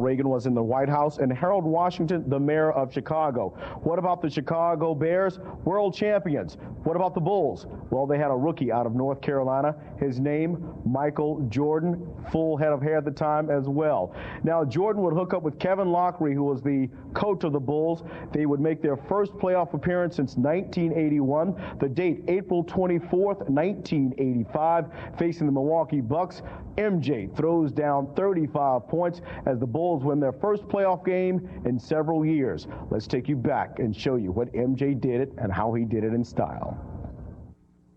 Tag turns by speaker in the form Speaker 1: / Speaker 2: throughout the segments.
Speaker 1: Reagan was in the White House, and Harold Washington, the mayor of Chicago. What about the Chicago Bears? World champions. What about the Bulls? Well, they had a rookie out of North Carolina. His name, Michael Jordan, full head of hair at the time as well. Now, Jordan would hook up with Kevin Lockery, who was the coach of the Bulls. They would make their first playoff appearance since 1981. The date, April 24th, 1985, facing the Milwaukee Bucks. MJ throws down 35 points as the Bulls win their first playoff game in several years. Let's take you back and show you what MJ did it and how he did it in style.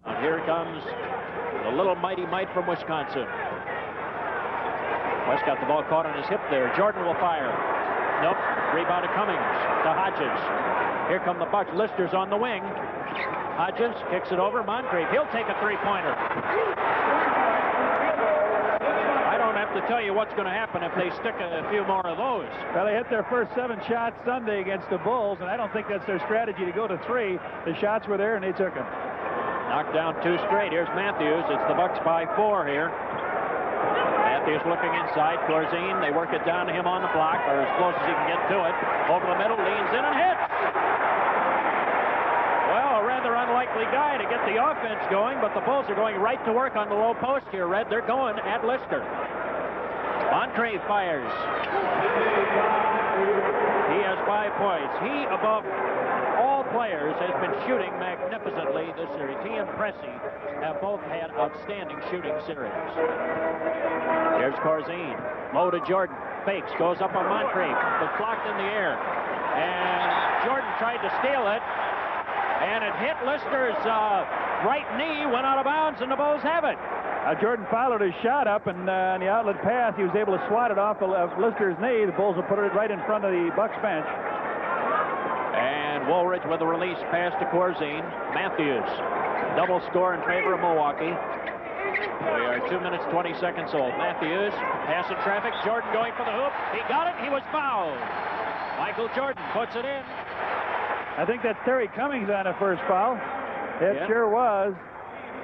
Speaker 2: And here comes the little mighty Mite from Wisconsin. West got the ball caught on his hip there. Jordan will fire. Nope. Rebound to Cummings. To Hodges. Here come the Bucks. Lister's on the wing. Hodges kicks it over. Moncrief. He'll take a three-pointer. I don't have to tell you what's going to happen if they stick a few more of those.
Speaker 3: Well, they hit their first 7 shots Sunday against the Bulls, and I don't think that's their strategy to go to 3. The shots were there, and they took them.
Speaker 2: Knocked down 2 straight. Here's Matthews. It's the Bucks by 4 here. Matthews looking inside. Corzine, they work it down to him on the block, or as close as he can get to it. Over the middle, leans in and hits. Well, a rather unlikely guy to get the offense going, but the Bulls are going right to work on the low post here, Red. They're going at Lister. Moncrief fires. He has 5 points. He, above all players, has been shooting magnificently this series. He and Pressey have both had outstanding shooting series. Here's Corzine. Low to Jordan. Fakes. Goes up on Moncrief. But blocked in the air. And Jordan tried to steal it. And it hit Lister's right knee. Went out of bounds, and the Bulls have it.
Speaker 3: Jordan followed his shot up, and on the outlet pass, he was able to swat it off of Lister's knee. The Bulls will put it right in front of the Bucks bench.
Speaker 2: And Woolridge with a release pass to Corzine. Matthews. Double score in favor of Milwaukee. We are 2 minutes, 20 seconds old. Matthews, pass in traffic. Jordan going for the hoop. He got it. He was fouled. Michael Jordan puts it in.
Speaker 3: I think that's Terry Cummings on the first foul. It sure was.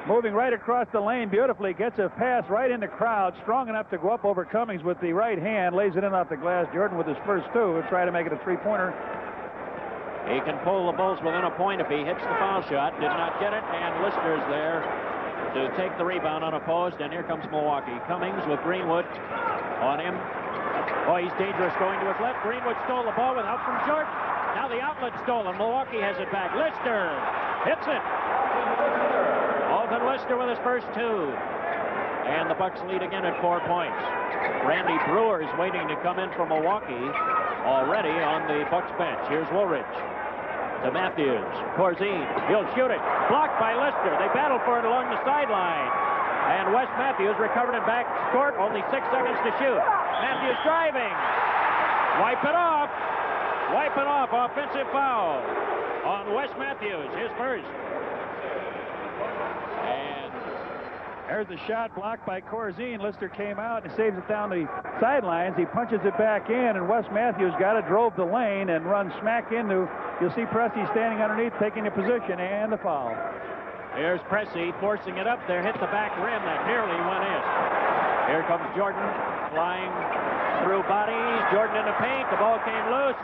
Speaker 3: Moving right across the lane beautifully. Gets a pass right in the crowd. Strong enough to go up over Cummings with the right hand. Lays it in off the glass. Jordan with his first 2 will try to make it a 3-pointer.
Speaker 2: He can pull the Bulls within a point if he hits the foul shot. Did not get it, and Lister's there to take the rebound unopposed, and here comes Milwaukee. Cummings with Greenwood on him. Oh, he's dangerous going to his left. Greenwood stole the ball with help from Jordan. Now the outlet stolen. Milwaukee has it back. Lister hits it. Alton Lister with his first 2. And the Bucks lead again at 4 points. Randy Brewer is waiting to come in from Milwaukee already on the Bucks bench. Here's Woolridge. To Matthews. Corzine. He'll shoot it. Blocked by Lister. They battle for it along the sideline. And Wes Matthews recovered it back court. Only 6 seconds to shoot. Matthews driving. Wipe it off. Wipe it off. Offensive foul on Wes Matthews. His first. And
Speaker 3: there's the shot blocked by Corzine. Lister came out and saves it down the sidelines. He punches it back in, and Wes Matthews got it, drove the lane, and runs smack into. You'll see Pressey standing underneath, taking the position, and the foul.
Speaker 2: Here's Pressey forcing it up there, hit the back rim. That nearly went in. Here comes Jordan, flying through bodies. Jordan in the paint. The ball came loose,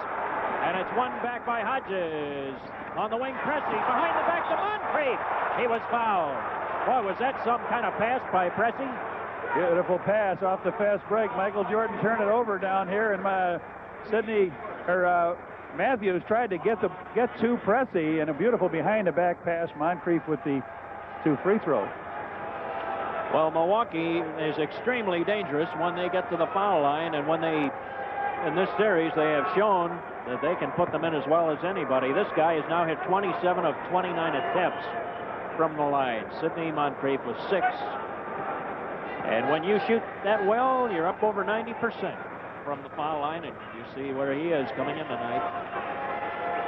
Speaker 2: and it's won back by Hodges. On the wing, Pressey behind the back to Moncrief. He was fouled. Boy, was that some kind of pass by Pressey?
Speaker 3: Beautiful pass off the fast break. Michael Jordan turned it over down here, and Matthews tried to get to Pressey, and a beautiful behind-the-back pass. Moncrief with the 2 free throws.
Speaker 2: Well, Milwaukee is extremely dangerous when they get to the foul line, and when they, in this series, they have shown that they can put them in as well as anybody. This guy has now hit 27 of 29 attempts from the line. Sidney Moncrief was 6. And when you shoot that well, you're up over 90% from the foul line, and you see where he is coming in tonight.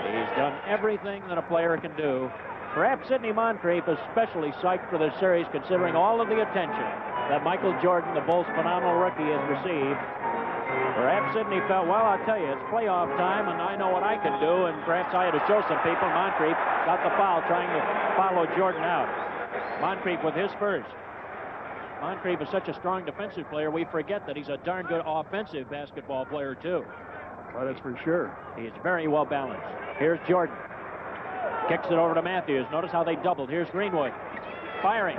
Speaker 2: He's done everything that a player can do. Perhaps Sidney Moncrief is especially psyched for this series, considering all of the attention that Michael Jordan, the Bulls' phenomenal rookie, has received. Perhaps Sidney felt, well, I'll tell you, it's playoff time, and I know what I can do, and perhaps I had to show some people. Moncrief got the foul, trying to follow Jordan out. Moncrief with his first. Moncrief is such a strong defensive player, we forget that he's a darn good offensive basketball player, too.
Speaker 3: Well, that's for sure.
Speaker 2: He's very well balanced. Here's Jordan. Kicks it over to Matthews. Notice how they doubled. Here's Greenwood. Firing.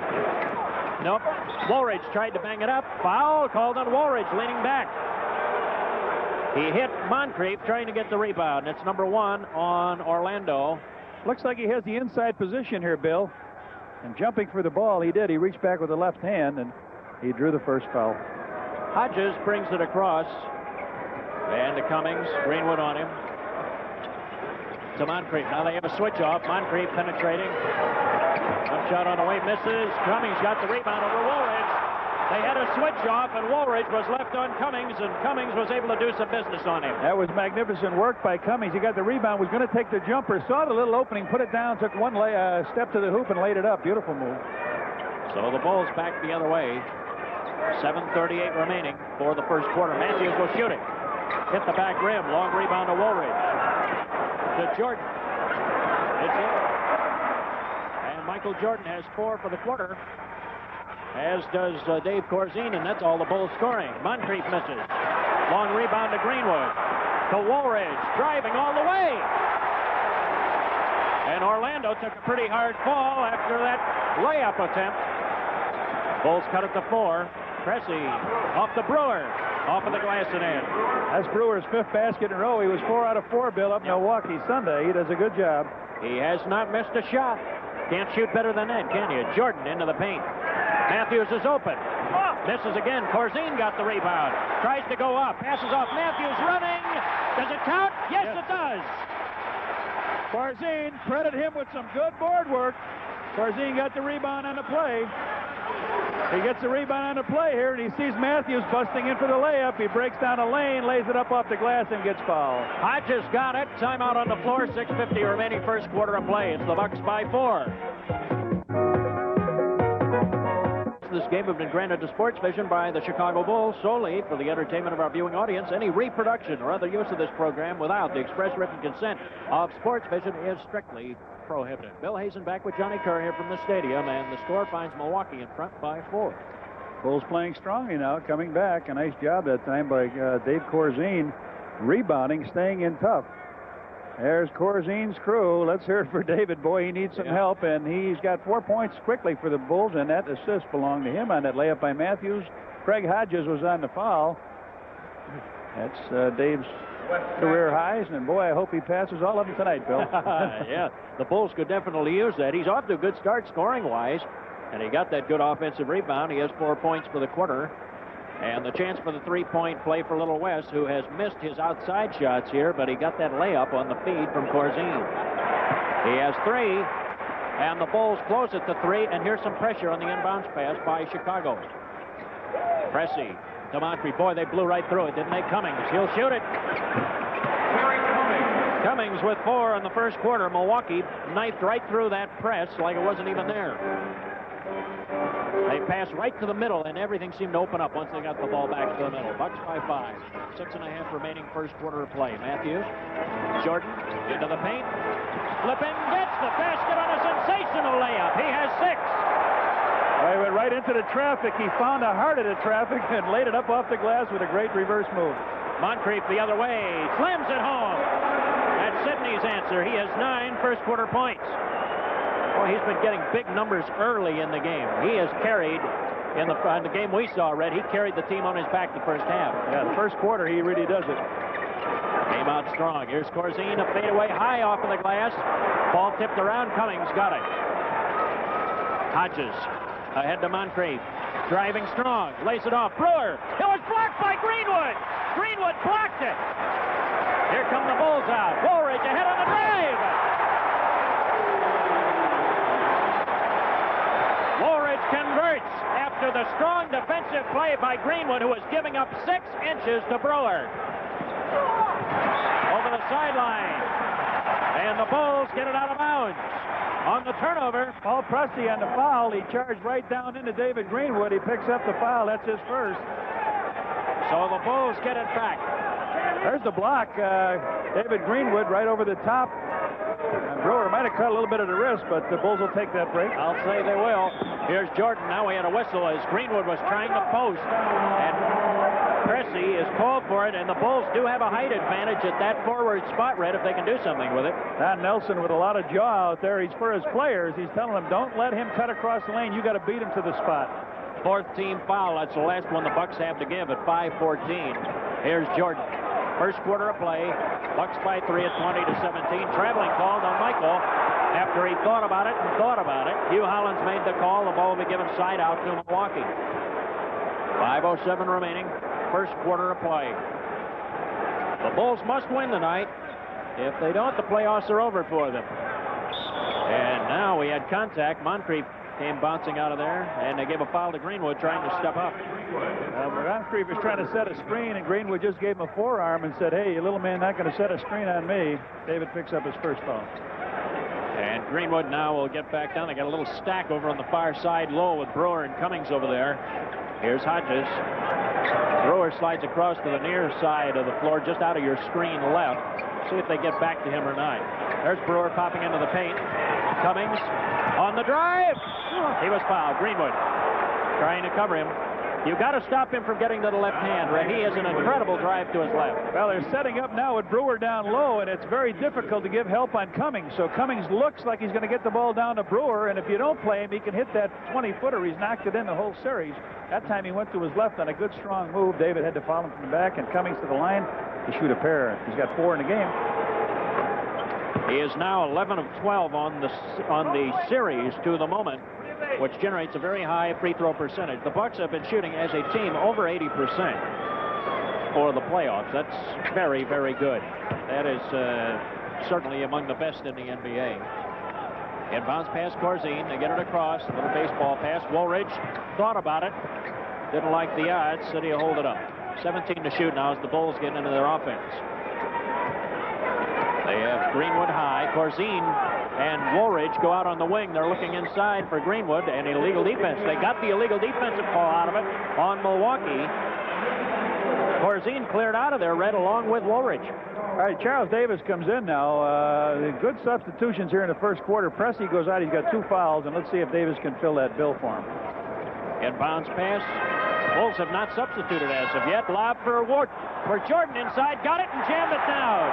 Speaker 2: Nope. Woolridge tried to bang it up. Foul called on Woolridge, leaning back. He hit Moncrief trying to get the rebound. It's number 1 on Orlando.
Speaker 3: Looks like he has the inside position here, Bill. And jumping for the ball, he did. He reached back with the left hand, and he drew the first foul.
Speaker 2: Hodges brings it across. And to Cummings. Greenwood on him. To Moncrief. Now they have a switch off. Moncrief penetrating. One shot on the way, misses. Cummings got the rebound over Woolridge. They had a switch off, and Woolridge was left on Cummings, and Cummings was able to do some business on him.
Speaker 3: That was magnificent work by Cummings. He got the rebound, was going to take the jumper, saw the little opening, put it down, took one step to the hoop, and laid it up. Beautiful move.
Speaker 2: So the Bulls back the other way. 7:38 remaining for the first quarter. Matthews will shoot it. Hit the back rim. Long rebound to Woolridge. To Jordan. It's in. And Michael Jordan has 4 for the quarter, as does Dave Corzine, and that's all the Bulls scoring. Moncrief misses. Long rebound to Greenwood. To Woolridge, driving all the way. And Orlando took a pretty hard fall after that layup attempt. Bulls cut it to 4. Cressy off the Brewer. Off of the glass and in.
Speaker 3: That's Brewer's 5th basket in a row. He was 4 out of 4, Bill, up Milwaukee Sunday. He does a good job.
Speaker 2: He has not missed a shot. Can't shoot better than that, can you? Jordan into the paint. Matthews is open. Misses again. Corzine got the rebound. Tries to go up. Passes off. Matthews running. Does it count? Yes, it does.
Speaker 3: Corzine, credit him with some good board work. Corzine got the rebound on the play. He gets the rebound on the play here, and he sees Matthews busting in for the layup. He breaks down a lane, lays it up off the glass, and gets fouled.
Speaker 2: Hodges got it. Timeout on the floor. 6:50 remaining first quarter of play. It's the Bucks by 4. This game has been granted to Sports Vision by the Chicago Bulls solely for the entertainment of our viewing audience. Any reproduction or other use of this program without the express written consent of Sports Vision is strictly prohibited. Bill Hazen back with Johnny Kerr here from the stadium, and the score finds Milwaukee in front by 4.
Speaker 3: Bulls playing strongly now, coming back. A nice job that time by Dave Corzine, rebounding, staying in tough. There's Corzine's crew. Let's hear it for David. Boy, he needs some help, and he's got 4 points quickly for the Bulls, and that assist belonged to him on that layup by Matthews. Craig Hodges was on the foul. That's Dave's career highs, and boy, I hope he passes all of them tonight, Bill.
Speaker 2: Yeah, the Bulls could definitely use that. He's off to a good start scoring-wise, and he got that good offensive rebound. He has 4 points for the quarter. And the chance for the three-point play for Little West, who has missed his outside shots here, but he got that layup on the feed from Corzine. He has 3, and the Bulls close it to 3, and here's some pressure on the inbounds pass by Chicago. Cressy to Moncrief. Boy, they blew right through it, didn't they? Cummings, he'll shoot it. Cummings with 4 in the first quarter. Milwaukee knifed right through that press like it wasn't even there. They passed right to the middle, and everything seemed to open up once they got the ball back to the middle. Bucks by 5. 6.5 remaining first quarter of play. Matthews, Jordan into the paint. Flipping, gets the basket on a sensational layup. He has 6.
Speaker 3: Well, he went right into the traffic. He found the heart of the traffic and laid it up off the glass with a great reverse move.
Speaker 2: Moncrief the other way, slams it home. That's Sidney's answer. He has 9 first quarter points. Well, he's been getting big numbers early in the game. He has carried, in the game we saw, Red, he carried the team on his back the first half.
Speaker 3: Yeah, the first quarter, he really does it.
Speaker 2: Came out strong. Here's Corzine, a fadeaway high off of the glass. Ball tipped around. Cummings got it. Hodges ahead to Moncrief. Driving strong. Lays it off. Brewer. It was blocked by Greenwood. Greenwood blocked it. Here come the Bulls out. Woolridge ahead on the drive. Woolridge converts after the strong defensive play by Greenwood, who was giving up 6 inches to Brewer. Over the sideline. And the Bulls get it out of bounds. On the turnover,
Speaker 3: Paul Pressey on the foul. He charged right down into David Greenwood. He picks up the foul. That's his first.
Speaker 2: So the Bulls get it back.
Speaker 3: There's the block. David Greenwood right over the top. Brewer might have cut a little bit of the wrist, but the Bulls will take that break.
Speaker 2: I'll say they will. Here's Jordan. Now he had a whistle as Greenwood was trying to post. And Cressy is called for it, and the Bulls do have a height advantage at that forward spot, Red, if they can do something with it.
Speaker 3: Don Nelson with a lot of jaw out there. He's for his players. He's telling them, don't let him cut across the lane. You got to beat him to the spot.
Speaker 2: Fourth team foul. That's the last one the Bucks have to give at 5:14. Here's Jordan. First quarter of play. Bucks by 3 at 20-17. Traveling called on Michael. After he thought about it and thought about it, Hugh Hollins made the call. The ball will be given side out to Milwaukee. 5:07 remaining. First quarter of play. The Bulls must win tonight. If they don't, the playoffs are over for them. And now we had contact. Moncrief came bouncing out of there, and they gave a foul to Greenwood trying to step up.
Speaker 3: Moncrief was trying to set a screen, and Greenwood just gave him a forearm and said, hey, you little man not going to set a screen on me. David picks up his first foul.
Speaker 2: And Greenwood now will get back down. They got a little stack over on the far side low with Brewer and Cummings over there. Here's Hodges. Brewer slides across to the near side of the floor, just out of your screen left. See if they get back to him or not. There's Brewer popping into the paint. Cummings on the drive. He was fouled. Greenwood trying to cover him. You've got to stop him from getting to the left hand, Red. He has an incredible drive to his left.
Speaker 3: Well, they're setting up now with Brewer down low, and it's very difficult to give help on Cummings. So Cummings looks like he's going to get the ball down to Brewer, and if you don't play him, he can hit that 20-footer. He's knocked it in the whole series. That time he went to his left on a good, strong move. David had to follow him from the back, and Cummings to the line to shoot a pair. He's got 4 in the game.
Speaker 2: He is now 11 of 12 on the series to the moment, which generates a very high free throw percentage. The Bucks have been shooting as a team over 80% for the playoffs. That's very, very good. That is certainly among the best in the NBA. Inbounds pass Corzine. They get it across. A little baseball pass. Woolridge thought about it. Didn't like the odds. Said he'll hold it up. 17 to shoot now as the Bulls get into their offense. They have Greenwood high. Corzine and Woolridge go out on the wing. They're looking inside for Greenwood and illegal defense. They got the illegal defensive call out of it on Milwaukee. Corzine cleared out of there, Red, along with Woolridge.
Speaker 3: All right, Charles Davis comes in now. Good substitutions here in the first quarter. Pressey goes out. He's got 2 fouls, and let's see if Davis can fill that bill for him.
Speaker 2: Inbounds pass. Bulls have not substituted as of yet. Lob for Jordan inside. Got it and jammed it down.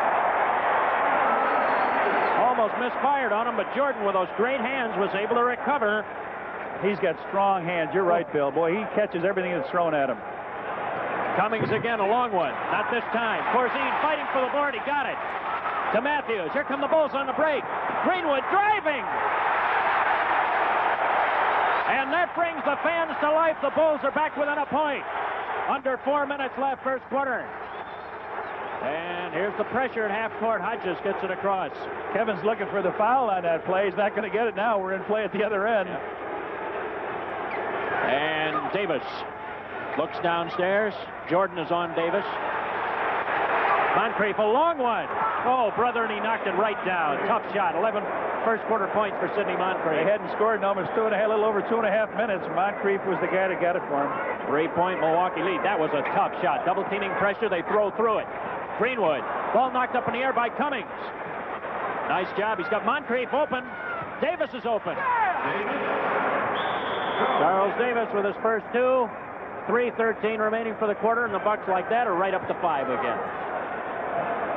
Speaker 2: Almost misfired on him, but Jordan, with those great hands, was able to recover.
Speaker 3: He's got strong hands. You're right, Bill. Boy, he catches everything that's thrown at him.
Speaker 2: Cummings again, a long one. Not this time. Corzine fighting for the board. He got it. To Matthews. Here come the Bulls on the break. Greenwood driving. And that brings the fans to life. The Bulls are back within a point. Under 4 minutes left, first quarter. And here's the pressure at half court. Hodges gets it across.
Speaker 3: Kevin's looking for the foul on that play. He's not going to get it now. We're in play at the other end.
Speaker 2: Yep. And Davis looks downstairs. Jordan is on Davis. Moncrief, a long one. Oh, brother, and he knocked it right down. Tough shot. 11 first quarter points for Sidney Moncrief.
Speaker 3: They hadn't scored in almost a little over 2.5 minutes. Moncrief was the guy that got it for him.
Speaker 2: 3-point Milwaukee lead. That was a tough shot. Double teaming pressure. They throw through it. Greenwood. Ball knocked up in the air by Cummings. Nice job. He's got Moncrief open. Davis is open. Charles Davis with his first 2. 3:13 remaining for the quarter, and the Bucks like that are right up to 5 again.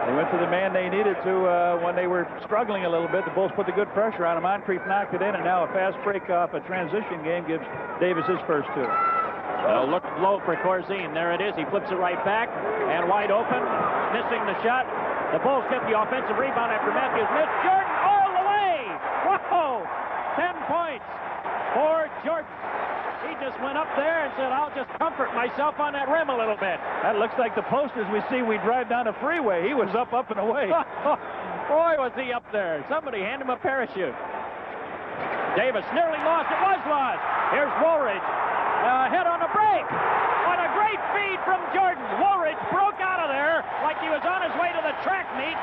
Speaker 3: They went to the man they needed to when they were struggling a little bit. The Bulls put the good pressure on him. Moncrief knocked it in, and now a fast break off a transition game gives Davis his first 2.
Speaker 2: Look low for Corzine. There it is. He flips it right back, and wide open. Missing the shot. The Bulls get the offensive rebound after Matthews missed. Jordan all the way. Whoa! 10 points for Jordan. He just went up there and said, I'll just comfort myself on that rim a little bit.
Speaker 3: That looks like the posters we see we drive down the freeway. He was up and away.
Speaker 2: Boy, was he up there. Somebody hand him a parachute. Davis nearly lost. It was lost. Here's Woolridge. Hit on the break. What a great feed from Jordan. Woolridge broke out of there like he was on his way to the track meet.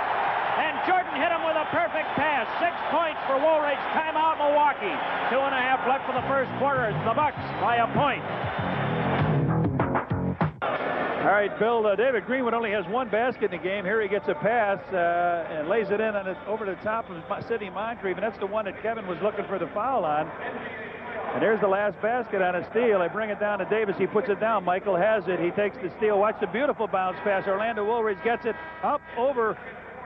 Speaker 2: And Jordan hit him with a perfect pass. 6 points for Woolridge. Timeout, Milwaukee. 2.5 left for the first quarter. The Bucks by a point.
Speaker 3: All right, Bill, David Greenwood only has 1 basket in the game. Here he gets a pass and lays it in over the top of Sidney Moncrief, and that's the one that Kevin was looking for the foul on. And there's the last basket on a steal. They bring it down to Davis. He puts it down. Michael has it. He takes the steal. Watch the beautiful bounce pass. Orlando Woolridge gets it up over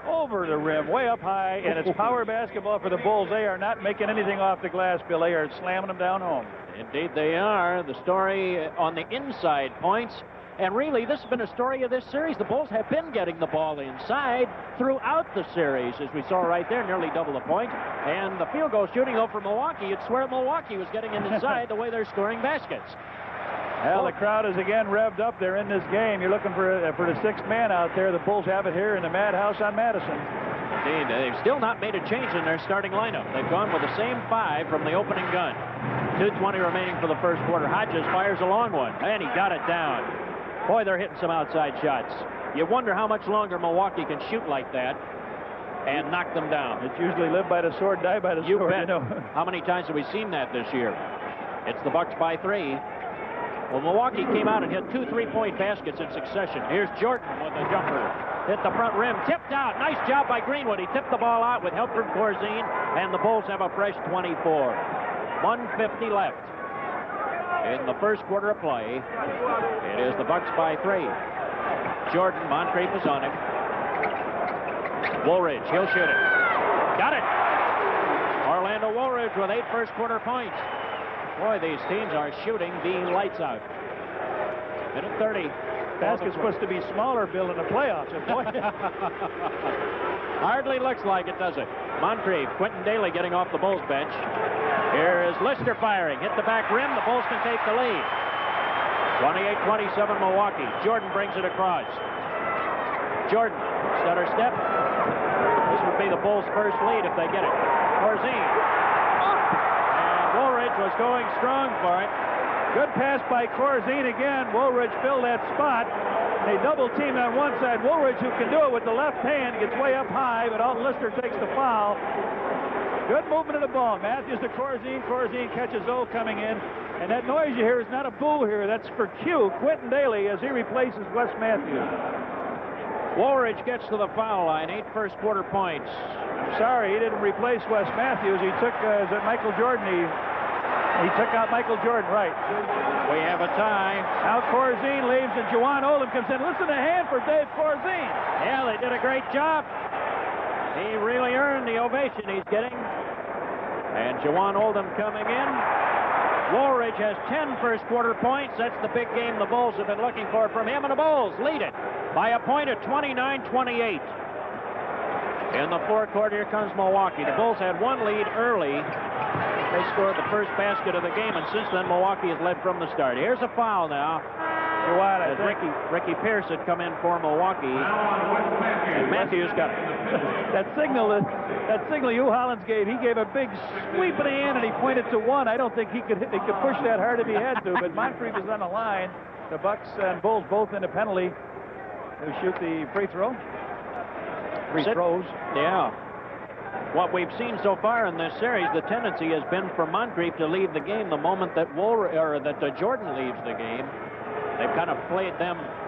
Speaker 3: the rim, way up high, and it's power basketball for the Bulls. They are not making anything off the glass, Bill. They are slamming them down home.
Speaker 2: Indeed they are. The story on the inside points. And really, this has been a story of this series. The Bulls have been getting the ball inside throughout the series, as we saw right there, nearly double the point. And the field goal shooting, though, for Milwaukee, you'd swear Milwaukee was getting it inside the way they're scoring baskets.
Speaker 3: Well, the crowd is again revved up. They're in this game. You're looking for the sixth man out there. The Bulls have it here in the Madhouse on Madison.
Speaker 2: Indeed, they've still not made a change in their starting lineup. They've gone with the same 5 from the opening gun. 2:20 remaining for the first quarter. Hodges fires a long one, and he got it down. Boy, they're hitting some outside shots. You wonder how much longer Milwaukee can shoot like that and knock them down.
Speaker 3: It's usually live by the sword, die by the sword.
Speaker 2: You bet.
Speaker 3: You know.
Speaker 2: How many times have we seen that this year? It's the Bucks by 3. Well, Milwaukee came out and hit 2 3-point baskets in succession. Here's Jordan with a jumper. Hit the front rim, tipped out. Nice job by Greenwood. He tipped the ball out with help from Corzine, and the Bulls have a fresh 24. 1:50 left in the first quarter of play. It is the Bucks by 3. Jordan, Moncrief is on it. Woolridge, he'll shoot it. Got it. Orlando Woolridge with 8 first quarter points. Boy, these teams are shooting the lights out. Minute 30.
Speaker 3: Basket's supposed to be smaller, Bill, in the playoffs.
Speaker 2: Hardly looks like it, does it? Moncrief, Quentin Daly getting off the Bulls bench. Here is Lister firing. Hit the back rim. The Bulls can take the lead. 28-27 Milwaukee. Jordan brings it across. Jordan, stutter step. This would be the Bulls' first lead if they get it. Corzine. And Woolridge was going strong for it.
Speaker 3: Good pass by Corzine again. Woolridge filled that spot. They double team on one side. Woolridge, who can do it with the left hand, gets way up high, but Alton Lister takes the foul. Good movement of the ball. Matthews to Corzine. Corzine catches O coming in. And that noise you hear is not a boo here. That's for Q, Quentin Daly, as he replaces Wes Matthews.
Speaker 2: Woolridge gets to the foul line. 8 first quarter points.
Speaker 3: I'm sorry, he didn't replace Wes Matthews. He took Michael Jordan. He took out Michael Jordan, right.
Speaker 2: We have a tie.
Speaker 3: Now Corzine leaves and Juwan Oldham comes in. Listen to hand for Dave Corzine.
Speaker 2: Yeah, they did a great job. He really earned the ovation he's getting. And Juwan Oldham coming in. Woolridge has 10 first quarter points. That's the big game the Bulls have been looking for from him, and the Bulls lead it by a point at 29-28. In the fourth quarter, here comes Milwaukee. The Bulls had one lead early. They scored the first basket of the game, and since then, Milwaukee has led from the start. Here's a foul now. As Ricky Pierce had come in for Milwaukee, and Matthews got
Speaker 3: that signal Hugh Hollins gave. He gave a big sweep of the hand, and he pointed to one. I don't think he could push that hard if he had to. But Moncrief is on the line. The Bucks and Bulls both independently who shoot the free throw. Free throws.
Speaker 2: Yeah. What we've seen so far in this series, the tendency has been for Moncrief to leave the game the moment that Jordan leaves the game. They've kind of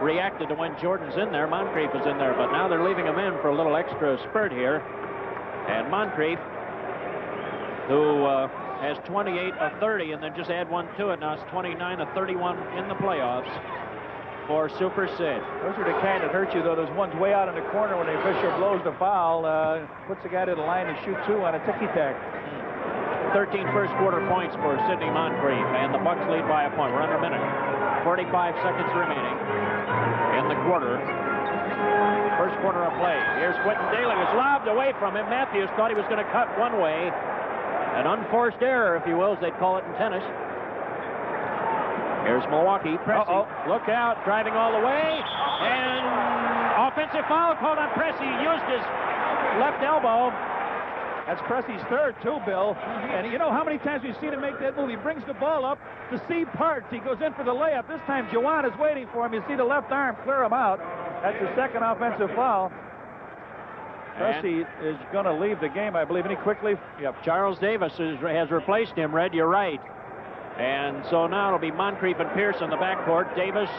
Speaker 2: reacted to when Jordan's in there. Moncrief is in there, but now they're leaving him in for a little extra spurt here. And Moncrief, who has 28 of 30, and then just add one to it. Now it's 29 of 31 in the playoffs for Super Sid.
Speaker 3: Those are the kind that hurt you, though. Those ones way out in the corner when the official blows the foul, puts the guy to the line to shoot 2 on a ticky-tack.
Speaker 2: 13 first quarter points for Sidney Moncrief, and the Bucks lead by a point. We're under a minute. 45 seconds remaining in the quarter. First quarter of play. Here's Quentin Daly. Was lobbed away from him. Matthews thought he was going to cut one way. An unforced error, if you will, as they call it in tennis. Here's Milwaukee. Pressey. Look out. Driving all the way. And offensive foul called on Pressey. Used his left elbow.
Speaker 3: That's Pressey's third, too, Bill. And you know how many times we've seen him make that move? He brings the ball up to see parts. He goes in for the layup. This time, Juwan is waiting for him. You see the left arm clear him out. That's the second offensive foul. Pressey is going to leave the game, I believe. Any quickly?
Speaker 2: Yep. Charles Davis has replaced him, Red. You're right. And so now it'll be Moncrief and Pierce in the backcourt. Davis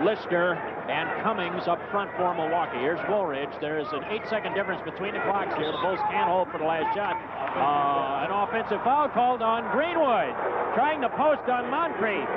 Speaker 2: Lister and Cummings up front for Milwaukee. Here's Woolridge. There's an 8-second difference between the clocks here. The Bulls can't hold for the last shot. An offensive foul called on Greenwood, trying to post on Moncrief.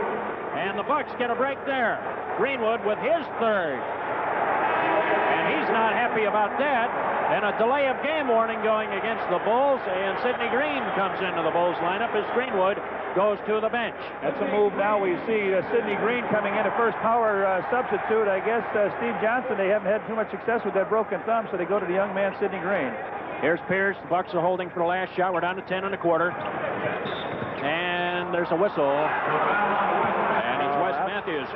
Speaker 2: And the Bucks get a break there. Greenwood with his third. And he's not happy about that. And a delay of game warning going against the Bulls, and Sidney Green comes into the Bulls lineup as Greenwood goes to the bench.
Speaker 3: That's a move now. We see Sidney Green coming in, a first power substitute. I guess Steve Johnson, they haven't had too much success with that broken thumb, so they go to the young man, Sidney Green.
Speaker 2: Here's Pierce. The Bucks are holding for the last shot. We're down to 10 1/4. And there's a whistle. And it's Wes Matthews.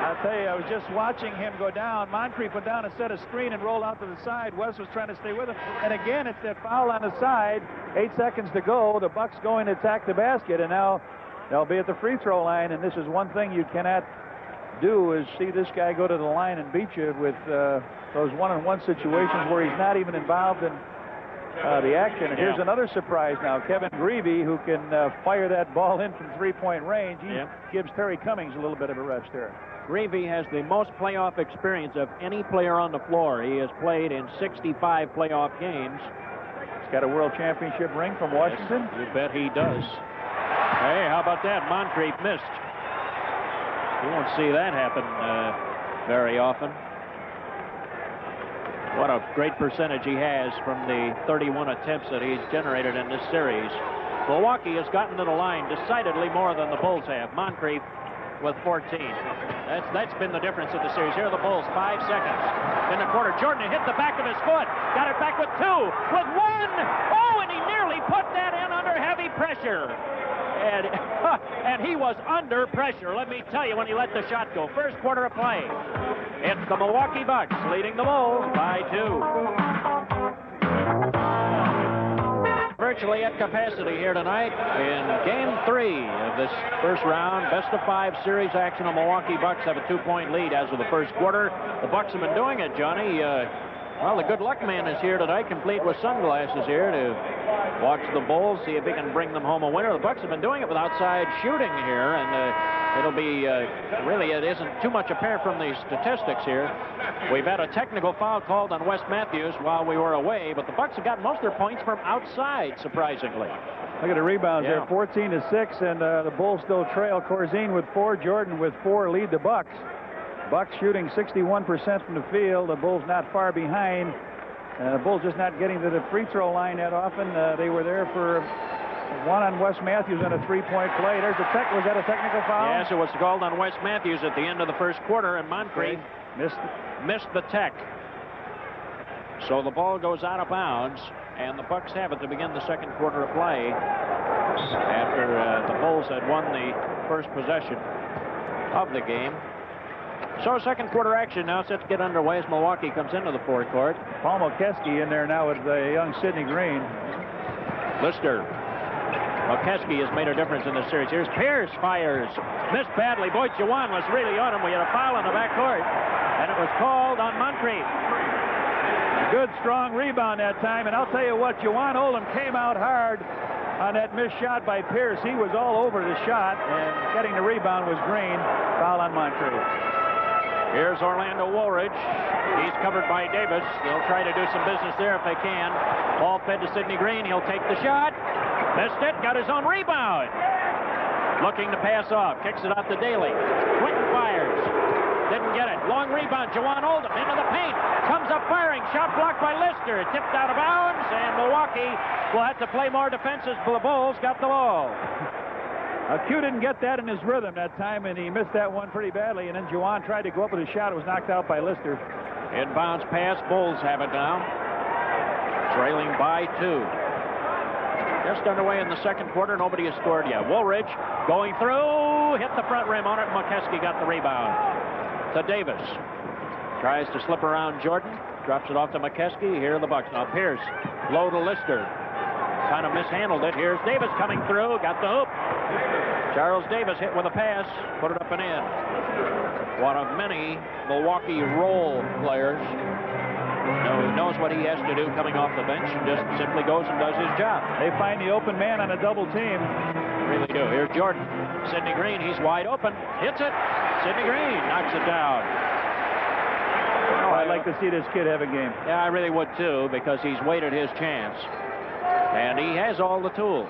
Speaker 3: I'll tell you, I was just watching him go down. Moncrief went down and set a screen and rolled out to the side. Wes was trying to stay with him. And again, it's that foul on the side. 8 seconds to go. The Bucks going to attack the basket, and now they'll be at the free throw line. And this is one thing you cannot do, is see this guy go to the line and beat you with those one-on-one situations where he's not even involved in the action. And here's another surprise now. Kevin Greavy, who can fire that ball in from three-point range. He gives Terry Cummings a little bit of a rest there.
Speaker 2: Greavy has the most playoff experience of any player on the floor. He has played in 65 playoff games.
Speaker 3: He's got a world championship ring from Washington.
Speaker 2: Yes, you bet he does. Hey, how about that? Moncrief missed. You won't see that happen very often. What a great percentage he has from the 31 attempts that he's generated in this series. Milwaukee has gotten to the line decidedly more than the Bulls have. Moncrief with 14. That's been the difference of the series. Here are the Bulls, 5 seconds in the quarter. Jordan hit the back of his foot. Got it back with 2, with 1. Oh, and he nearly put that in under heavy pressure. And he was under pressure, let me tell you, when he let the shot go. First quarter of play. It's the Milwaukee Bucks leading the Bulls by 2. Virtually at capacity here tonight in Game 3 of this first round. Best-of-5 series action. The Milwaukee Bucks have a 2-point lead as of the first quarter. The Bucks have been doing it, Johnny. Well, the good luck man is here tonight, complete with sunglasses here to watch the Bulls, see if he can bring them home a winner. The Bucks have been doing it with outside shooting here, and it'll be really, it isn't too much apparent from the statistics here. We've had a technical foul called on Wes Matthews while we were away, but the Bucks have gotten most of their points from outside, surprisingly.
Speaker 3: Look at the rebounds there, 14-6, and the Bulls still trail. Corzine with 4, Jordan with 4 lead the Bucks. Bucks shooting 61% from the field. The Bulls not far behind. The Bulls just not getting to the free throw line that often. They were there for one on Wes Matthews on a 3-point play. There's a was that a technical foul?
Speaker 2: Yes, it was called on Wes Matthews at the end of the first quarter, and Moncrief missed the tech. So the ball goes out of bounds, and the Bucks have it to begin the second quarter of play after the Bulls had won the first possession of the game. So second quarter action now set to get underway as Milwaukee comes into the forecourt.
Speaker 3: Paul Mokeski in there now with the young Sidney Green.
Speaker 2: Lister. Mokeski has made a difference in this series. Here's Pierce, fires. Missed badly. Boy, Juwan was really on him. We had a foul in the backcourt, and it was called on Moncrief.
Speaker 3: Good, strong rebound that time, and I'll tell you what, Juwan Oldham came out hard on that missed shot by Pierce. He was all over the shot, and getting the rebound was Green. Foul on Moncrief.
Speaker 2: Here's Orlando Woolridge. He's covered by Davis. They'll try to do some business there if they can. Ball fed to Sidney Green. He'll take the shot. Missed it. Got his own rebound. Looking to pass off. Kicks it out to Daly. Quinton fires. Didn't get it. Long rebound. Juwan Oldham into the paint. Comes up firing. Shot blocked by Lister. Tipped out of bounds. And Milwaukee will have to play more defense as the Bulls got the ball.
Speaker 3: Q didn't get that in his rhythm that time, and he missed that one pretty badly. And then Juwan tried to go up with a shot. It was knocked out by Lister.
Speaker 2: Inbounds pass. Bulls have it now. Trailing by 2. Just underway in the second quarter. Nobody has scored yet. Woolridge going through. Hit the front rim on it. Mokeski got the rebound. To Davis. Tries to slip around Jordan. Drops it off to Mokeski. Here are the Bucks. Now Pierce. Low to Lister. Kind of mishandled it. Here's Davis coming through. Got the hoop. Charles Davis hit with a pass. Put it up and in. One of many Milwaukee role players. Who knows what he has to do coming off the bench and just simply goes and does his job.
Speaker 3: They find the open man on a double team.
Speaker 2: really do. Here's Jordan. Sidney Green, he's wide open. Hits it. Sidney Green knocks it down.
Speaker 3: I'd like to see this kid have a game.
Speaker 2: Yeah, I really would too, because he's waited his chance. And he has all the tools.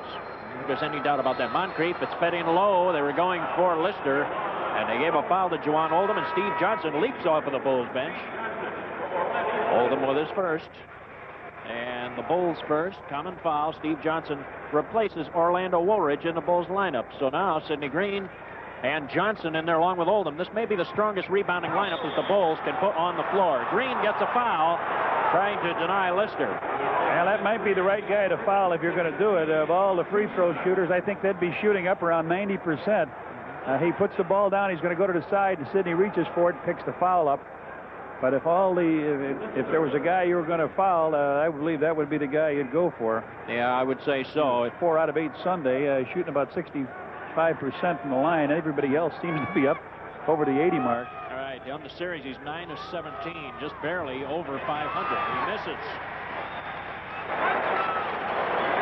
Speaker 2: If there's any doubt about that. Moncrief, it's fed in low. They were going for Lister, and they gave a foul to Juwan Oldham, and Steve Johnson leaps off of the Bulls bench. Oldham with his first. And the Bulls first, common foul. Steve Johnson replaces Orlando Woolridge in the Bulls lineup. So now Sidney Green and Johnson in there along with Oldham. This may be the strongest rebounding lineup that the Bulls can put on the floor. Green gets a foul, trying to deny Lister.
Speaker 3: Well, that might be the right guy to foul if you're going to do it. Of all the free throw shooters, I think they'd be shooting up around 90%. He puts the ball down. He's going to go to the side, and Sidney reaches for it and picks the foul up. But if there was a guy you were going to foul, I would believe that would be the guy you'd go for.
Speaker 2: Yeah, I would say so.
Speaker 3: 4 out of 8 Sunday, shooting about 65% from the line. Everybody else seems to be up over the 80 mark.
Speaker 2: All right, on the series, he's 9 of 17, just barely over 500. He misses.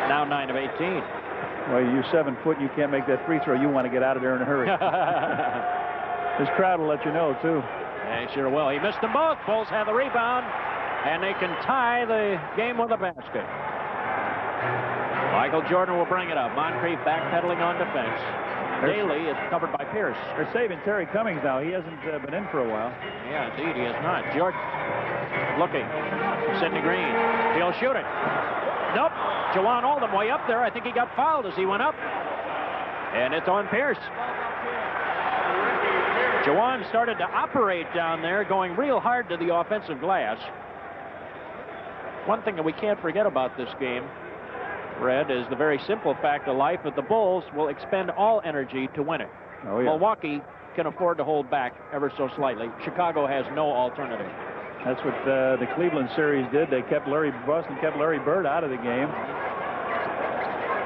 Speaker 2: Now 9 of 18.
Speaker 3: Well, you're 7 foot, you can't make that free throw. You want to get out of there in a hurry. This crowd will let you know, too.
Speaker 2: They sure will. He missed them both. Bulls have the rebound, and they can tie the game with a basket. Michael Jordan will bring it up. Moncrief backpedaling on defense. Daly is covered by Pierce.
Speaker 3: They're saving Terry Cummings now. He hasn't been in for a while.
Speaker 2: Yeah, indeed, he has not. Jordan looking. Sidney Green. He'll shoot it. Nope. Juwan Oldham way up there. I think he got fouled as he went up. And it's on Pierce. Juwan started to operate down there, going real hard to the offensive glass. One thing that we can't forget about this game, Red, is the very simple fact of life that the Bulls will expend all energy to win it.
Speaker 3: Oh, yeah.
Speaker 2: Milwaukee can afford to hold back ever so slightly. Chicago has no alternative.
Speaker 3: That's what the Cleveland series did. They kept Boston kept Larry Bird out of the game.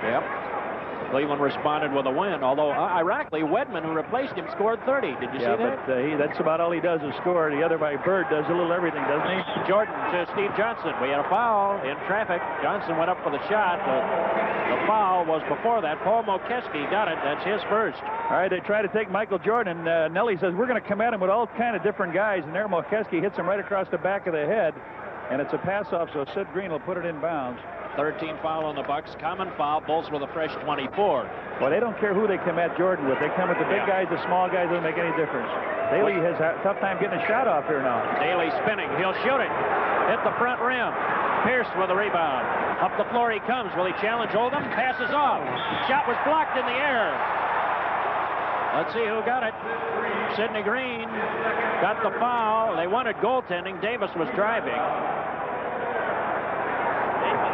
Speaker 2: Yep. Cleveland responded with a win, although ironically, Wedman, who replaced him, scored 30. Did you see that?
Speaker 3: But that's about all he does is score. The other by Bird does a little everything, doesn't he?
Speaker 2: Jordan to Steve Johnson. We had a foul in traffic. Johnson went up for the shot. The foul was before that. Paul Mokeski got it. That's his first.
Speaker 3: All right, they try to take Michael Jordan. Nelly says, we're going to come at him with all kind of different guys, and there Mokeski hits him right across the back of the head, and it's a pass-off, so Sid Green will put it in bounds.
Speaker 2: 13 foul on the Bucks. Common foul. Bulls with a fresh 24.
Speaker 3: Well, they don't care who they come at Jordan with. They come with the big guys, the small guys. Doesn't make any difference. Daly has a tough time getting a shot off here now.
Speaker 2: Daly spinning. He'll shoot it. Hit the front rim. Pierce with the rebound. Up the floor he comes. Will he challenge Oldham? Passes off. Shot was blocked in the air. Let's see who got it. Sidney Green got the foul. They wanted goaltending. Davis was driving.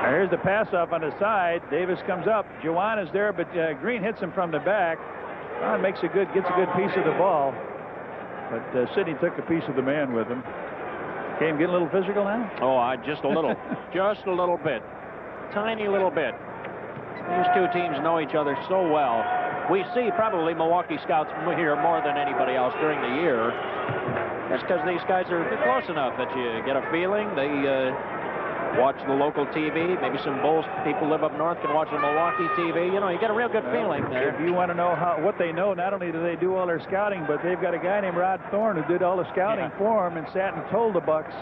Speaker 3: Here's the pass-off on the side. Davis comes up. Juwan is there, but Green hits him from the back. Gets a good piece of the ball. But Sidney took a piece of the man with him. Game getting a little physical now?
Speaker 2: Oh, just a little. Just a little bit. Tiny little bit. These two teams know each other so well. We see probably Milwaukee scouts here more than anybody else during the year. That's because these guys are close enough that you get a feeling. They watch the local TV. Maybe some Bulls people live up north can watch the Milwaukee TV. You know, you get a real good feeling there.
Speaker 3: If you want to know what they know, not only do they do all their scouting, but they've got a guy named Rod Thorne who did all the scouting for them and sat and told the Bucks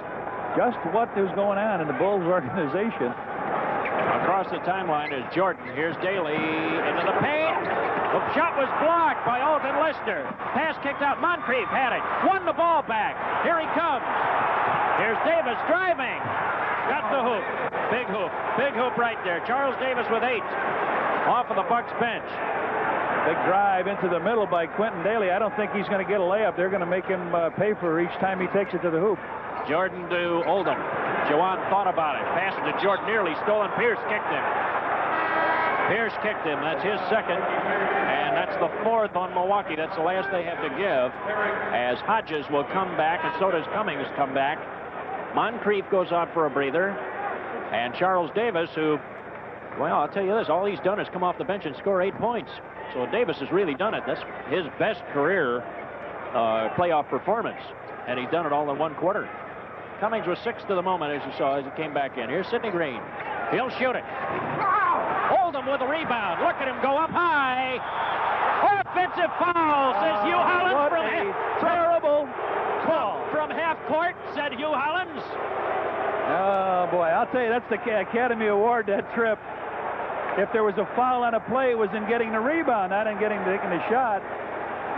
Speaker 3: just what was going on in the Bulls organization.
Speaker 2: Across the timeline is Jordan. Here's Daly into the paint. The shot was blocked by Alton Lister. Pass kicked out. Moncrief had it. Won the ball back. Here he comes. Here's Davis driving. Got the hoop. Big hoop. Big hoop right there. Charles Davis with 8. Off of the Bucks bench.
Speaker 3: Big drive into the middle by Quentin Daly. I don't think he's going to get a layup. They're going to make him pay for each time he takes it to the hoop.
Speaker 2: Jordan to Oldham. Juwan thought about it. Passed it to Jordan. Nearly stolen. Pierce kicked him. Pierce kicked him. That's his second. And that's the 4th on Milwaukee. That's the last they have to give. As Hodges will come back, and so does Cummings come back. Moncrief goes out for a breather. And Charles Davis, who, well, I'll tell you this, all he's done is come off the bench and score 8 points. So Davis has really done it. That's his best career playoff performance. And he's done it all in 1 quarter. Cummings was 6th to the moment, as you saw, as he came back in. Here's Sidney Green. He'll shoot it. Oldham with a rebound. Look at him go up high. Offensive foul, says Hugh Hollins.
Speaker 3: What a terrible call.
Speaker 2: From half court, said Hugh Hollins.
Speaker 3: Oh, boy, I'll tell you, that's the Academy Award, that trip. If there was a foul on a play, it was in getting the rebound, not in taking the shot.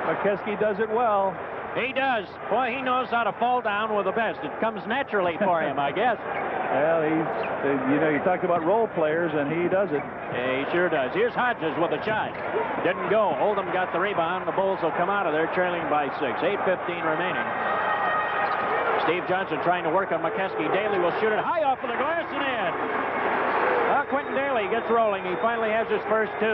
Speaker 3: McKeskey does it well.
Speaker 2: He does. Boy, he knows how to fall down with the best. It comes naturally for him, I guess.
Speaker 3: Well, you talked about role players, and he does it.
Speaker 2: Yeah, he sure does. Here's Hodges with a shot. Didn't go. Oldham got the rebound. The Bulls will come out of there trailing by 6. 8:15 remaining. Steve Johnson trying to work on McKeskey. Daly will shoot it high off of the glass and in. Quentin Daly gets rolling. He finally has his first 2.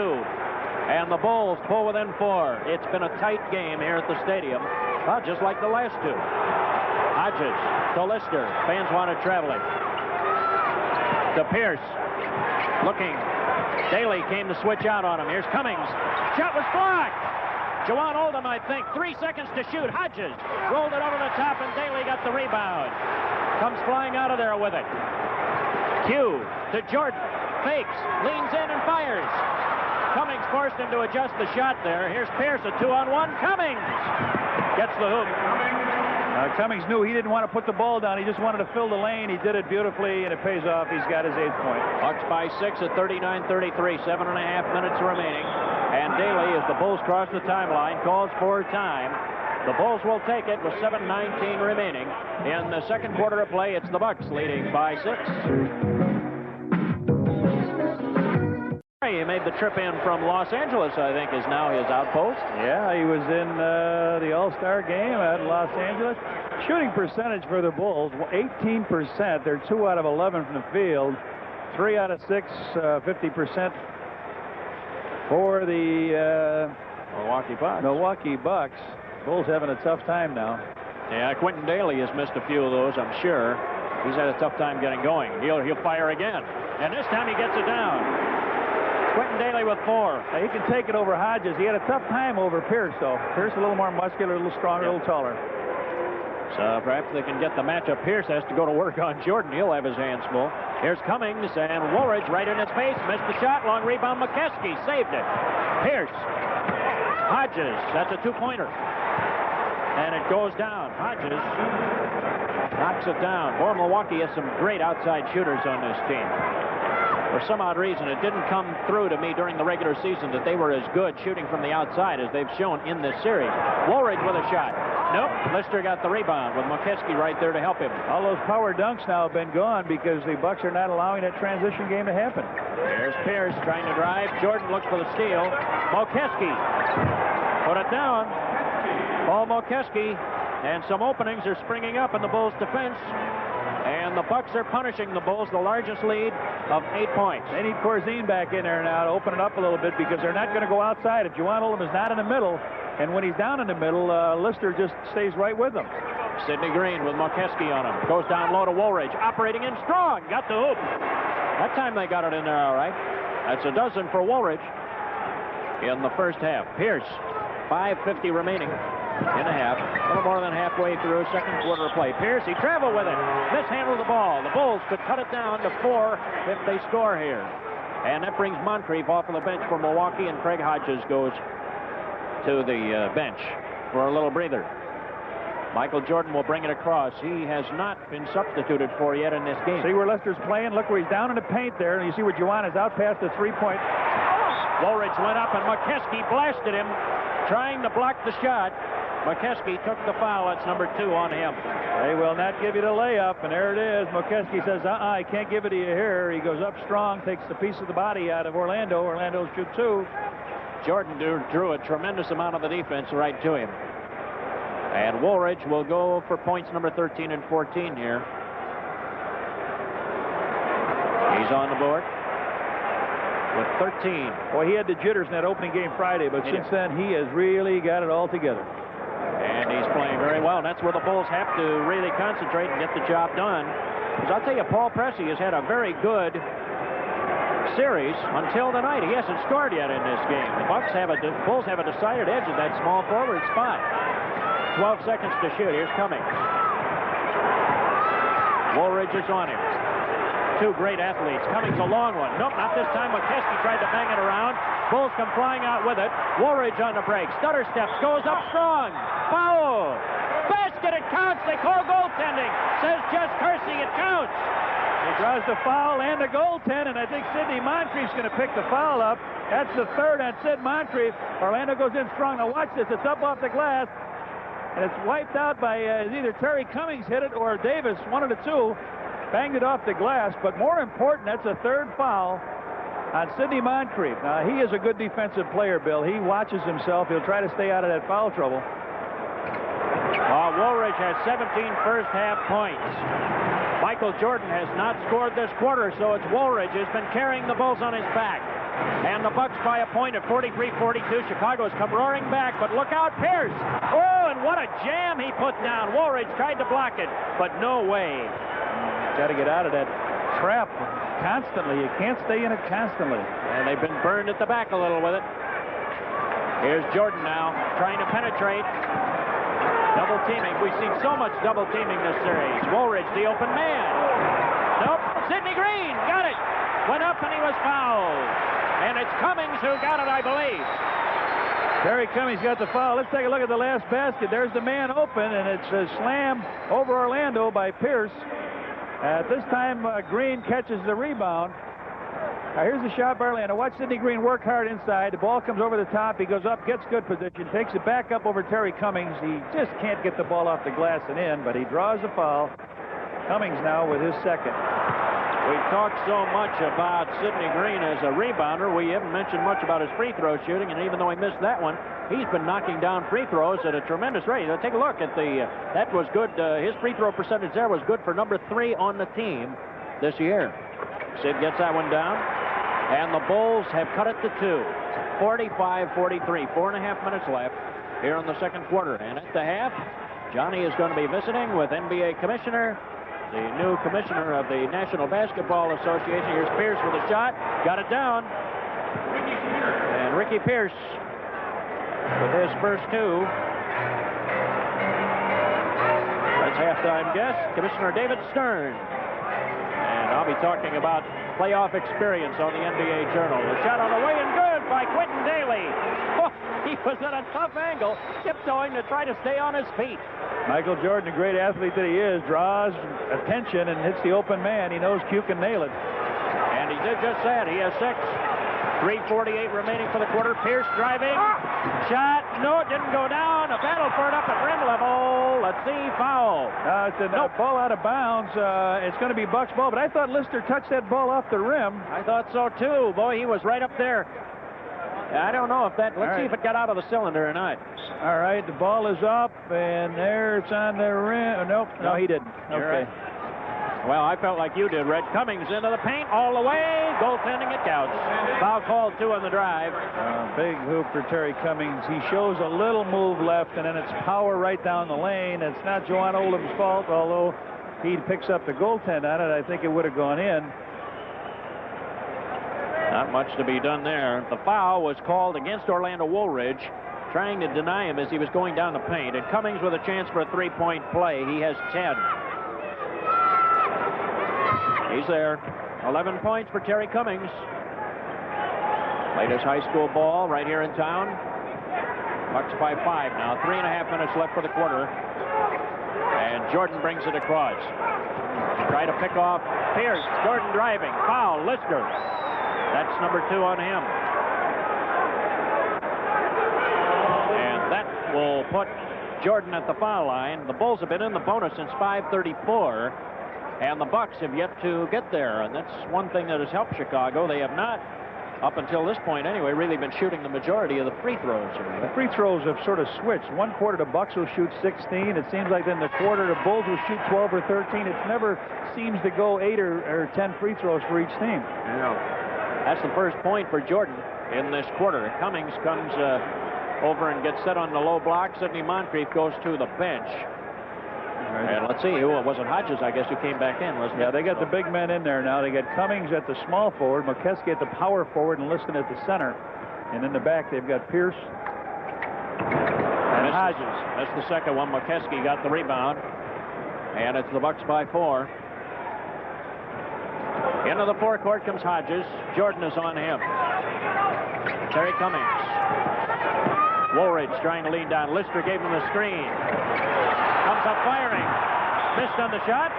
Speaker 2: And the Bulls pull within 4. It's been a tight game here at the stadium. Just like the last 2. Hodges to Lister. Fans want it traveling. To Pierce. Looking. Daly came to switch out on him. Here's Cummings. Shot was blocked. Jawan Oldham, I think. 3 seconds to shoot. Hodges rolled it over the top, and Daly got the rebound. Comes flying out of there with it. Q to Jordan. Fakes. Leans in and fires. Cummings forced him to adjust the shot there. Here's Pierce, a 2-on-1. Cummings gets the hoop.
Speaker 3: Cummings knew he didn't want to put the ball down. He just wanted to fill the lane. He did it beautifully, and it pays off. He's got his 8th point.
Speaker 2: Bucks by 6 at 39-33. 7.5 minutes remaining. And Daly, as the Bulls cross the timeline, calls for time. The Bulls will take it with 7:19 remaining. In the second quarter of play, it's the Bucks leading by 6. He made the trip in from Los Angeles, I think, is now his outpost.
Speaker 3: Yeah, he was in the All-Star game at Los Angeles. Shooting percentage for the Bulls, 18%. They're 2 out of 11 from the field. 3 out of 6, 50% for the Milwaukee Bucks. Bulls having a tough time now.
Speaker 2: Yeah, Quentin Daly has missed a few of those, I'm sure. He's had a tough time getting going. He'll fire again. And this time he gets it down. Quentin Daly with 4.
Speaker 3: He can take it over Hodges. He had a tough time over Pierce, though. Pierce a little more muscular, a little stronger, a little taller.
Speaker 2: So perhaps they can get the matchup. Pierce has to go to work on Jordan. He'll have his hands full. Here's Cummings, and Woolridge right in his face. Missed the shot. Long rebound. McKeskey saved it. Pierce. Hodges. That's a 2-pointer. And it goes down. Hodges knocks it down. Boy, Milwaukee has some great outside shooters on this team. For some odd reason, it didn't come through to me during the regular season that they were as good shooting from the outside as they've shown in this series. Woolridge with a shot. Nope. Lister got the rebound with McKeskey right there to help him.
Speaker 3: All those power dunks now have been gone because the Bucks are not allowing that transition game to happen.
Speaker 2: Here's Pierce trying to drive. Jordan looks for the steal. McKeskey put it down. Paul McKeskey, and some openings are springing up in the Bulls' defense. And the Bucks are punishing the Bulls, the largest lead of 8 points.
Speaker 3: They need Corzine back in there now to open it up a little bit because they're not going to go outside. If Jawan Oldham is not in the middle, and when he's down in the middle, Lister just stays right with them.
Speaker 2: Sidney Green with McKeskey on him. Goes down low to Woolridge. Operating in strong. Got the hoop. That time they got it in there all right. That's a dozen for Woolridge in the first half. Pierce, 5:50 remaining in a half. A little more than halfway through second quarter of play. Pierce, he traveled with it. Mishandled the ball. The Bulls could cut it down to 4 if they score here. And that brings Moncrief off of the bench for Milwaukee, and Craig Hodges goes to the bench for a little breather. Michael Jordan will bring it across. He has not been substituted for yet in this game.
Speaker 3: See where Lester's playing? Look where he's down in the paint there. And you see where Jawan is out past the 3-point.
Speaker 2: Woolridge went up, and McKeskey blasted him, trying to block the shot. McKeskey took the foul. That's number 2 on him.
Speaker 3: They will not give you the layup, and there it is. McKeskey says, I can't give it to you here. He goes up strong, takes the piece of the body out of Orlando. Orlando shoot 2.
Speaker 2: Jordan drew a tremendous amount of the defense right to him. And Woolridge will go for points number 13 and 14 here. He's on the board with 13.
Speaker 3: Boy, he had the jitters in that opening game Friday, but since then he has really got it all together.
Speaker 2: And he's playing very well. And that's where the Bulls have to really concentrate and get the job done. Because I'll tell you, Paul Pressey has had a very good series until tonight. He hasn't scored yet in this game. The Bulls have a decided edge at that small forward spot. 12 seconds to shoot. Here's Cummings. Woolridge is on him. two great athletes. Cummings a long one. Nope, not this time. McKeskey tried to bang it around. Bulls come flying out with it. Woolridge on the break. Stutter steps. Goes up strong. Foul. Basket. It counts. They call goaltending. Says Jess Kersey. It counts.
Speaker 3: He draws the foul and the goaltend, and I think Sidney Moncrief's going to pick the foul up. That's the third on Sid Moncrief. Orlando goes in strong. Now watch this. It's up off the glass, and it's wiped out by either Terry Cummings hit it or Davis, one of the two, banged it off the glass. But more important, that's a third foul on Sidney Moncrief. Now, he is a good defensive player, Bill. He watches himself. He'll try to stay out of that foul trouble.
Speaker 2: Woolridge has 17 first-half points. Michael Jordan has not scored this quarter, so it's Woolridge who's been carrying the Bulls on his back. And the Bucks by a point at 43-42. Chicago's come roaring back, but look out, Pierce. Oh, and what a jam he put down. Woolridge tried to block it, but no way.
Speaker 3: Got to get out of that trap constantly. You can't stay in it constantly.
Speaker 2: And they've been burned at the back a little with it. Here's Jordan now, trying to penetrate. Double teaming. We've seen so much double teaming this series. Woolridge, the open man. Nope. Sidney Green got it. Went up and he was fouled. And it's Cummings who got it, I believe.
Speaker 3: Terry Cummings got the foul. Let's take a look at the last basket. There's the man open, and it's a slam over Orlando by Pierce. This time, Green catches the rebound. Now, here's the shot by Orlando. Watch Sidney Green work hard inside. The ball comes over the top. He goes up, gets good position, takes it back up over Terry Cummings. He just can't get the ball off the glass and in, but he draws the foul. Cummings now with his second.
Speaker 2: We've talked so much about Sidney Green as a rebounder. We haven't mentioned much about his free throw shooting, and even though he missed that one, he's been knocking down free throws at a tremendous rate. Now, take a look at that was good. His free throw percentage there was good for number 3 on the team this year. Sid gets that one down, and the Bulls have cut it to 2. 45-43, 4.5 minutes left here in the second quarter. And at the half, Johnny is going to be visiting with NBA Commissioner, the new commissioner of the National Basketball Association. Here's Pierce with a shot. Got it down. And Ricky Pierce with his first 2. That's halftime guest, Commissioner David Stern. And I'll be talking about playoff experience on the NBA Journal. The shot on the way and good by Quentin Daly. Oh, he was at a tough angle, tiptoeing to try to stay on his feet.
Speaker 3: Michael Jordan, a great athlete that he is, draws attention and hits the open man. He knows Q can nail it.
Speaker 2: And he did just that. He has 6. 3:48 remaining for the quarter. Pierce driving. Shot. No, it didn't go down. A battle for it up at rim level. Let's see. Foul.
Speaker 3: It's a ball out of bounds. It's going to be Bucks ball, but I thought Lister touched that ball off the rim.
Speaker 2: I thought so, too. Boy, he was right up there. I don't know if that... Let's see if it got out of the cylinder or not.
Speaker 3: All right, the ball is up, and there it's on the rim. Nope, no, he didn't. Okay.
Speaker 2: Right. Well, I felt like you did, Red. Cummings into the paint all the way. Goaltending, it counts. Foul called 2 on the drive.
Speaker 3: Big hoop for Terry Cummings. He shows a little move left, and then it's power right down the lane. It's not Joanne Oldham's fault, although he picks up the goaltend on it. I think it would have gone in.
Speaker 2: Not much to be done there. The foul was called against Orlando Woolridge, trying to deny him as he was going down the paint. And Cummings with a chance for a 3-point play. He has 10. He's there. 11 points for Terry Cummings. Latest high school ball right here in town. Bucks by 5 now. 3.5 minutes left for the quarter. And Jordan brings it across. Try to pick off Pierce. Jordan driving. Foul. Lister. That's number 2 on him. And that will put Jordan at the foul line. The Bulls have been in the bonus since 5:34, and the Bucks have yet to get there. And that's one thing that has helped Chicago. They have not, up until this point anyway, really been shooting the majority of the free throws.
Speaker 3: The free throws have sort of switched. One quarter, the Bucks will shoot 16. It seems like in the quarter, the Bulls will shoot 12 or 13. It never seems to go 8 or 10 free throws for each team.
Speaker 2: Yeah. That's the first point for Jordan in this quarter. Cummings comes over and gets set on the low block. Sidney Moncrief goes to the bench. Right. And let's see, who was it? Hodges, I guess, who came back in, wasn't it?
Speaker 3: Yeah, they got the big men in there now. They got Cummings at the small forward, McKeskey at the power forward, and Liston at the center. And in the back, they've got Pierce and Hodges.
Speaker 2: That's the second one. McKeskey got the rebound. And it's the Bucks by 4. Into the forecourt comes Hodges. Jordan is on him. Terry Cummings. Woolridge trying to lean down. Lister gave him the screen. Comes up firing. Missed on the shot.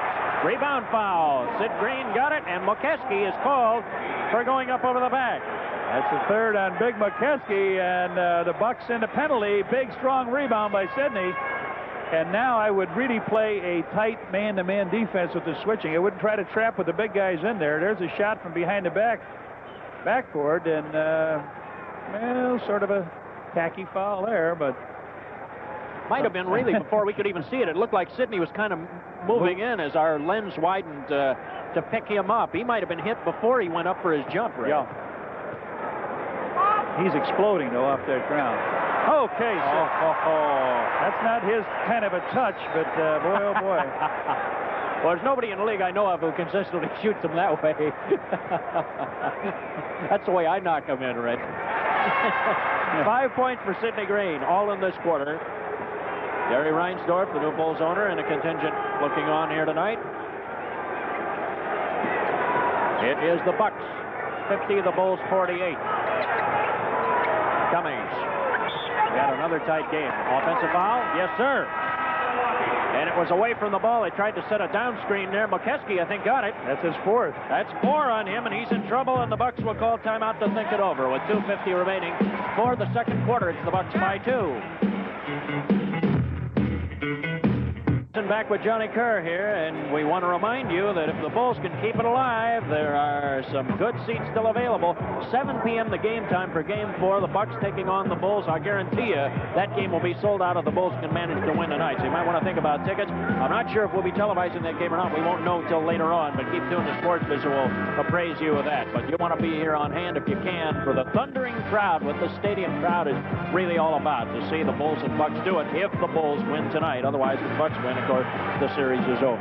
Speaker 2: Rebound foul. Sid Green got it, and McKeskey is called for going up over the back.
Speaker 3: That's the third on Big McKeskey, and the Bucks in the penalty. Big, strong rebound by Sidney. And now I would really play a tight man-to-man defense with the switching. I wouldn't try to trap with the big guys in there. There's a shot from behind the backboard, and well, sort of a tacky foul there, but
Speaker 2: might have been really before we could even see it. It looked like Sidney was kind of moving in as our lens widened to pick him up. He might have been hit before he went up for his jump, right?
Speaker 3: Yeah. He's exploding, though, off that ground. Okay, so that's not his kind of a touch, but boy, oh boy.
Speaker 2: Well, there's nobody in the league I know of who consistently shoots them that way. That's the way I knock them in, Red. 5 points for Sidney Green, all in this quarter. Gary Reinsdorf, the new Bulls owner, and a contingent looking on here tonight. It is the Bucks 50, the Bulls 48. Cummings. We had another tight game. Offensive foul? Yes, sir. And it was away from the ball. They tried to set a down screen there. McKeskey, I think, got it.
Speaker 3: That's his fourth.
Speaker 2: That's 4 on him, and he's in trouble, and the Bucks will call timeout to think it over. With 2:50 remaining for the second quarter, it's the Bucks by 2. Back with Johnny Kerr here, and we want to remind you that if the Bulls can keep it alive, there are some good seats still available. 7 p.m. the game time for Game 4. The Bucks taking on the Bulls. I guarantee you that game will be sold out if the Bulls can manage to win tonight. So you might want to think about tickets. I'm not sure if we'll be televising that game or not. We won't know until later on, but keep tuned to Sports Vision. We'll appraise you of that. But you want to be here on hand if you can for the thundering crowd, what the stadium crowd is really all about, to see the Bulls and Bucks do it if the Bulls win tonight. Otherwise, the Bucks win, of course, the series is over.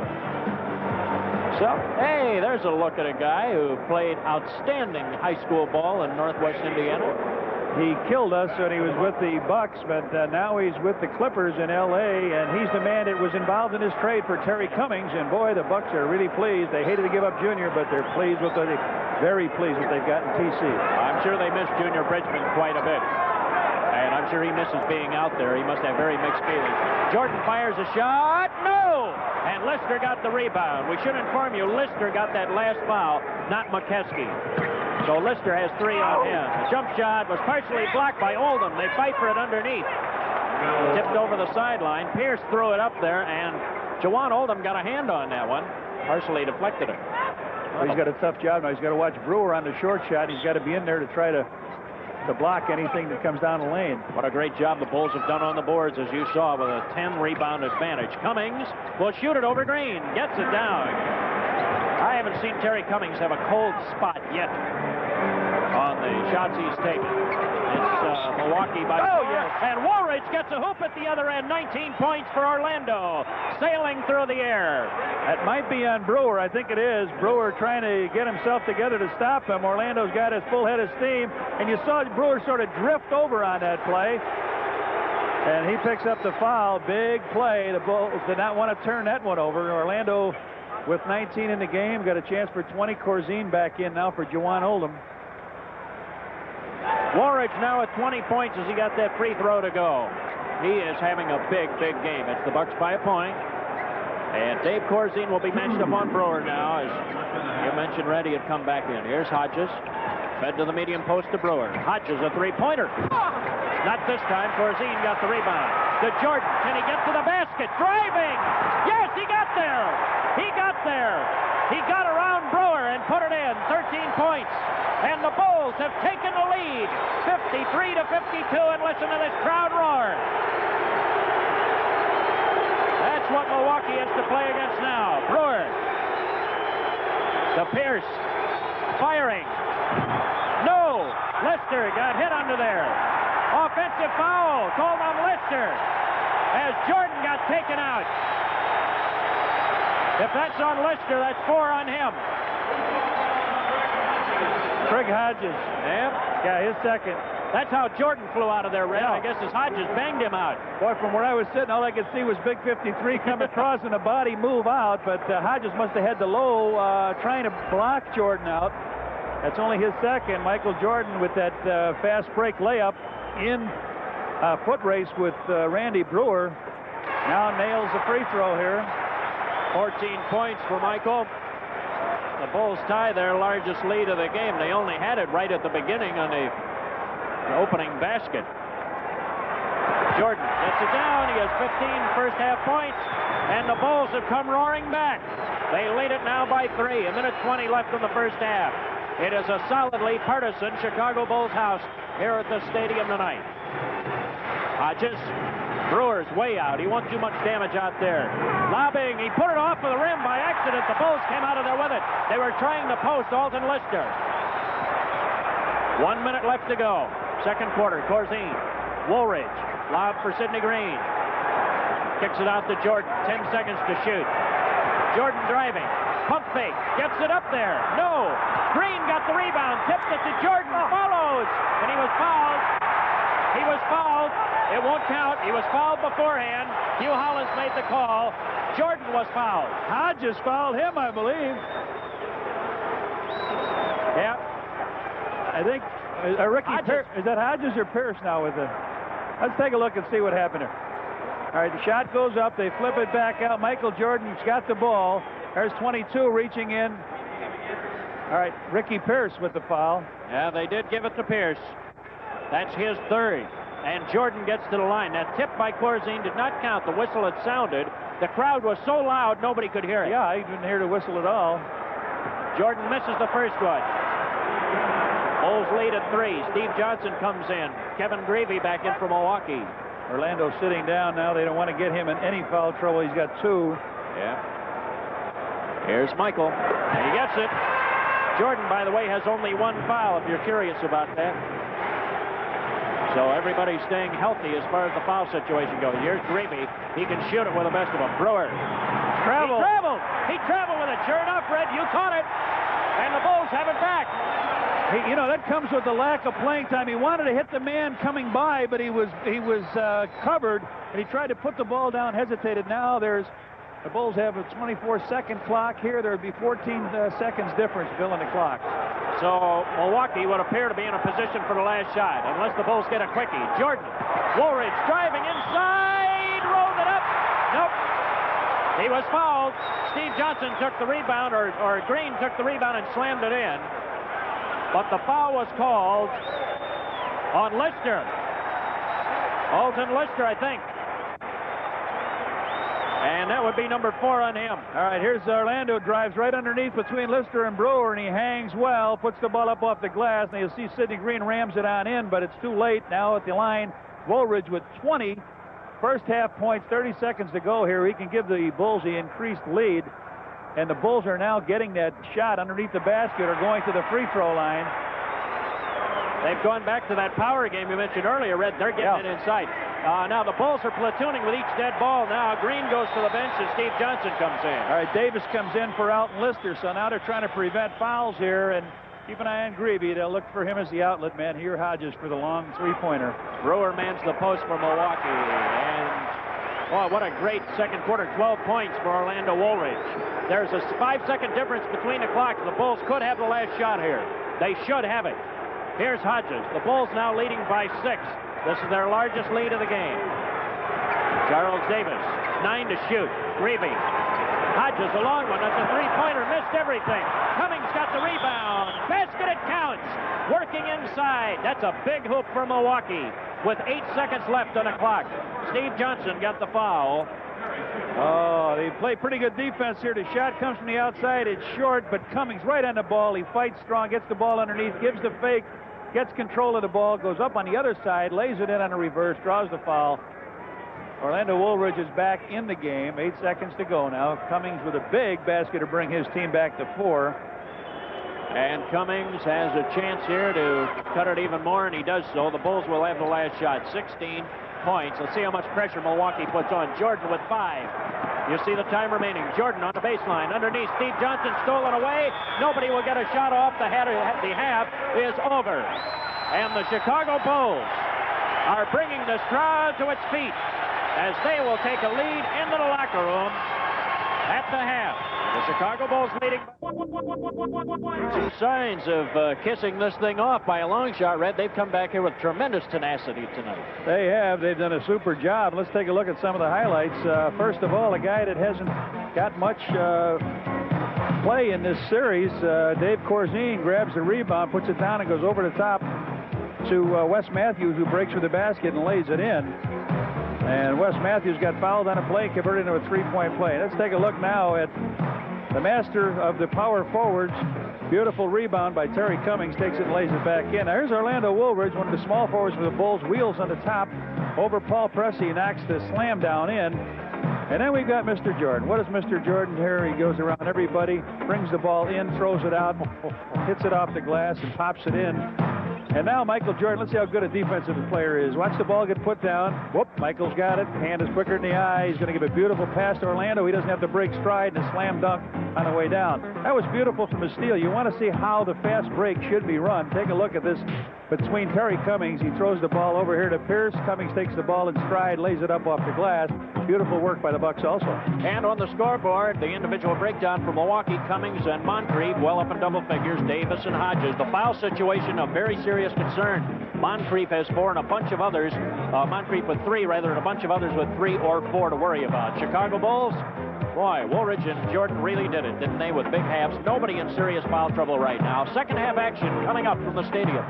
Speaker 2: So, hey, there's a look at a guy who played outstanding high school ball in Northwest Indiana.
Speaker 3: He killed us when he was with the Bucks, but now he's with the Clippers in L.A., and he's the man that was involved in his trade for Terry Cummings, and boy, the Bucks are really pleased. They hated to give up Junior, but they're pleased with very pleased with they've gotten TC.
Speaker 2: I'm sure they miss Junior Bridgman quite a bit. And I'm sure he misses being out there. He must have very mixed feelings. Jordan fires a shot. No! And Lister got the rebound. We should inform you, Lister got that last foul, not McKeskey. So Lister has 3 on him. The jump shot was partially blocked by Oldham. They fight for it underneath. Tipped over the sideline. Pierce threw it up there, and Jawan Oldham got a hand on that one. Partially deflected it.
Speaker 3: Well, he's got a tough job now. He's got to watch Brewer on the short shot. He's got to be in there to try to block anything that comes down the lane.
Speaker 2: What a great job the Bulls have done on the boards, as you saw, with a 10-rebound advantage. Cummings will shoot it over Green. Gets it down. I haven't seen Terry Cummings have a cold spot yet on the shots he's taken. It's Milwaukee by 4.
Speaker 3: Yes.
Speaker 2: And Woolridge gets a hoop at the other end. 19 points for Orlando. Sailing through the air.
Speaker 3: That might be on Brewer. I think it is. Brewer trying to get himself together to stop him. Orlando's got his full head of steam. And you saw Brewer sort of drift over on that play. And he picks up the foul. Big play. The Bulls did not want to turn that one over. Orlando, with 19 in the game, got a chance for 20. Corzine back in now for Jawan Oldham.
Speaker 2: Woolridge now at 20 points as he got that free throw to go. He is having a big, big game. It's the Bucks by a point. And Dave Corzine will be matched up on Brewer now. As you mentioned, Reddy had come back in. Here's Hodges. Fed to the medium post to Brewer. Hodges, a three-pointer. Not this time. Corzine got the rebound. To Jordan. Can he get to the basket? Driving! Yes, he got there! He got there! He got around Brewer and put it in. 13 points. And the Bulls have taken the lead. 53 to 52, and listen to this crowd roar. That's what Milwaukee has to play against now. Brewer. To Pierce. Firing. No. Lister got hit under there. Offensive foul called on Lister as Jordan got taken out. If that's on Lister, that's 4 on him.
Speaker 3: Craig Hodges.
Speaker 2: Yep.
Speaker 3: Yeah, his second.
Speaker 2: That's how Jordan flew out of there, Red.
Speaker 3: Yeah.
Speaker 2: I guess as Hodges banged him out.
Speaker 3: Boy, from where I was sitting, all I could see was Big 53 come across and the body move out, but Hodges must have had the low trying to block Jordan out. That's only his second. Michael Jordan with that fast break layup in foot race with Randy Brewer. Now nails the free throw here.
Speaker 2: 14 points for Michael. The Bulls tie their largest lead of the game. They only had it right at the beginning on the opening basket. Jordan gets it down. He has 15 first half points, and the Bulls have come roaring back. They lead it now by 3. A minute 20 left in the first half. It is a solidly partisan Chicago Bulls house here at the stadium tonight. Hodges, Brewer's way out. He won't do much damage out there. Lobbing, he put it off of the rim by accident. The Bulls came out of there with it. They were trying to post Alton Lister. 1 minute left to go. Second quarter, Corzine, Woolridge, lob for Sidney Green. Kicks it out to Jordan, 10 seconds to shoot. Jordan driving, pump fake, gets it up there. No, Green got the rebound, tipped it to Jordan, follows, and he was fouled. He was fouled. It won't count. He was fouled beforehand. Hugh Hollins made the call. Jordan was fouled.
Speaker 3: Hodges fouled him, I believe.
Speaker 2: Yeah.
Speaker 3: I think Ricky Pierce, is that Hodges or Pierce now with it? Let's take a look and see what happened here. All right, the shot goes up. They flip it back out. Michael Jordan's got the ball. There's 22 reaching in. All right, Ricky Pierce with the foul.
Speaker 2: Yeah, they did give it to Pierce. That's his third. And Jordan gets to the line. That tip by Corzine did not count. The whistle had sounded. The crowd was so loud nobody could hear it.
Speaker 3: Yeah, I didn't hear the whistle at all.
Speaker 2: Jordan misses the first one. Bulls lead at 3. Steve Johnson comes in. Kevin Greavy back in for Milwaukee.
Speaker 3: Orlando sitting down now. They don't want to get him in any foul trouble. He's got 2.
Speaker 2: Yeah. Here's Michael. And he gets it. Jordan, by the way, has only 1 foul, if you're curious about that. So everybody's staying healthy as far as the foul situation goes. Here's Greavy. He can shoot it with the best of them. Brewer.
Speaker 3: Travel.
Speaker 2: He traveled with it. Sure enough, Red, you caught it. And the Bulls have it back.
Speaker 3: You know, that comes with the lack of playing time. He wanted to hit the man coming by, but he was covered, and he tried to put the ball down, hesitated. Now the Bulls have a 24-second clock here. There would be 14 seconds difference, Bill, in the clock.
Speaker 2: So Milwaukee would appear to be in a position for the last shot, unless the Bulls get a quickie. Jordan, Woolridge driving inside, rolled it up. Nope. He was fouled. Steve Johnson took the rebound, or Green took the rebound and slammed it in. But the foul was called on Lister. Alton Lister, I think. And that would be number 4 on him.
Speaker 3: All right, here's Orlando, drives right underneath between Lister and Brewer, and he hangs well, puts the ball up off the glass, and you'll see Sidney Green rams it on in, but it's too late now at the line. Woolridge with 20 first half points, 30 seconds to go here. He can give the Bulls the increased lead, and the Bulls are now getting that shot underneath the basket or going to the free throw line.
Speaker 2: They've gone back to that power game you mentioned earlier, Red. They're getting it inside. Now the Bulls are platooning with each dead ball. Now Green goes to the bench and Steve Johnson comes in.
Speaker 3: All right, Davis comes in for Alton Lister, so now they're trying to prevent fouls here, and keep an eye on Greavy. They'll look for him as the outlet man. Here Hodges for the long three-pointer.
Speaker 2: Brewer mans the post for Milwaukee, and boy, what a great second quarter. 12 points for Orlando Woolridge. There's a 5-second difference between the clocks. The Bulls could have the last shot here. They should have it. Here's Hodges. The Bulls now leading by 6. This is their largest lead of the game. Charles Davis, 9 to shoot. Greavy. Hodges, a long one. That's a three-pointer. Missed everything. Cummings got the rebound. Basket, it counts. Working inside. That's a big hoop for Milwaukee with 8 seconds left on the clock. Steve Johnson got the foul.
Speaker 3: Oh, they play pretty good defense here. The shot comes from the outside. It's short, but Cummings right on the ball. He fights strong, gets the ball underneath, gives the fake, gets control of the ball, goes up on the other side, lays it in on a reverse, draws the foul. Orlando Woolridge is back in the game. 8 seconds to go now. Cummings with a big basket to bring his team back to 4.
Speaker 2: And Cummings has a chance here to cut it even more, and he does so. The Bulls will have the last shot. 16 points. Let's see how much pressure Milwaukee puts on. Jordan with 5. You see the time remaining. Jordan on the baseline. Underneath, Steve Johnson stolen away. Nobody will get a shot off. The half is over. And the Chicago Bulls are bringing this crowd to its feet as they will take a lead into the locker room at the half. The Chicago Bulls leading. Signs of kissing this thing off by a long shot, Red. They've come back here with tremendous tenacity tonight.
Speaker 3: They have. They've done a super job. Let's take a look at some of the highlights. First of all, a guy that hasn't got much play in this series, Dave Corzine grabs the rebound, puts it down, and goes over the top to Wes Matthews, who breaks for the basket and lays it in. And Wes Matthews got fouled on a play, converted into a three-point play. Let's take a look now at the master of the power forwards. Beautiful rebound by Terry Cummings, takes it and lays it back in. Now here's Orlando Woolridge, one of the small forwards for the Bulls, wheels on the top over Paul Pressey, knocks the slam down in. And then we've got Mr. Jordan. What does Mr. Jordan here? He goes around everybody, brings the ball in, throws it out, hits it off the glass, and pops it in. And now Michael Jordan, let's see how good a defensive player is. Watch the ball get put down. Whoop, Michael's got it. Hand is quicker than the eye. He's going to give a beautiful pass to Orlando. He doesn't have to break stride and a slam dunk on the way down. That was beautiful from a steal. You want to see how the fast break should be run. Take a look at this between Terry Cummings. He throws the ball over here to Pierce. Cummings takes the ball in stride, lays it up off the glass. Beautiful work by the Bucks also.
Speaker 2: And on the scoreboard, the individual breakdown for Milwaukee, Cummings and Moncrief, well up in double figures, Davis and Hodges. The foul situation, a very serious concern. Moncrief has 4 and a bunch of others. Moncrief with 3, rather, and a bunch of others with 3 or 4 to worry about. Chicago Bulls, boy, Woolridge and Jordan really did it, didn't they, with big halves. Nobody in serious foul trouble right now. Second half action coming up from the stadium.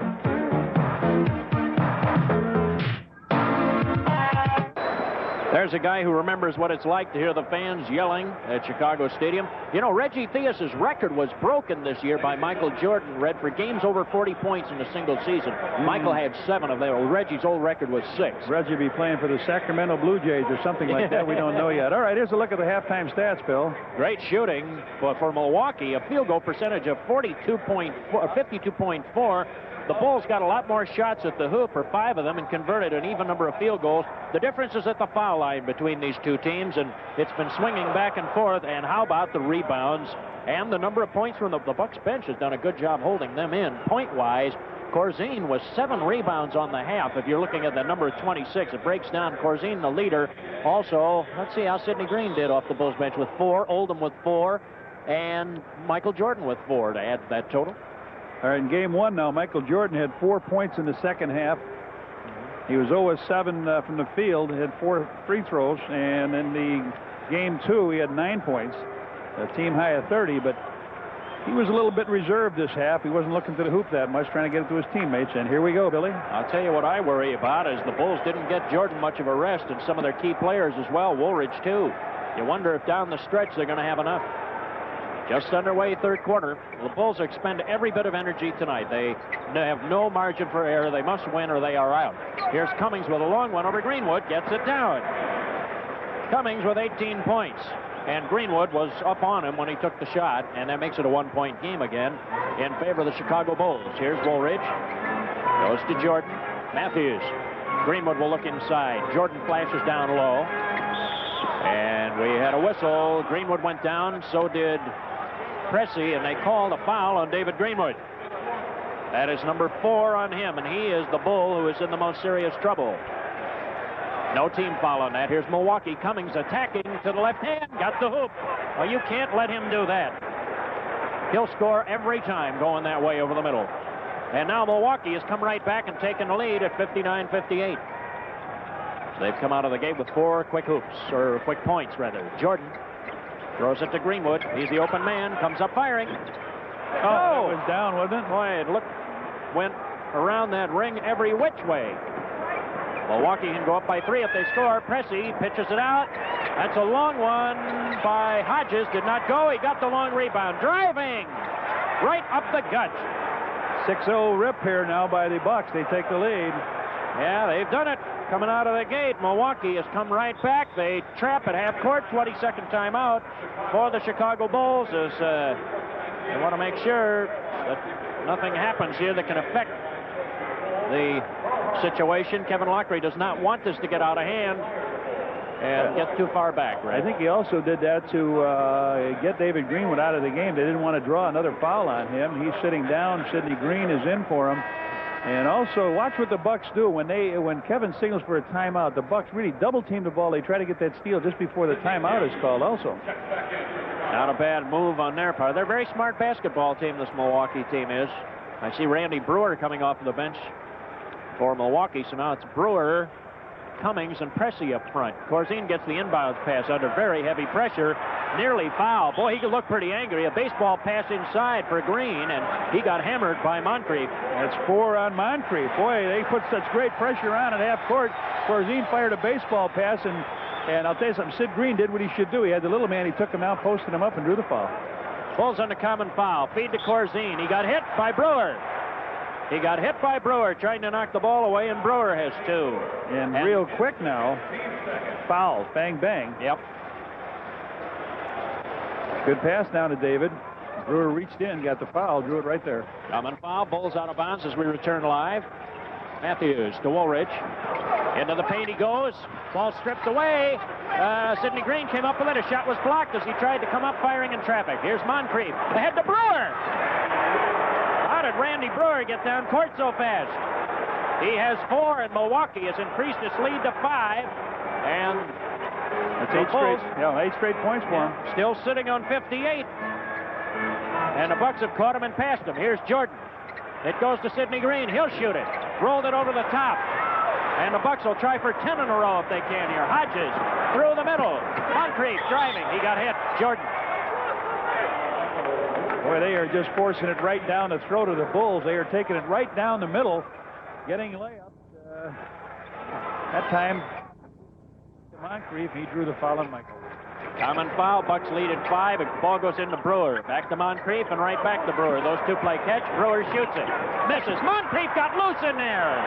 Speaker 2: There's a guy who remembers what it's like to hear the fans yelling at Chicago Stadium. You know, Reggie Theus's record was broken this year by Michael Jordan, Red, for games over 40 points in a single season. Michael had 7 of them. Reggie's old record was 6.
Speaker 3: Reggie be playing for the Sacramento Blue Jays or something like that. We don't know yet. All right, here's a look at the halftime stats, Bill.
Speaker 2: Great shooting for Milwaukee. A field goal percentage of 52.4. The Bulls got a lot more shots at the hoop, or 5 of them, and converted an even number of field goals. The difference is at the foul line between these two teams, and it's been swinging back and forth. And how about the rebounds and the number of points from the Bucks bench has done a good job holding them in. Point-wise, Corzine was 7 rebounds on the half. If you're looking at the number 26, it breaks down Corzine, the leader. Also, let's see how Sidney Green did off the Bulls bench with 4, Oldham with 4, and Michael Jordan with 4 to add to that total.
Speaker 3: All right, in game 1 now, Michael Jordan had 4 points in the second half. He was 0-7 from the field, had 4 free throws, and in the game 2, he had 9 points, a team high of 30, but he was a little bit reserved this half. He wasn't looking to the hoop that much, trying to get it to his teammates, and here we go, Billy.
Speaker 2: I'll tell you what I worry about is the Bulls didn't get Jordan much of a rest, and some of their key players as well, Woolridge too. You wonder if down the stretch they're going to have enough. Just underway, third quarter. The Bulls expend every bit of energy tonight. They have no margin for error. They must win or they are out. Here's Cummings with a long one over Greenwood. Gets it down. Cummings with 18 points. And Greenwood was up on him when he took the shot, and that makes it a 1-point game again in favor of the Chicago Bulls. Here's Woolridge. Goes to Jordan. Matthews. Greenwood will look inside. Jordan flashes down low. And we had a whistle. Greenwood went down. So did Pressey, and they called a foul on David Greenwood. That is number 4 on him, and he is the Bull who is in the most serious trouble. No team foul on that. Here's Milwaukee. Cummings attacking to the left hand. Got the hoop. Well, you can't let him do that. He'll score every time going that way over the middle. And now Milwaukee has come right back and taken the lead at 59-58. So they've come out of the gate with 4 quick hoops, or quick points, rather. Jordan throws it to Greenwood. He's the open man. Comes up firing.
Speaker 3: Oh, it was down, wasn't it?
Speaker 2: Boy, it went around that ring every which way. Milwaukee can go up by 3 if they score. Pressey pitches it out. That's a long one by Hodges. Did not go. He got the long rebound. Driving right up the gut.
Speaker 3: 6-0 rip here now by the Bucks. They take the lead.
Speaker 2: Yeah, they've done it. Coming out of the gate, Milwaukee has come right back. They trap at half court. 22nd timeout for the Chicago Bulls as they want to make sure that nothing happens here that can affect the situation. Kevin Lockery does not want this to get out of hand and get too far back. Right?
Speaker 3: I think he also did that to get David Greenwood out of the game. They didn't want to draw another foul on him. He's sitting down. Sidney Green is in for him. And also, watch what the Bucks do when Kevin signals for a timeout. The Bucks really double team the ball. They try to get that steal just before the timeout is called. Also,
Speaker 2: not a bad move on their part. They're a very smart basketball team. This Milwaukee team is. I see Randy Brewer coming off of the bench for Milwaukee. So now it's Brewer, Cummings, and Pressey up front. Corzine gets the inbounds pass under very heavy pressure. Nearly foul. Boy, he could look pretty angry. A baseball pass inside for Green, and he got hammered by Moncrief.
Speaker 3: That's 4 on Moncrief. Boy, they put such great pressure on at half court. Corzine fired a baseball pass, and I'll tell you something, Sid Green did what he should do. He had the little man. He took him out, posted him up, and drew the foul.
Speaker 2: Bulls on the common foul. Feed to Corzine. He got hit by Brewer. He got hit by Brewer trying to knock the ball away, and Brewer has 2.
Speaker 3: And real quick now, foul. Bang, bang.
Speaker 2: Yep.
Speaker 3: Good pass down to David. Brewer reached in, got the foul, drew it right there.
Speaker 2: Common foul. Bulls out of bounds as we return live. Matthews to Woolridge. Into the paint he goes. Ball stripped away. Sidney Green came up with it. A shot was blocked as he tried to come up firing in traffic. Here's Moncrief. Ahead to Brewer. How did Randy Brewer get down court so fast? He has 4, and Milwaukee has increased its lead to 5. And
Speaker 3: that's 8 straight points for him.
Speaker 2: Still sitting on 58. And the Bucks have caught him and passed him. Here's Jordan. It goes to Sidney Green. He'll shoot it. Rolled it over the top. And the Bucks will try for 10 in a row if they can here. Hodges through the middle. Moncrief driving. He got hit. Jordan.
Speaker 3: Boy, they are just forcing it right down the throat of the Bulls. They are taking it right down the middle, getting layups. That time, Moncrief, he drew the foul on Michael.
Speaker 2: Common foul. Bucks lead at 5. The ball goes into Brewer. Back to Moncrief and right back to Brewer. Those two play catch. Brewer shoots it. Misses. Moncrief got loose in there.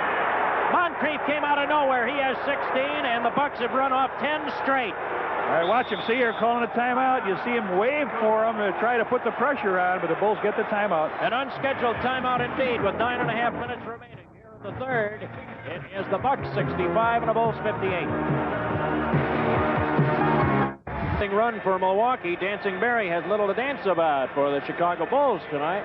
Speaker 2: Moncrief came out of nowhere. He has 16, and the Bucks have run off 10 straight.
Speaker 3: All right, watch him. See here, calling a timeout. You see him wave for him to try to put the pressure on, but the Bulls get the timeout.
Speaker 2: An unscheduled timeout indeed with 9.5 minutes remaining. Here in the third, it is the Bucks 65 and the Bulls 58. Run for Milwaukee. Dancing Barry has little to dance about for the Chicago Bulls tonight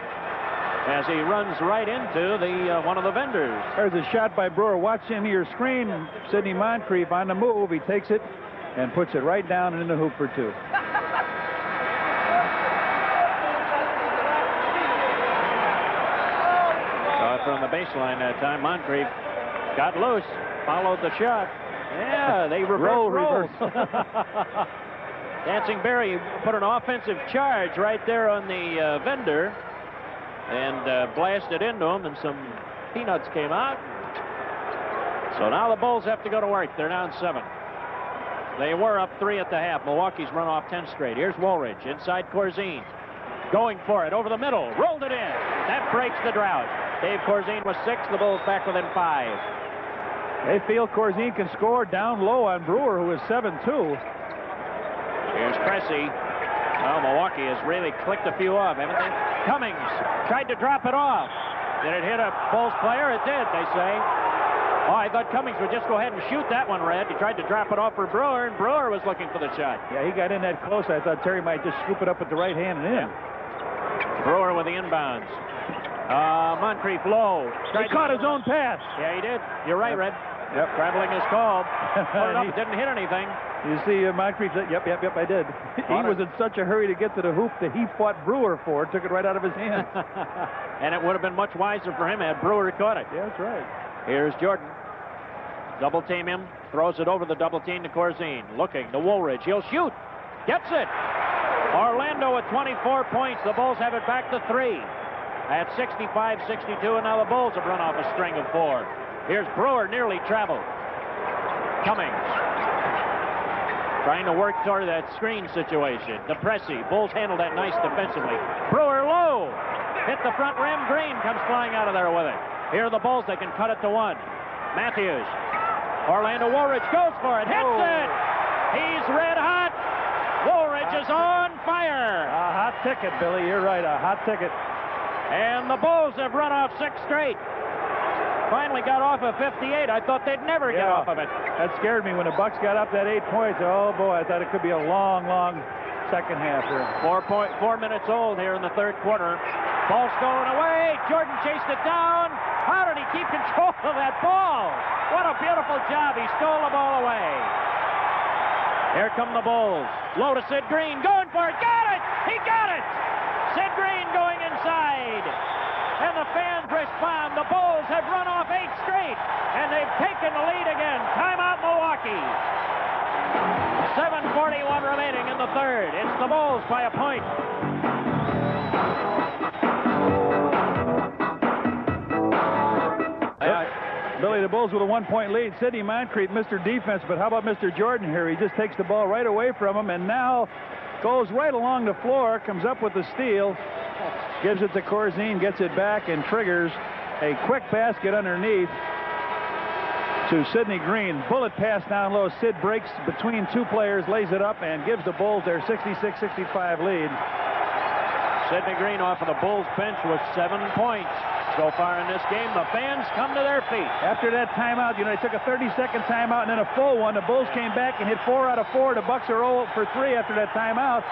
Speaker 2: as he runs right into the one of the vendors.
Speaker 3: There's a shot by Brewer. Watch into your screen. Sidney Moncrief on the move. He takes it and puts it right down and in the hoop for 2.
Speaker 2: From the baseline that time, Moncrief got loose, followed the shot. Yeah, they reversed. Dancing Barry put an offensive charge right there on the vendor and blasted into him, and some peanuts came out. So now the Bulls have to go to work. They're down 7. They were up 3 at the half. Milwaukee's run off 10 straight. Here's Woolridge inside Corzine. Going for it over the middle. Rolled it in. That breaks the drought. Dave Corzine was 6. The Bulls back within 5.
Speaker 3: They feel Corzine can score down low on Brewer, who is 7-2.
Speaker 2: Here's Pressey. Well, Milwaukee has really clicked a few off, haven't they? Cummings tried to drop it off. Did it hit a Bulls player? It did, they say. Oh, I thought Cummings would just go ahead and shoot that one, Red. He tried to drop it off for Brewer, and Brewer was looking for the shot.
Speaker 3: Yeah, he got in that close. I thought Terry might just scoop it up with the right hand and in.
Speaker 2: Brewer with the inbounds. Moncrief low.
Speaker 3: He caught his own pass.
Speaker 2: Yeah, he did. You're right, Red.
Speaker 3: Yep.
Speaker 2: Traveling is called. Put it up. It didn't hit anything.
Speaker 3: You see, Moncrief said, yep, I did. He was in such a hurry to get to the hoop that he fought Brewer for it, took it right out of his hand.
Speaker 2: And it would have been much wiser for him had Brewer caught it.
Speaker 3: Yeah, that's right.
Speaker 2: Here's Jordan. Double team him. Throws it over the double team to Corzine. Looking to Woolridge. He'll shoot. Gets it. Orlando with 24 points. The Bulls have it back to 3. At 65-62, and now the Bulls have run off a string of 4. Here's Brewer, nearly traveled. Cummings trying to work toward that screen situation. To Pressey. Bulls handled that nice defensively. Brewer low. Hit the front rim. Green comes flying out of there with it. Here are the Bulls. They can cut it to 1. Matthews. Orlando Woolridge goes for it. Hits it. He's red hot. Woolridge is on fire.
Speaker 3: A hot ticket, Billy. You're right. A hot ticket.
Speaker 2: And the Bulls have run off 6 straight. Finally got off of 58. I thought they'd never get off of it.
Speaker 3: That scared me when the Bucks got up that 8 points. Oh, boy, I thought it could be a long, long second half here.
Speaker 2: 4 minutes old here in the third quarter. Ball's going away. Jordan chased it down. How did he keep control of that ball? What a beautiful job. He stole the ball away. Here come the Bulls. Low to Sid Green. Going for it. Got it! He got it! Sid Green going inside. And the fans respond. The Bulls have run off 8 straight. And they've taken the lead again. Timeout, Milwaukee. 7:41 remaining in the third. It's the Bulls by a point.
Speaker 3: Billy, the Bulls with a 1-point lead. Sidney Moncrief, Mr. Defense, but how about Mr. Jordan here? He just takes the ball right away from him and now goes right along the floor, comes up with the steal, gives it to Corzine, gets it back, and triggers a quick basket underneath to Sidney Green. Bullet pass down low. Sid breaks between 2 players, lays it up, and gives the Bulls their 66-65 lead.
Speaker 2: Sidney Green off of the Bulls bench with 7 points. So far in this game, the fans come to their feet.
Speaker 3: After that timeout, they took a 30-second timeout and then a full one. The Bulls came back and hit 4 out of 4. The Bucks are 0 for 3 after that timeout.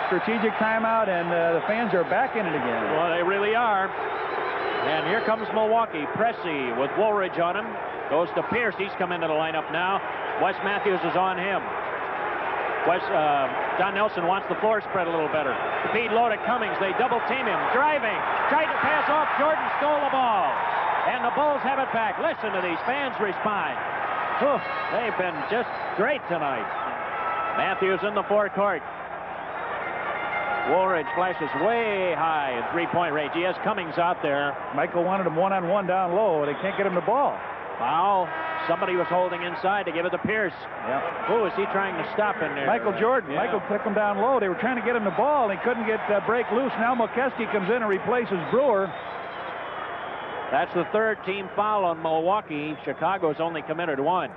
Speaker 3: Strategic timeout, and the fans are back in it again.
Speaker 2: Well, they really are. And here comes Milwaukee. Pressey with Woolridge on him. Goes to Pierce. He's come into the lineup now. Wes Matthews is on him. Don Nelson wants the floor spread a little better. Feed low to Cummings. They double team him. Driving. Tried to pass off. Jordan stole the ball. And the Bulls have it back. Listen to these fans respond. Whew, they've been just great tonight. Matthews in the forecourt. Woolridge flashes way high in 3-point range. He has Cummings out there.
Speaker 3: Michael wanted him one-on-one down low. They can't get him the ball.
Speaker 2: Foul. Somebody was holding inside to give it to Pierce.
Speaker 3: Yeah.
Speaker 2: Who is he trying to stop in there?
Speaker 3: Michael Jordan.
Speaker 2: Yeah.
Speaker 3: Michael took him down low. They were trying to get him the ball. They couldn't get break loose. Now Mokeski comes in and replaces Brewer.
Speaker 2: That's the 3rd team foul on Milwaukee. Chicago's only committed 1.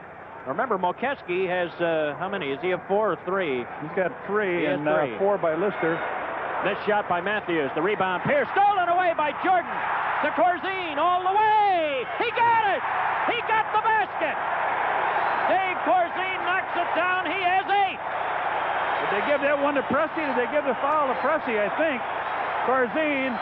Speaker 2: Remember, Mokeski has, how many? Is he a 4 or 3?
Speaker 3: He's got 3
Speaker 2: He has
Speaker 3: and
Speaker 2: 3.
Speaker 3: 4 by Lister.
Speaker 2: This shot by Matthews. The rebound. Pierce stolen away by Jordan. To Corzine all the way. He got it. He got the basket. Dave Corzine knocks it down. He has 8.
Speaker 3: Did they give that one to Pressey? Did they give the foul to Pressey? I think. Corzine.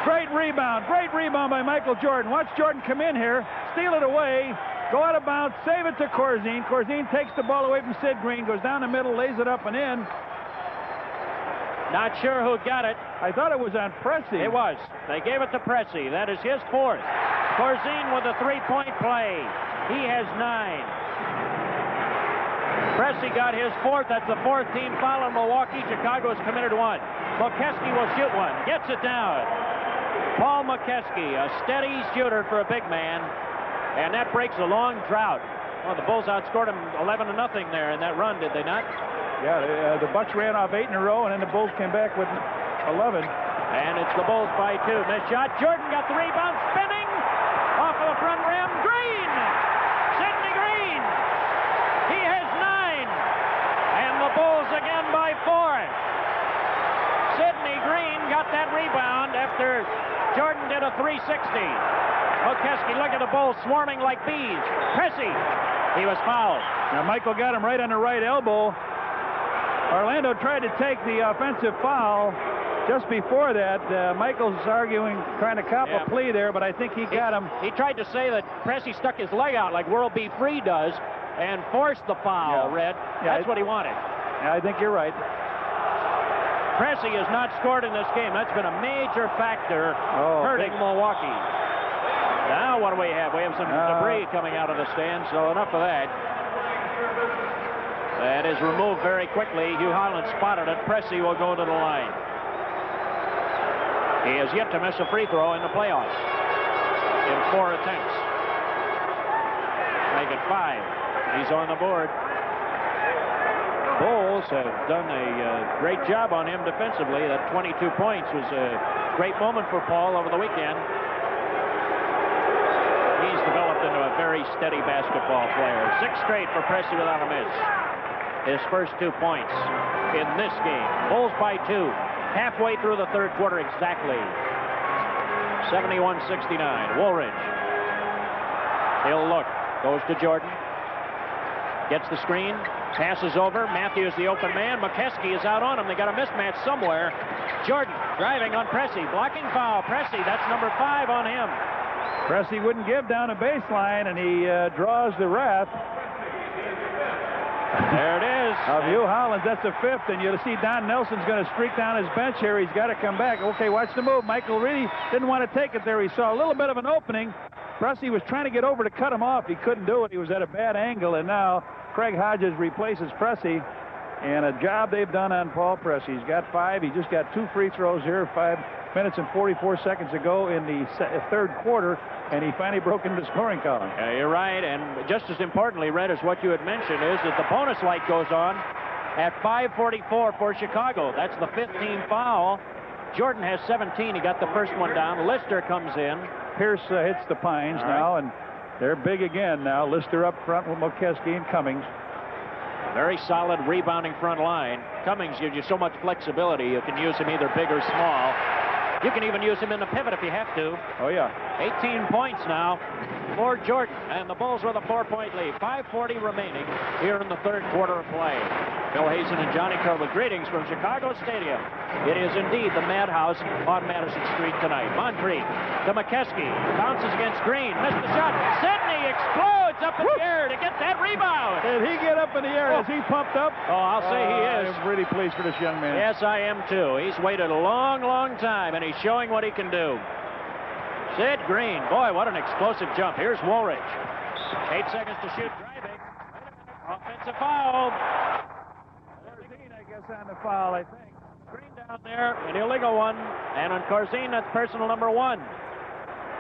Speaker 3: Great rebound. Great rebound by Michael Jordan. Watch Jordan come in here, steal it away, go out of bounds, save it to Corzine. Corzine takes the ball away from Sid Green, goes down the middle, lays it up and in.
Speaker 2: Not sure who got it.
Speaker 3: I thought it was on Pressey.
Speaker 2: It was. They gave it to Pressey. That is his 4th. Corzine with a 3-point play. He has 9. Pressey got his 4th. That's the 4th team foul on Milwaukee. Chicago's committed 1. Mokeski will shoot one. Gets it down. Paul Mokeski, a steady shooter for a big man. And that breaks a long drought. Well, the Bulls outscored him 11-0 there in that run, did they not?
Speaker 3: Yeah, the Bucks ran off 8 in a row, and then the Bulls came back with 11.
Speaker 2: And it's the Bulls by 2. Missed shot. Jordan got the rebound, spinning off of the front rim. Green! Sidney Green! He has 9. And the Bulls again by 4. Sidney Green got that rebound after Jordan did a 360. Mokeski, look at the Bulls swarming like bees. Pressey, he was fouled.
Speaker 3: Now Michael got him right on the right elbow. Orlando tried to take the offensive foul just before that. Michael's arguing, trying to cop a plea there, but I think he got him.
Speaker 2: He tried to say that Pressey stuck his leg out like World B. Free does and forced the foul, Red. That's what he wanted.
Speaker 3: Yeah, I think you're right.
Speaker 2: Pressey has not scored in this game. That's been a major factor hurting Milwaukee. Now what do we have? We have some debris coming out of the stands, so enough of that. That is removed very quickly. Hugh Holland spotted it. Pressey will go to the line. He has yet to miss a free throw in the playoffs in 4 attempts. Make it 5. He's on the board. Bulls have done a great job on him defensively. That 22 points was a great moment for Paul over the weekend. He's developed into a very steady basketball player. 6 straight for Pressey without a miss. His first 2 points in this game. Bulls by 2. Halfway through the third quarter exactly. 71-69. Woolridge. He'll look. Goes to Jordan. Gets the screen. Passes over. Matthews the open man. Mokeski is out on him. They got a mismatch somewhere. Jordan driving on Pressey. Blocking foul. Pressey, that's number 5 on him.
Speaker 3: Pressey wouldn't give down a baseline, and he draws the wrath.
Speaker 2: There it is.
Speaker 3: Of Hugh Hollins, that's the 5th, and you'll see Don Nelson's going to streak down his bench here. He's got to come back. Okay, watch the move. Michael really didn't want to take it there. He saw a little bit of an opening. Pressey was trying to get over to cut him off. He couldn't do it. He was at a bad angle, and now Craig Hodges replaces Pressey, and a job they've done on Paul Pressey. He's got 5. He just got 2 free throws here 5 minutes and 44 seconds ago in the 3rd quarter, and he finally broke into the scoring column.
Speaker 2: Yeah, you're right, and just as importantly, Red, as what you had mentioned, is that the bonus light goes on at 5:44 for Chicago. That's the 5th team foul. Jordan has 17. He got the first one down. Lister comes in.
Speaker 3: Pierce hits the Pines now, and they're big again now. Lister up front with McKeskey and Cummings.
Speaker 2: Very solid rebounding front line. Cummings gives you so much flexibility. You can use him either big or small. You can even use him in the pivot if you have to.
Speaker 3: Oh, yeah.
Speaker 2: 18 points now for Jordan, and the Bulls with a 4-point lead. 5:40 remaining here in the 3rd quarter of play. Bill Hazen and Johnny Kerr with greetings from Chicago Stadium. It is indeed the Madhouse on Madison Street tonight. Moncrief to McKeskey. Bounces against Green. Missed the shot. Sidney explodes up in the air to get that rebound.
Speaker 3: Did he get up in the air? Is he pumped up?
Speaker 2: Oh, I'll say he is.
Speaker 3: I'm really pleased for this young man.
Speaker 2: Yes, I am too. He's waited a long, long time, and he's showing what he can do. Sid Green. Boy, what an explosive jump. Here's Woolridge. 8 seconds to shoot. Driving. Offensive foul.
Speaker 3: 13, I guess, on the foul, I think.
Speaker 2: Green down there, an illegal one. And on Corzine, that's personal number 1.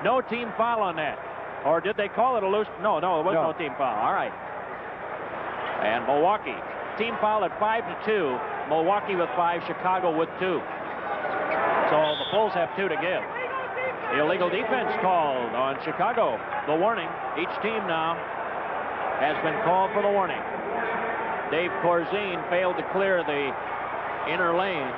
Speaker 2: No team foul on that. Or did they call it a loose? No, it was no team foul. All right. And Milwaukee. Team foul at 5-2. Milwaukee with 5, Chicago with 2. So the Bulls have 2 to give. Illegal defense called on Chicago. The warning. Each team now has been called for the warning. Dave Corzine failed to clear the inner lane.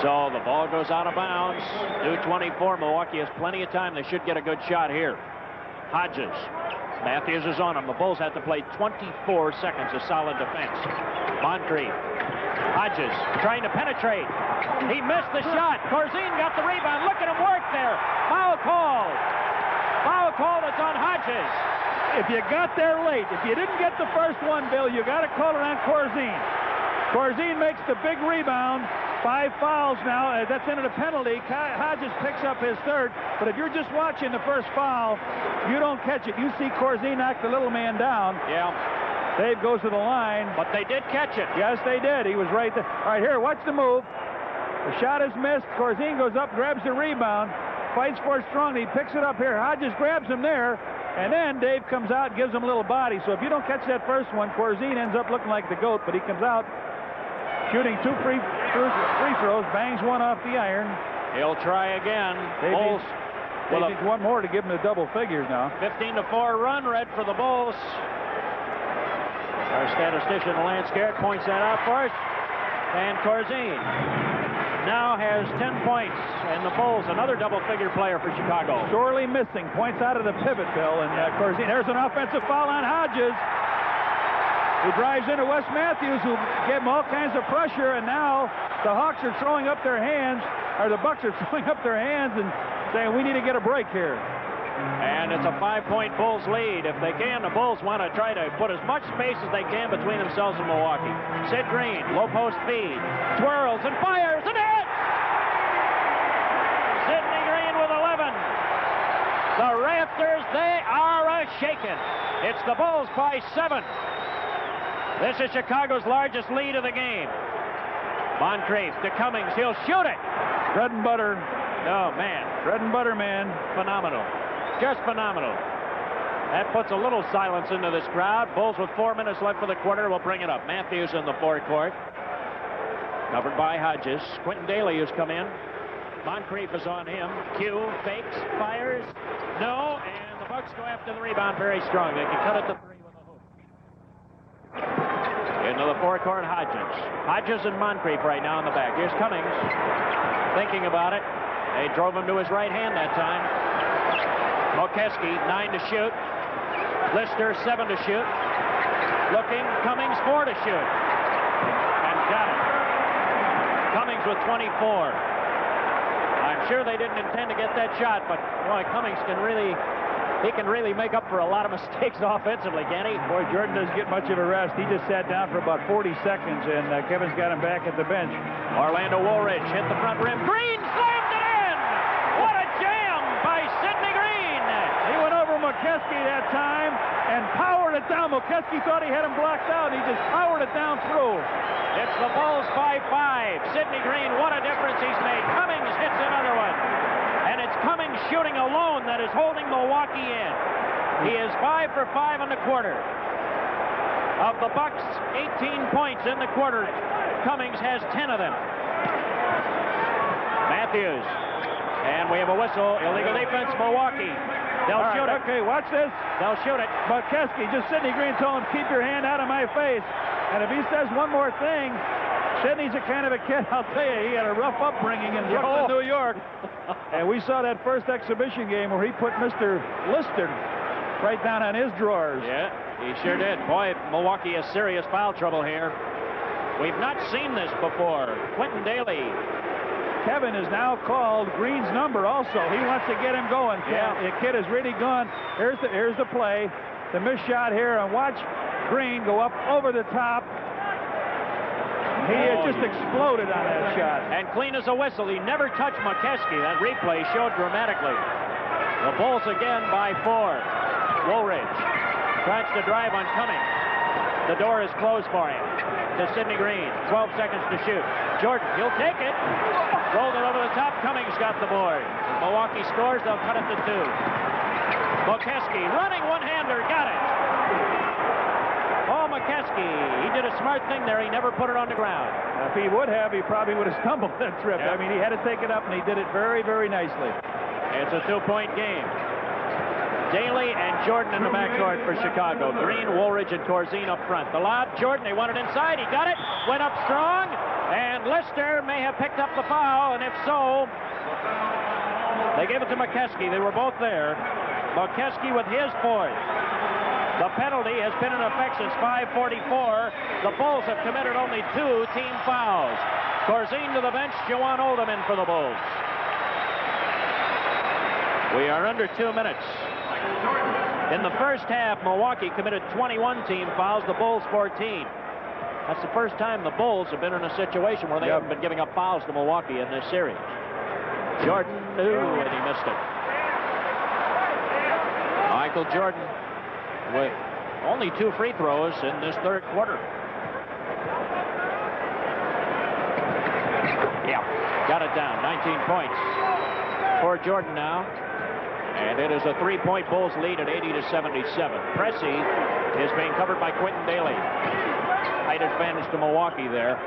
Speaker 2: So the ball goes out of bounds. 2:24. Milwaukee has plenty of time. They should get a good shot here. Hodges. Matthews is on him. The Bulls have to play 24 seconds of solid defense. Moncrief. Hodges trying to penetrate. He missed the shot. Corzine got the rebound. Look at him work there. Foul call. Foul call that's on Hodges.
Speaker 3: If you got there late, if you didn't get the first one, Bill, you got to call it on Corzine. Corzine makes the big rebound. 5 fouls now. That's into the penalty. Hodges picks up his 3rd. But if you're just watching the first foul, you don't catch it. You see Corzine knock the little man down.
Speaker 2: Yeah.
Speaker 3: Dave goes to the line.
Speaker 2: But they did catch it.
Speaker 3: Yes, they did. He was right there. All right, here, watch the move. The shot is missed. Corzine goes up, grabs the rebound, fights for it strongly. He picks it up here. Hodges grabs him there. And then Dave comes out and gives him a little body. So if you don't catch that first one, Corzine ends up looking like the GOAT. But he comes out shooting 2 free throws, bangs one off the iron.
Speaker 2: He'll try again.
Speaker 3: Bulls with one more to give him the double figures now.
Speaker 2: 15-4 run, Red, for the Bulls. Our statistician, Lance Garrett, points that out for us. And Corzine now has 10 points. And the Bulls, another double-figure player for Chicago.
Speaker 3: Sorely missing points out of the pivot, Bill. And Corzine, there's an offensive foul on Hodges. He drives into Wes Matthews, who gave him all kinds of pressure, and now the Hawks are throwing up their hands, or the Bucks are throwing up their hands and saying, we need to get a break here.
Speaker 2: And it's a 5-point Bulls lead. If they can, the Bulls want to try to put as much space as they can between themselves and Milwaukee. Sid Green, low post feed, twirls and fires and hits! Sidney Green with 11. The rafters, they are a-shaking. It's the Bulls by 7. This is Chicago's largest lead of the game. Moncrief to Cummings. He'll shoot it.
Speaker 3: Bread and butter.
Speaker 2: Oh, man.
Speaker 3: Bread and butter, man.
Speaker 2: Phenomenal. Just phenomenal. That puts a little silence into this crowd. Bulls with 4 minutes left for the quarter will bring it up. Matthews in the forecourt. Covered by Hodges. Quentin Daly has come in. Moncrief is on him. Q fakes, fires. No, and the Bucks go after the rebound very strong. They can cut it to 3 with a hook. Into the forecourt, Hodges. Hodges and Moncrief right now in the back. Here's Cummings thinking about it. They drove him to his right hand that time. Mokeski, 9 to shoot. Lister, 7 to shoot. Looking, Cummings, 4 to shoot. And got it. Cummings with 24. I'm sure they didn't intend to get that shot, but boy, Cummings can really make up for a lot of mistakes offensively, can he?
Speaker 3: Boy, Jordan doesn't get much of a rest. He just sat down for about 40 seconds, and Kevin's got him back at the bench.
Speaker 2: Orlando Woolridge hit the front rim. Green slammed it in! What a jam by Sidney Green!
Speaker 3: He went over McKeskey that time and powered it down. McKeskey thought he had him blocked out, and he just powered it down through.
Speaker 2: It's the Bulls 5-5. Sidney Green, what a difference he's made. Cummings hits another one. And it's Cummings shooting alone that is holding Milwaukee in. He is 5 for 5 in the quarter. Of the Bucks, 18 points in the quarter. Cummings has 10 of them. Matthews. And we have a whistle. Illegal defense, Milwaukee. They'll shoot it.
Speaker 3: Okay, watch this.
Speaker 2: They'll shoot it.
Speaker 3: McKeskey, just Sidney Green told him, keep your hand out of my face. And if he says one more thing, Sidney's a kind of a kid, I'll tell you, he had a rough upbringing in Brooklyn, New York. And we saw that first exhibition game where he put Mr. Lister right down on his drawers.
Speaker 2: Yeah, he sure did. Boy, Milwaukee has serious foul trouble here. We've not seen this before. Quentin Daly.
Speaker 3: Kevin has now called Green's number also. He wants to get him going.
Speaker 2: Yeah.
Speaker 3: The kid is really gone. Here's the play. The missed shot here, and watch Green go up over the top. He had just exploded on that shot.
Speaker 2: And clean as a whistle. He never touched McKeskey. That replay showed dramatically. The Bulls again by 4. Woolridge tries to drive on Cummings. The door is closed for him. To Sidney Green. 12 seconds to shoot. Jordan, he'll take it. Rolled it over the top. Cummings got the board. Milwaukee scores. They'll cut it to 2. McKeskey running one-hander. Got it. Paul McKeskey, he did a smart thing there. He never put it on the ground.
Speaker 3: If he would have, he probably would have stumbled that trip.
Speaker 2: Yeah.
Speaker 3: I mean, he had to take it up, and he did it very, very nicely.
Speaker 2: It's a 2-point game. Daly and Jordan in the backcourt for Chicago. Green, Woolridge, and Corzine up front. The lob, Jordan, they want it inside. He got it. Went up strong. And Lister may have picked up the foul, and if so, they gave it to McKeskey. They were both there. McKeskey with his fourth. The penalty has been in effect since 5:44. The Bulls have committed only 2 team fouls. Corzine to the bench, Juwan Oldham in for the Bulls. We are under 2 minutes. In the first half, Milwaukee committed 21 team fouls, the Bulls 14. That's the first time the Bulls have been in a situation where they haven't been giving up fouls to Milwaukee in this series. Jordan, and he missed it. Michael Jordan with only 2 free throws in this third quarter. Yeah, got it down. 19 points for Jordan now. And it is a 3-point Bulls lead at 80-77. Pressey is being covered by Quentin Daly. Height advantage to Milwaukee there.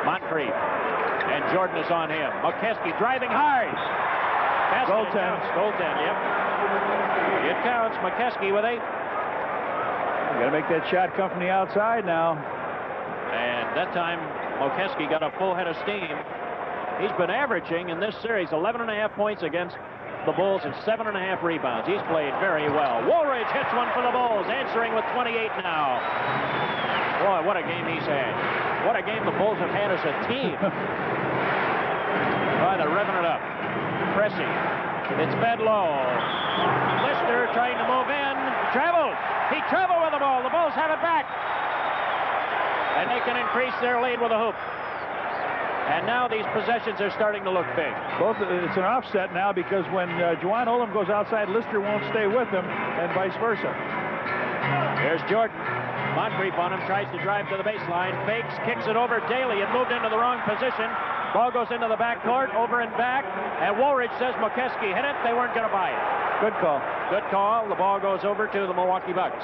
Speaker 2: Moncrief. And Jordan is on him. McKeskey driving hard.
Speaker 3: Goaltend.
Speaker 2: Goaltend, yep. It counts. McKeskey with 8.
Speaker 3: Got to make that shot come from the outside now.
Speaker 2: And that time, McKeskey got a full head of steam. He's been averaging in this series 11.5 points against the Bulls and 7.5 rebounds. He's played very well. Woolridge hits one for the Bulls, answering with 28 now. Boy, what a game he's had. What a game the Bulls have had as a team. Boy, they're revving it up. Pressey. It's fed low. Lister trying to move in. Traveled. He traveled with the ball. The Bulls have it back. And they can increase their lead with a hoop. And now these possessions are starting to look big.
Speaker 3: It's an offset now because when Juwan Oldham goes outside, Lister won't stay with him, and vice versa.
Speaker 2: Here's Jordan. Moncrief on him, tries to drive to the baseline, fakes, kicks it over. Daly had moved into the wrong position. Ball goes into the backcourt, over and back, and Woolridge says McKeskey hit it. They weren't going to buy it.
Speaker 3: Good call.
Speaker 2: Good call. The ball goes over to the Milwaukee Bucks.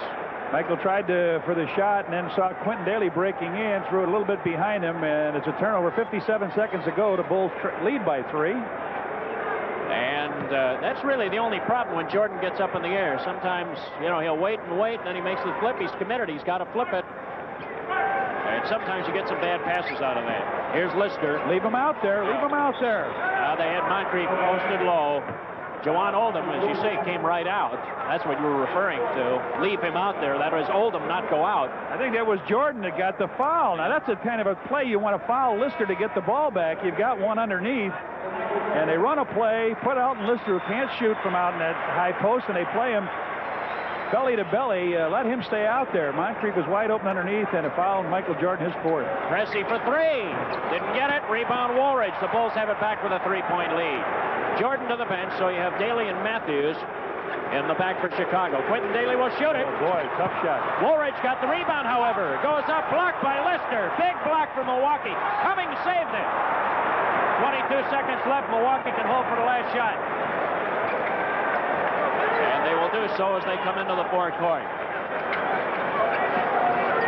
Speaker 3: Michael tried for the shot and then saw Quentin Daly breaking in, threw it a little bit behind him, and it's a turnover. 57 seconds to go. The Bulls lead by 3.
Speaker 2: And that's really the only problem when Jordan gets up in the air. Sometimes, he'll wait, and then he makes the flip. He's committed. He's got to flip it. And sometimes you get some bad passes out of that. Here's Lister.
Speaker 3: Leave him out there. Leave him out there.
Speaker 2: They had Moncrief posted low. Jawan Oldham, as you say, came right out. That's what you were referring to. Leave him out there. That was Oldham, not go out.
Speaker 3: I think that was Jordan that got the foul. Now, that's a kind of a play. You want to foul Lister to get the ball back. You've got one underneath. And they run a play, put Alton Lister, who can't shoot from out in that high post, and they play him belly to belly. Let him stay out there. Moncrief was wide open underneath, and a foul, and Michael Jordan, his fourth.
Speaker 2: Cressy for three. Didn't get it. Rebound Woolridge. The Bulls have it back with a 3-point lead. Jordan to the bench, so you have Daly and Matthews in the back for Chicago. Quentin Daly will shoot it.
Speaker 3: Oh, boy, tough shot.
Speaker 2: Woolridge got the rebound, however. Goes up, blocked by Lister. Big block from Milwaukee. Cummings saved it. 22 seconds left. Milwaukee can hold for the last shot. And they will do so as they come into the fourth quarter.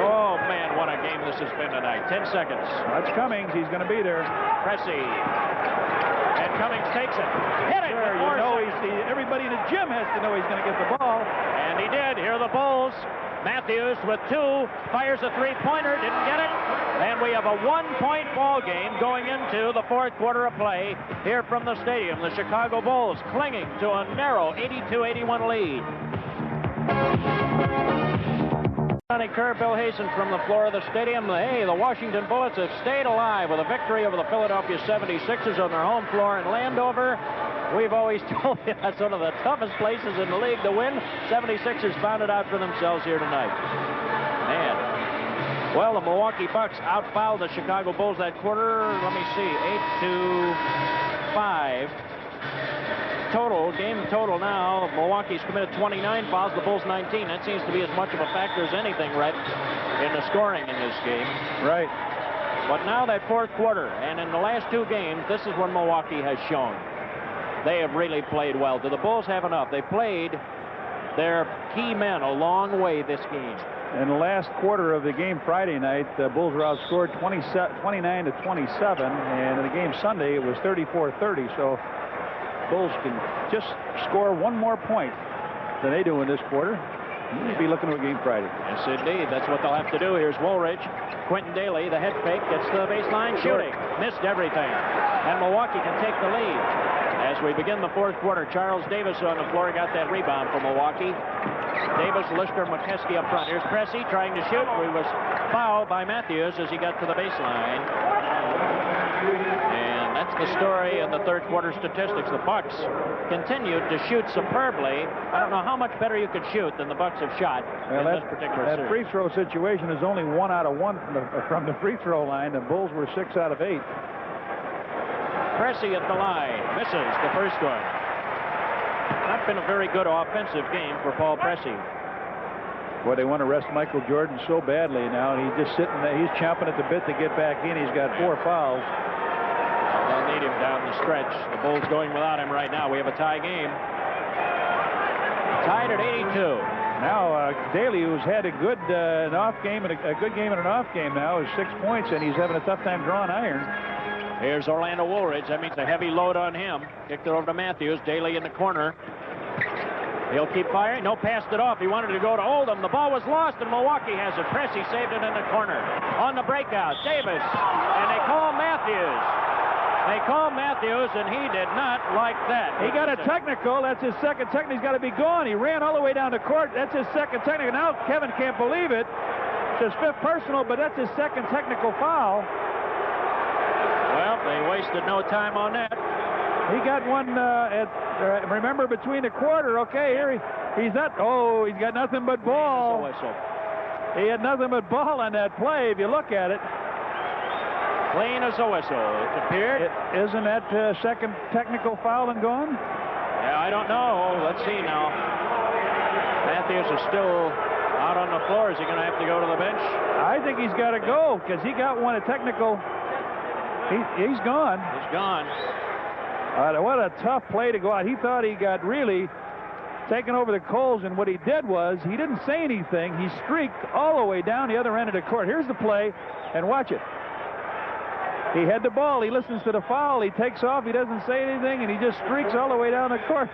Speaker 2: Oh, man, what a game this has been tonight. 10 seconds.
Speaker 3: That's Cummings. He's going to be there.
Speaker 2: Cressy. And Cummings takes it. Hit it.
Speaker 3: Sure, you know everybody in the gym has to know he's going to get the ball.
Speaker 2: And he did. Here are the Bulls. Matthews with two. Fires a three-pointer. Didn't get it. And we have a one-point ball game going into the fourth quarter of play here from the stadium. The Chicago Bulls clinging to a narrow 82-81 lead. Johnny Kerr, Bill Hazen from the floor of the stadium. Hey, the Washington Bullets have stayed alive with a victory over the Philadelphia 76ers on their home floor in Landover. We've always told you that's one of the toughest places in the league to win. 76ers found it out for themselves here tonight. Man. Well, the Milwaukee Bucks outfouled the Chicago Bulls that quarter. Let me see, 8-5. Game total now. Milwaukee's committed 29 fouls, the Bulls 19. That seems to be as much of a factor as anything, right, in the scoring in this game.
Speaker 3: Right.
Speaker 2: But now that fourth quarter, and in the last two games, this is when Milwaukee has shown. They have really played well. Do the Bulls have enough? They played their key men a long way this game.
Speaker 3: In the last quarter of the game Friday night, the Bulls were outscored 29-27, and in the game Sunday, it was 34-30. So Bulls can just score one more point than they do in this quarter. You'll be looking at a game Friday.
Speaker 2: Yes, indeed. That's what they'll have to do. Here's Woolridge. Quentin Daly, the head fake, gets to the baseline, shooting. Missed everything. And Milwaukee can take the lead. As we begin the fourth quarter, Charles Davis on the floor got that rebound for Milwaukee. Davis, Lister, McKeskey up front. Here's Cressy trying to shoot. He was fouled by Matthews as he got to the baseline. And that's the story in the third quarter statistics. The Bucks continued to shoot superbly. I don't know how much better you could shoot than the Bucks have shot in this particular series.
Speaker 3: That free throw situation is only 1 out of 1 from the free throw line. The Bulls were 6 out of 8.
Speaker 2: Cressy at the line. Misses the first one. Not been a very good offensive game for Paul Cressy.
Speaker 3: Boy, they want to rest Michael Jordan so badly now, and he's just sitting there. He's chomping at the bit to get back in. He's got 4 fouls.
Speaker 2: They'll need him down the stretch. The Bulls going without him right now. We have a tie game. Tied at 82.
Speaker 3: Now, Daly, who's had a good an off game and a good game and an off game now, is 6 points, and he's having a tough time drawing iron.
Speaker 2: Here's Orlando Woolridge. That means a heavy load on him. Kicked it over to Matthews. Daly in the corner. He'll keep firing. No, passed it off. He wanted to go to Oldham. The ball was lost, and Milwaukee has it. Cressy saved it in the corner. On the breakout, Davis. And they call Matthews. They call Matthews, and he did not like that.
Speaker 3: He got a technical. That's his second technical. He's got to be gone. He ran all the way down the court. That's his second technical. Now Kevin can't believe it. It's his 5th personal, but that's his second technical foul.
Speaker 2: Well, they wasted no time on that.
Speaker 3: He got one remember, between the quarter. Okay, here he's not. Oh, he's got nothing but ball. He had nothing but ball on that play, if you look at it.
Speaker 2: Clean as a whistle, it appeared.
Speaker 3: Isn't that second technical foul and gone?
Speaker 2: Yeah, I don't know. Let's see now. Matthews is still out on the floor. Is he going to have to go to the bench?
Speaker 3: I think he's got to go because he got one a technical. He's gone.
Speaker 2: He's gone.
Speaker 3: What a tough play to go out. He thought he got really taken over the coals, and what he did was he didn't say anything. He streaked all the way down the other end of the court. Here's the play, and watch it. He had the ball. He listens to the foul. He takes off. He doesn't say anything, and he just streaks all the way down the court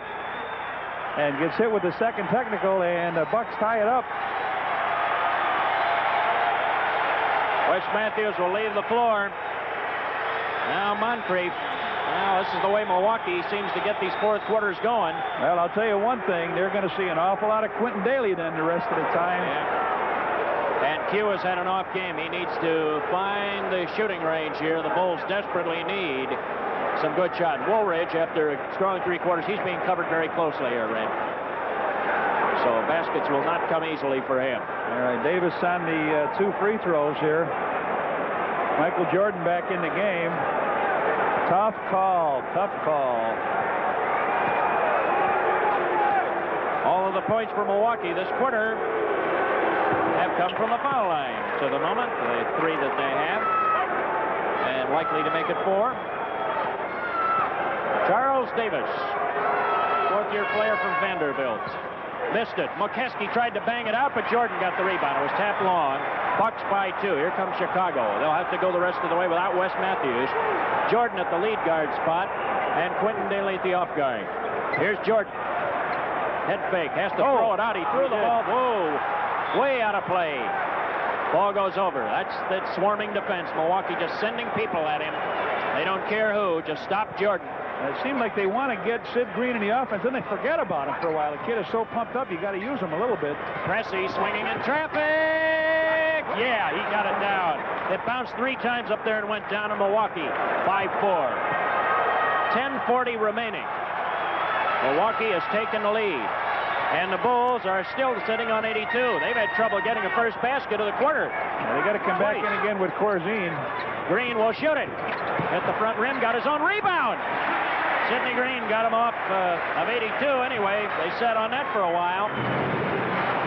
Speaker 3: and gets hit with the second technical, and the Bucks tie it up.
Speaker 2: Wes Matthews will leave the floor. Now Moncrief Well, this is the way Milwaukee seems to get these fourth quarters going.
Speaker 3: Well, I'll tell you one thing. They're going to see an awful lot of Quentin Daly then the rest of the time.
Speaker 2: Yeah. And Q has had an off game. He needs to find the shooting range here. The Bulls desperately need some good shot. Woolridge, after a strong three quarters, he's being covered very closely here, Red. So baskets will not come easily for him.
Speaker 3: All right, Davis on the 2 free throws here. Michael Jordan back in the game. Tough call, tough call.
Speaker 2: All of the points for Milwaukee this quarter have come from the foul line to the moment. The 3 that they have, and likely to make it 4. Charles Davis, fourth-year player from Vanderbilt. Missed it. McKeskey tried to bang it out, but Jordan got the rebound. It was tapped long. Bucks by 2. Here comes Chicago. They'll have to go the rest of the way without Wes Matthews. Jordan at the lead guard spot, and Quentin Daly at the off guard. Here's Jordan. Head fake. Has to throw it out. He threw the ball. Whoa. Way out of play. Ball goes over. That's that swarming defense. Milwaukee just sending people at him. They don't care who. Just stop Jordan.
Speaker 3: It seemed like they want to get Sid Green in the offense, then they forget about him for a while. The kid is so pumped up, you got to use him a little bit.
Speaker 2: Pressey swinging in traffic. Yeah, he got it down. It bounced 3 times up there and went down to Milwaukee. 5-4. 10:40 remaining. Milwaukee has taken the lead. And the Bulls are still sitting on 82. They've had trouble getting a first basket of the quarter.
Speaker 3: Yeah, they got to come back in again with Corzine.
Speaker 2: Green will shoot it. Hit the front rim, got his own rebound. Sidney Green got him off of 82 anyway. They sat on that for a while.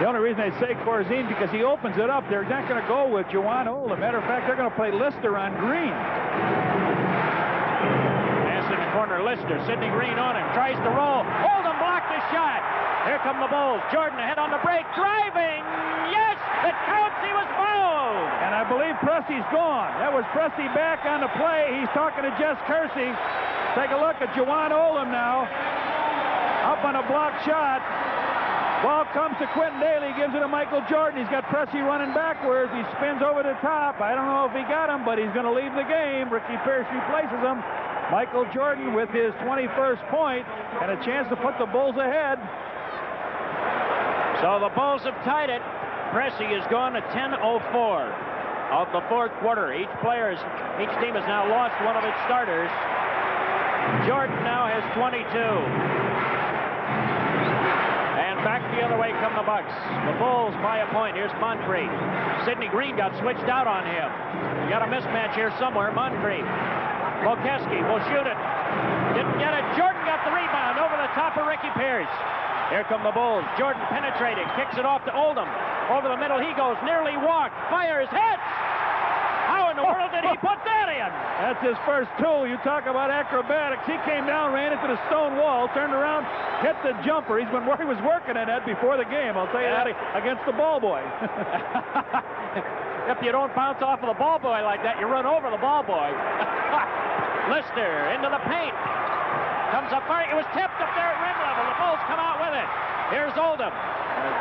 Speaker 3: The only reason I say Corzine because he opens it up. They're not going to go with Juwan Oldham. Matter of fact, they're going to play Lister on Green.
Speaker 2: Pass in the corner, Lister. Sidney Green on him. Tries to roll. Oldham blocked his shot. Here come the Bulls. Jordan ahead on the break. Driving. Yes, it counts. He was fouled.
Speaker 3: And I believe Pressey's gone. That was Pressey back on the play. He's talking to Jess Kersey. Take a look at Juwan Oldham now. Up on a blocked shot. Ball comes to Quentin Daly. Gives it to Michael Jordan. He's got Pressey running backwards. He spins over the top. I don't know if he got him, but he's going to leave the game. Ricky Pierce replaces him. Michael Jordan with his 21st point and a chance to put the Bulls ahead.
Speaker 2: So the Bulls have tied it. Pressey has gone to 10:04 of the fourth quarter. Each team has now lost one of its starters. Jordan now has 22. And back the other way come the Bucks. The Bulls by a point. Here's Moncrief. Sidney Green got switched out on him. You got a mismatch here somewhere. Moncrief. Molkeski will shoot it. Didn't get it. Jordan got the rebound over the top of Ricky Pierce. Here come the Bulls. Jordan penetrating. Kicks it off to Oldham. Over the middle he goes. Nearly walked. Fires. Hits. How in the world did he put that in?
Speaker 3: That's his first tool. You talk about acrobatics. He came down, ran into the stone wall, turned around, hit the jumper. He was working on that before the game. I'll tell you that against the ball boy.
Speaker 2: If you don't bounce off of the ball boy like that, you run over the ball boy. Lister into the paint. Comes up far. It was tipped up there at rim level. The Bulls come out with it. Here's Oldham.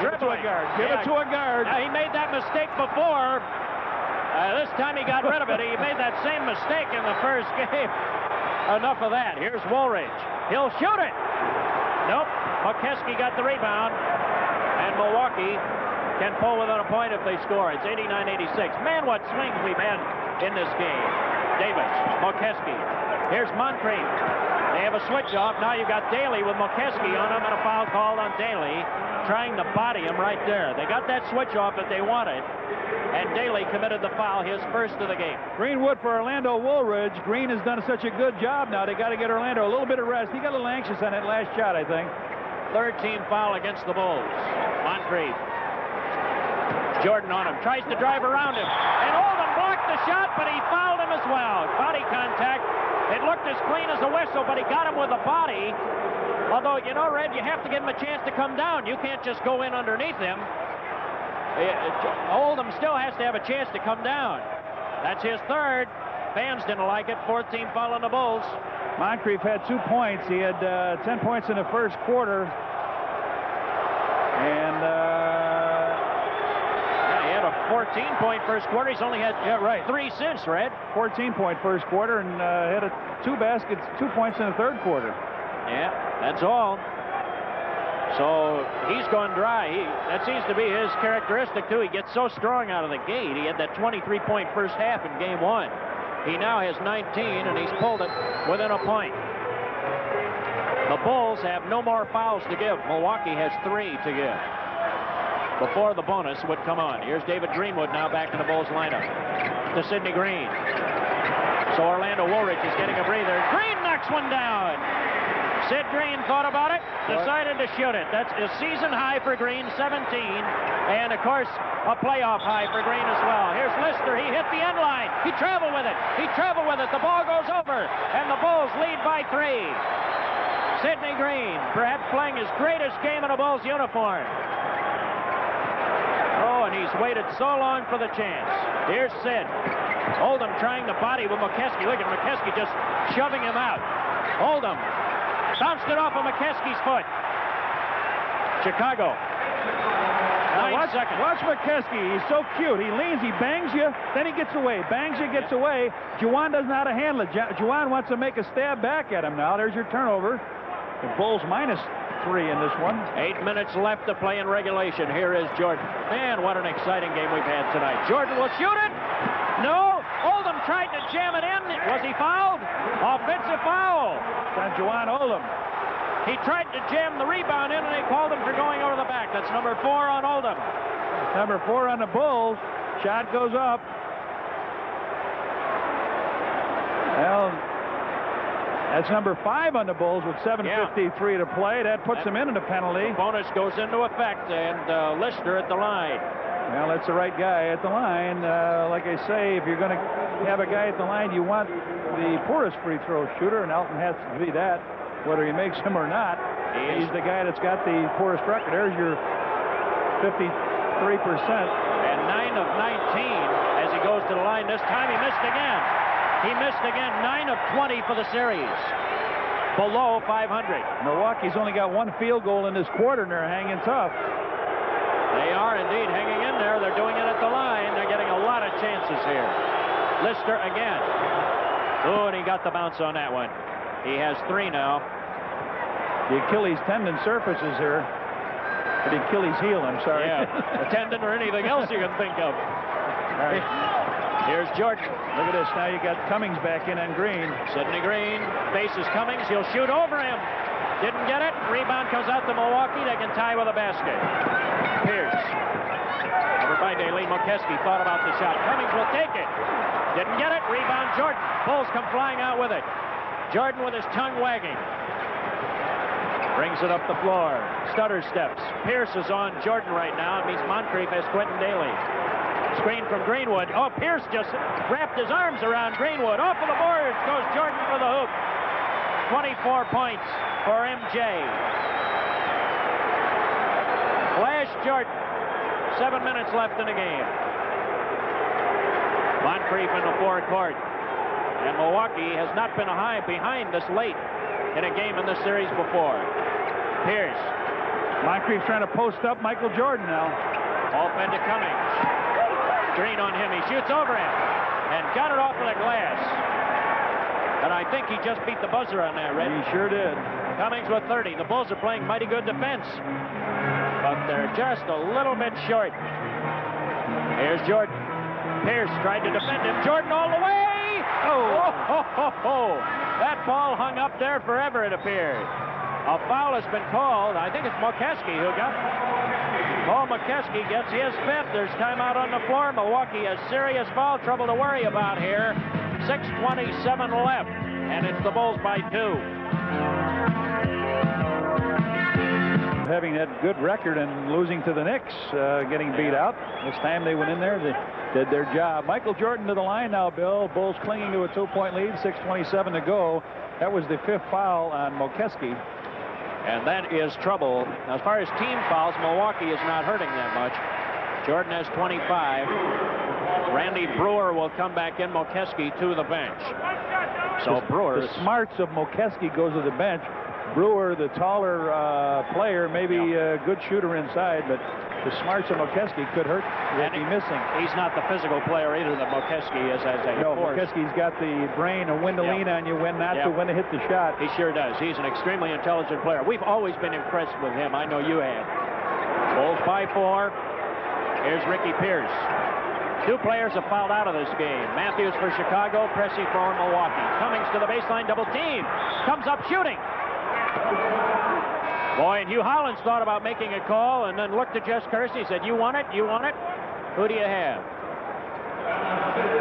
Speaker 3: Give it to a guard. Give it to a guard.
Speaker 2: He made that mistake before. This time he got rid of it. He made that same mistake in the first game. Enough of that. Here's Woolridge. He'll shoot it. Nope. McKeskey got the rebound. And Milwaukee can pull within a point if they score. It's 89-86. Man, what swings we've had in this game. Davis, McKeskey. Here's Moncrief. They have a switch off. Now you've got Daly with McKeskey on him and a foul called on Daly, trying to body him right there. They got that switch off that they wanted, and Daly committed the foul, his first of the game.
Speaker 3: Greenwood for Orlando Woolridge. Green has done such a good job now. They got to get Orlando a little bit of rest. He got a little anxious on that last shot, I think.
Speaker 2: Third team foul against the Bulls. Moncrief. Jordan on him. Tries to drive around him. And Oldham blocked the shot, but he fouled him as well. Body contact. It looked as clean as a whistle, but he got him with the body. Although, you know, Red, you have to give him a chance to come down. You can't just go in underneath him. Oldham still has to have a chance to come down. That's his third. Fans didn't like it. Fourth team foul on the Bulls.
Speaker 3: Moncrief had 2 points. He had 10 points in the first quarter. And
Speaker 2: he had a 14-point first quarter. He's only had 3 since, Red.
Speaker 3: 14-point first quarter and had 2 baskets, 2 points in the third quarter.
Speaker 2: Yeah, that's all. So he's gone dry. That seems to be his characteristic, too. He gets so strong out of the gate. He had that 23-point first half in game 1. He now has 19, and he's pulled it within a point. The Bulls have no more fouls to give. Milwaukee has 3 to give before the bonus would come on. Here's David Greenwood now back in the Bulls lineup to Sidney Green. So Orlando Woolridge is getting a breather. Green knocks one down. Sid Green thought about it, decided to shoot it. That's a season high for Green, 17. And, of course, a playoff high for Green as well. Here's Lister. He hit the end line. He traveled with it. The ball goes over, and the Bulls lead by 3. Sidney Green, perhaps playing his greatest game in a Bulls uniform. Oh, and he's waited so long for the chance. Here's Sid. Oldham trying to body with McKeskey. Look at McKeskey just shoving him out. Oldham bounced it off of McKeskey's foot. Chicago.
Speaker 3: Watch McKeskey. He's so cute. He leans, he bangs you, then he gets away. Bangs you, gets away. Juwan doesn't know how to handle it. Juwan wants to make a stab back at him now. There's your turnover. The Bulls minus 3 in this one.
Speaker 2: 8 minutes left to play in regulation. Here is Jordan. Man, what an exciting game we've had tonight. Jordan will shoot it. No. Oldham tried to jam it in. Was he fouled? Offensive foul.
Speaker 3: On Juwan Oldham.
Speaker 2: He tried to jam the rebound in, and they called him for going over the back. That's number 4 on Oldham.
Speaker 3: Number 4 on the Bulls. Shot goes up. Well, that's number 5 on the Bulls with 7:53 to play. That puts them in a penalty.
Speaker 2: The bonus goes into effect, and Lister at the line.
Speaker 3: Well, that's the right guy at the line. Like I say, if you're going to have a guy at the line, you want the poorest free throw shooter, and Elton has to be that, whether he makes them or not. He's the guy that's got the poorest record. There's your 53%.
Speaker 2: And 9 of 19 as he goes to the line. This time he missed again. He missed again. 9 of 20 for the series. Below 500.
Speaker 3: Milwaukee's only got 1 field goal in this quarter, and they're hanging tough.
Speaker 2: They are indeed hanging in there. They're doing it at the line. They're getting a lot of chances here. Lister again. Oh, and he got the bounce on that one. He has 3 now.
Speaker 3: The Achilles tendon surfaces here. The Achilles heel, I'm sorry.
Speaker 2: Yeah, a tendon or anything else you can think of.
Speaker 3: All right.
Speaker 2: Here's Jordan.
Speaker 3: Look at this. Now you got Cummings back in on Green.
Speaker 2: Sidney Green faces Cummings. He'll shoot over him. Didn't get it. Rebound comes out to Milwaukee. They can tie with a basket. Pierce. Over by Daly. McKeskey thought about the shot. Cummings will take it. Didn't get it. Rebound Jordan. Bulls come flying out with it. Jordan with his tongue wagging. Brings it up the floor. Stutter steps. Pierce is on Jordan right now. It means Moncrief has Quentin Daly. Screen from Greenwood. Oh, Pierce just wrapped his arms around Greenwood. Off of the boards goes Jordan for the hoop. 24 points for MJ. Flash Jordan. 7 minutes left in the game. Moncrief in the forecourt. And Milwaukee has not been behind this late in a game in this series before. Pierce.
Speaker 3: Moncrief's trying to post up Michael Jordan now.
Speaker 2: Off into Cummings. Green on him. He shoots over him and got it off of the glass. And I think he just beat the buzzer on that, Red.
Speaker 3: He sure did.
Speaker 2: Cummings with 30. The Bulls are playing mighty good defense, but they're just a little bit short. Here's Jordan. Pierce tried to defend him. Jordan all the way. Oh. That ball hung up there forever, it appeared. A foul has been called. I think it's McKeskey who got it. Paul McKeskey gets his 5th. There's timeout on the floor. Milwaukee has serious foul trouble to worry about here. 6:27 left, and it's the Bulls by 2.
Speaker 3: Having that good record and losing to the Knicks, getting beat out. This time they went in there, they did their job. Michael Jordan to the line now, Bill. Bulls clinging to a 2-point lead, 6:27 to go. That was the 5th foul on McKeskey.
Speaker 2: And that is trouble. As far as team fouls, Milwaukee is not hurting that much. Jordan has 25. Randy Brewer will come back in. McKeskey to the bench. So Brewer.
Speaker 3: The smarts of McKeskey goes to the bench. Brewer, the taller player, maybe a good shooter inside, but The smarts of McKeskey could hurt. He'll be missing.
Speaker 2: He's not the physical player either that McKeskey is as a
Speaker 3: No,
Speaker 2: force.
Speaker 3: McKeskey's got the brain and when to lean on you, when not to, when to hit the shot.
Speaker 2: He sure does. He's an extremely intelligent player. We've always been impressed with him. I know you have. Bulls by 4. Here's Ricky Pierce. 2 players have fouled out of this game. Matthews for Chicago, Pressey for Milwaukee. Cummings to the baseline, double team. Comes up shooting. Boy, and Hugh Hollins thought about making a call and then looked at Jess Kersey and said, you want it? You want it? Who do you have?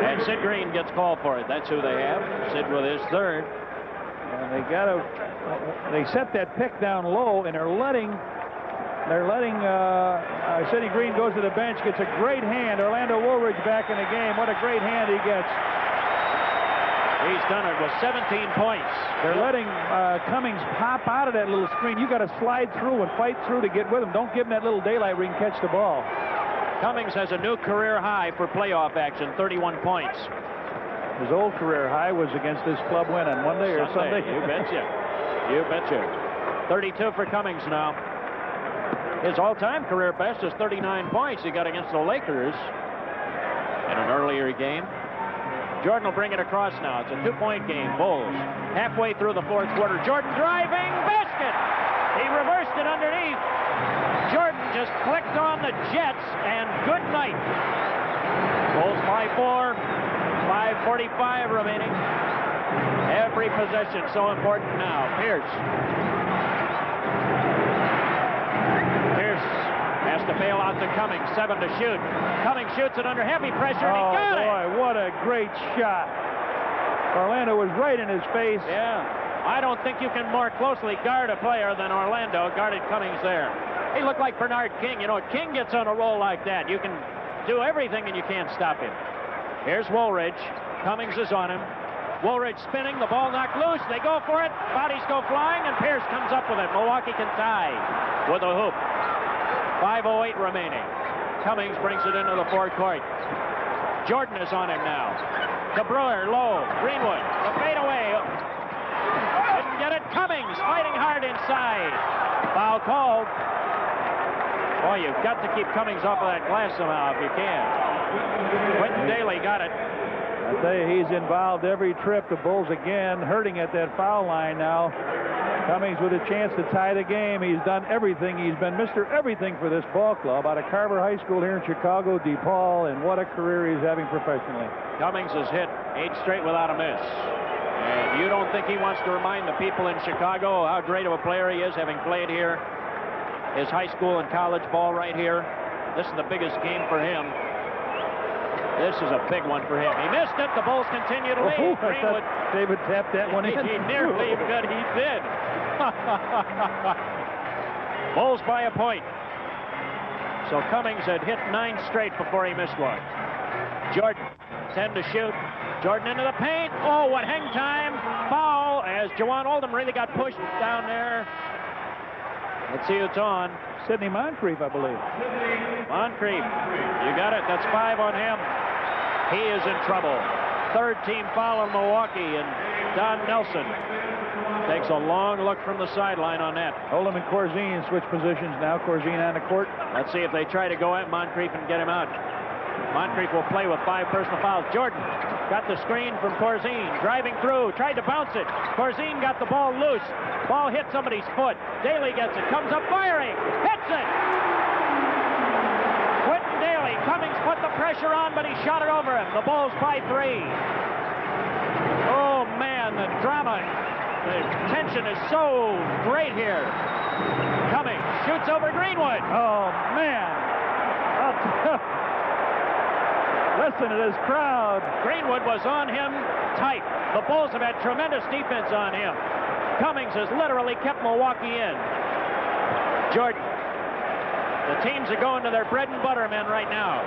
Speaker 2: And Sid Green gets called for it. That's who they have. Sid with his third.
Speaker 3: And they set that pick down low, and they're letting Sidney Green goes to the bench, gets a great hand. Orlando Woolridge back in the game. What a great hand he gets.
Speaker 2: He's done it with 17 points.
Speaker 3: They're letting Cummings pop out of that little screen. You got to slide through and fight through to get with him. Don't give him that little daylight where he can catch the ball.
Speaker 2: Cummings has a new career high for playoff action, 31 points.
Speaker 3: His old career high was against this club win on Monday or Sunday.
Speaker 2: You betcha. You betcha. 32 for Cummings now. His all-time career best is 39 points he got against the Lakers in an earlier game. Jordan will bring it across now. It's a 2-point game. Bulls halfway through the 4th quarter. Jordan driving, basket. He reversed it underneath. Jordan just clicked on the Jets, and good night. Bulls by 4. 5:45 remaining. Every possession so important now. Pierce has to bail out to Cummings. 7 to shoot. Cummings shoots it under heavy pressure, and he got it.
Speaker 3: Oh, boy, what a great shot. Orlando was right in his face.
Speaker 2: Yeah. I don't think you can more closely guard a player than Orlando guarded Cummings there. He looked like Bernard King. You know, King gets on a roll like that. You can do everything, and you can't stop him. Here's Woolridge. Cummings is on him. Woolridge spinning. The ball knocked loose. They go for it. Bodies go flying, and Pierce comes up with it. Milwaukee can tie with a hoop. 5:08 remaining. Cummings brings it into the forecourt. Jordan is on him now. To Brewer, low. Greenwood, the fadeaway. Didn't get it. Cummings fighting hard inside. Foul called. Boy, you've got to keep Cummings off of that glass somehow if you can. Quentin Daly got it.
Speaker 3: I tell you, he's involved every trip. The Bulls again hurting at that foul line now. Cummings with a chance to tie the game. He's done everything. He's been Mr. Everything for this ball club out of Carver High School here in Chicago, DePaul, and what a career he's having professionally.
Speaker 2: Cummings has hit 8 straight without a miss. And you don't think he wants to remind the people in Chicago how great of a player he is, having played here, his high school and college ball right here. This is the biggest game for him. This is a big one for him. He missed it. The Bulls continue to lead. Greenwood.
Speaker 3: David tapped that one in.
Speaker 2: He nearly, but he did. Bulls by a point. So Cummings had hit 9 straight before he missed one. Jordan, 10 to shoot. Jordan into the paint. Oh, what hang time. Foul as Jawan Oldham really got pushed down there. Let's see who's on.
Speaker 3: Sidney Moncrief, I believe.
Speaker 2: Moncrief. You got it. That's 5 on him. He is in trouble. 3rd team foul on Milwaukee, and Don Nelson takes a long look from the sideline on that.
Speaker 3: Oldham and Corzine switch positions now. Corzine on the court.
Speaker 2: Let's see if they try to go at Moncrief and get him out. Moncrief will play with 5 personal fouls. Jordan got the screen from Corzine. Driving through. Tried to bounce it. Corzine got the ball loose. Ball hit somebody's foot. Daly gets it. Comes up firing. Hits it. Quentin Daly. Cummings put the pressure on, but he shot it over him. The Bulls by 3. Oh, man, the drama. The tension is so great here. Cummings shoots over Greenwood.
Speaker 3: Oh, man. Listen to this crowd.
Speaker 2: Greenwood was on him tight. The Bulls have had tremendous defense on him. Cummings has literally kept Milwaukee in. Jordan. The teams are going to their bread and butter men right now.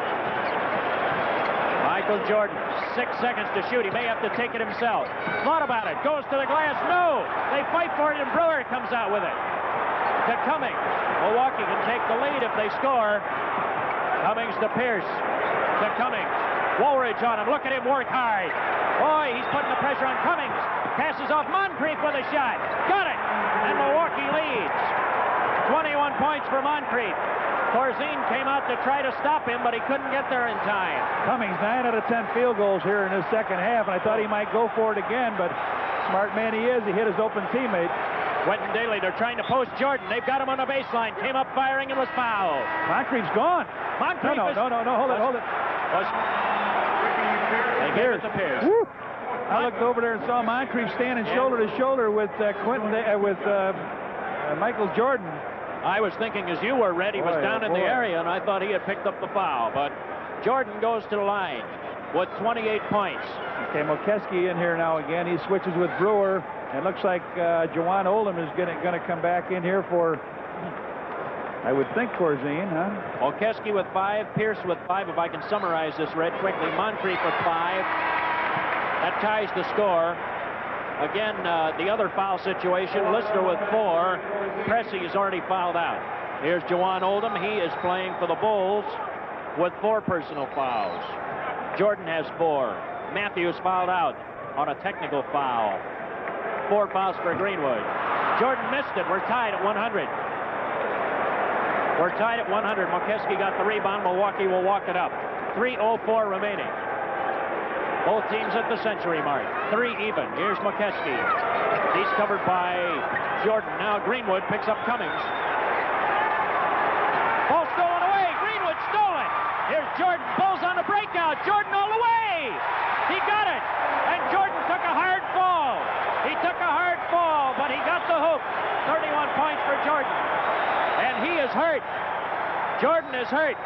Speaker 2: Michael Jordan, 6 seconds to shoot. He may have to take it himself. Thought about it. Goes to the glass. No! They fight for it, and Brewer comes out with it. To Cummings. Milwaukee can take the lead if they score. Cummings to Pierce. To Cummings. Woolridge on him. Look at him work hard. Boy, he's putting the pressure on Cummings. Passes off Moncrief with a shot. Got it. And Milwaukee leads. 21 points for Moncrief. Corzine came out to try to stop him, but he couldn't get there in time.
Speaker 3: Cummings, 9 out of 10 field goals here in his second half, and I thought he might go for it again, but smart man he is, he hit his open teammate.
Speaker 2: Quentin Daly, they're trying to post Jordan. They've got him on the baseline. Came up firing and was fouled.
Speaker 3: Moncrief's gone.
Speaker 2: Moncrief
Speaker 3: No, hold it.
Speaker 2: They gave it to Pierce.
Speaker 3: Woo. I looked over there and saw Moncrief standing shoulder to shoulder with Michael Jordan.
Speaker 2: I was thinking as you were, Red, he was down in the area, and I thought he had picked up the foul. But Jordan goes to the line with 28 points.
Speaker 3: Okay, Mokeski in here now again. He switches with Brewer. It looks like Jawan Oldham is going to come back in here for, I would think, Corzine, huh?
Speaker 2: Mokeski with 5, Pierce with 5. If I can summarize this, Red, quickly. Moncrief with 5. That ties the score. Again, the other foul situation, Lister with 4. Pressey is already fouled out. Here's Jawan Oldham. He is playing for the Bulls with 4 personal fouls. Jordan has 4. Matthews fouled out on a technical foul. 4 fouls for Greenwood. Jordan missed it. We're tied at 100. We're tied at 100. Mokeski got the rebound. Milwaukee will walk it up. 3:04 remaining. Both teams at the century mark. 3 even. Here's Mokeski. He's covered by Jordan. Now Greenwood picks up Cummings. Ball stolen away. Greenwood stole it. Here's Jordan. Bulls on the breakout. Jordan all the way. He got it. And Jordan took a hard fall. He took a hard fall, but he got the hoop. 31 points for Jordan. And he is hurt. Jordan is hurt.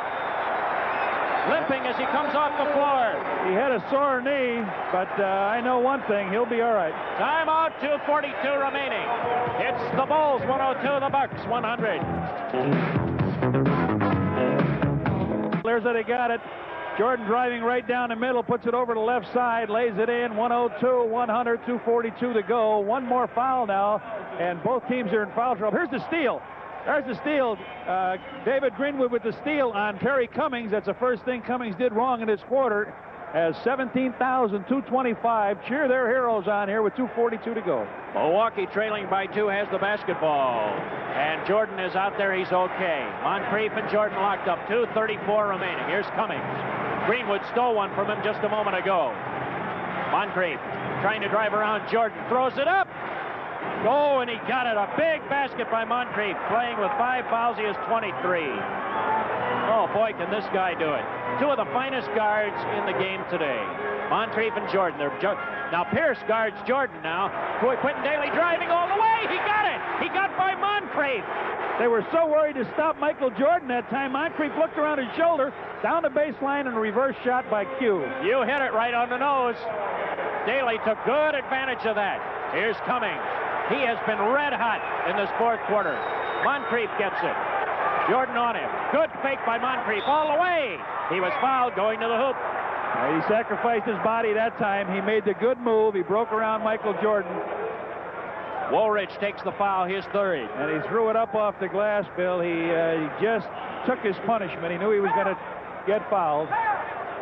Speaker 2: Limping as he comes off the floor.
Speaker 3: He had a sore knee, but I know one thing, he'll be all right.
Speaker 2: Timeout, 2:42 remaining. It's the Bulls 102, the Bucks 100.
Speaker 3: There's that he got it. Jordan driving right down the middle, puts it over the left side, lays it in. 102, 100, 2:42 to go. One more foul now, and both teams are in foul trouble. Here's the steal. There's the steal. David Greenwood with the steal on Terry Cummings. That's the first thing Cummings did wrong in this quarter. As 17,225. Cheer their heroes on here with 2:42 to go.
Speaker 2: Milwaukee trailing by 2 has the basketball. And Jordan is out there. He's okay. Moncrief and Jordan locked up. 2:34 remaining. Here's Cummings. Greenwood stole one from him just a moment ago. Moncrief trying to drive around Jordan. Throws it up. Oh, and he got it. A big basket by Moncrief. Playing with 5 fouls, he has 23. Oh, boy, can this guy do it. 2 of the finest guards in the game today. Moncrief and Jordan. Now, Pierce guards Jordan now. Boy, Quentin Daly driving all the way. He got it. He got by Moncrief.
Speaker 3: They were so worried to stop Michael Jordan that time. Moncrief looked around his shoulder, down the baseline, and a reverse shot by Q.
Speaker 2: You hit it right on the nose. Daly took good advantage of that. Here's Cummings. He has been red hot in this 4th quarter. Moncrief gets it. Jordan on him. Good fake by Moncrief all the way. He was fouled going to the hoop.
Speaker 3: He sacrificed his body that time. He made the good move. He broke around Michael Jordan.
Speaker 2: Woolridge takes the foul, his 3rd.
Speaker 3: And he threw it up off the glass, Bill. He just took his punishment. He knew he was going to get fouled.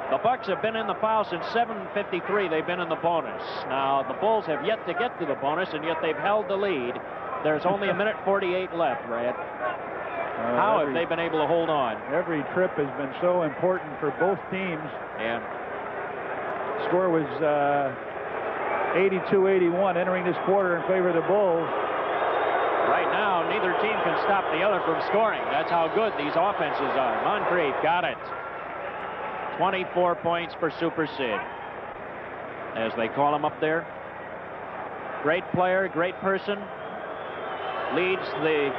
Speaker 2: The Bucks have been in the foul since 7:53. They've been in the bonus. Now, the Bulls have yet to get to the bonus, and yet they've held the lead. There's only 1:48 left, Brad. How have they been able to hold on?
Speaker 3: Every trip has been so important for both teams.
Speaker 2: Yeah.
Speaker 3: Score was 82-81 entering this quarter in favor of the Bulls.
Speaker 2: Right now, neither team can stop the other from scoring. That's how good these offenses are. Moncrief got it. 24 points for Super Sid, as they call him up there. Great player, great person. Leads the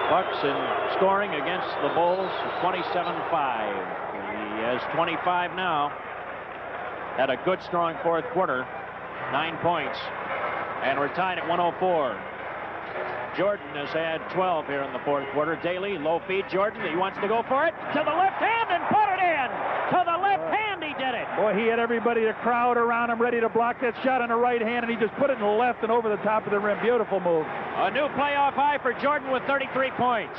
Speaker 2: Bucks in scoring against the Bulls, 27-5. He has 25 now. Had a good, strong 4th quarter. 9 points. And we're tied at 104. Jordan has had 12 here in the 4th quarter. Daly, low feed. Jordan, he wants to go for it. To the left hand and put it in. To the left hand, he did it.
Speaker 3: Boy, he had everybody, the crowd around him, ready to block that shot on the right hand, and he just put it in the left and over the top of the rim. Beautiful move.
Speaker 2: A new playoff high for Jordan with 33 points.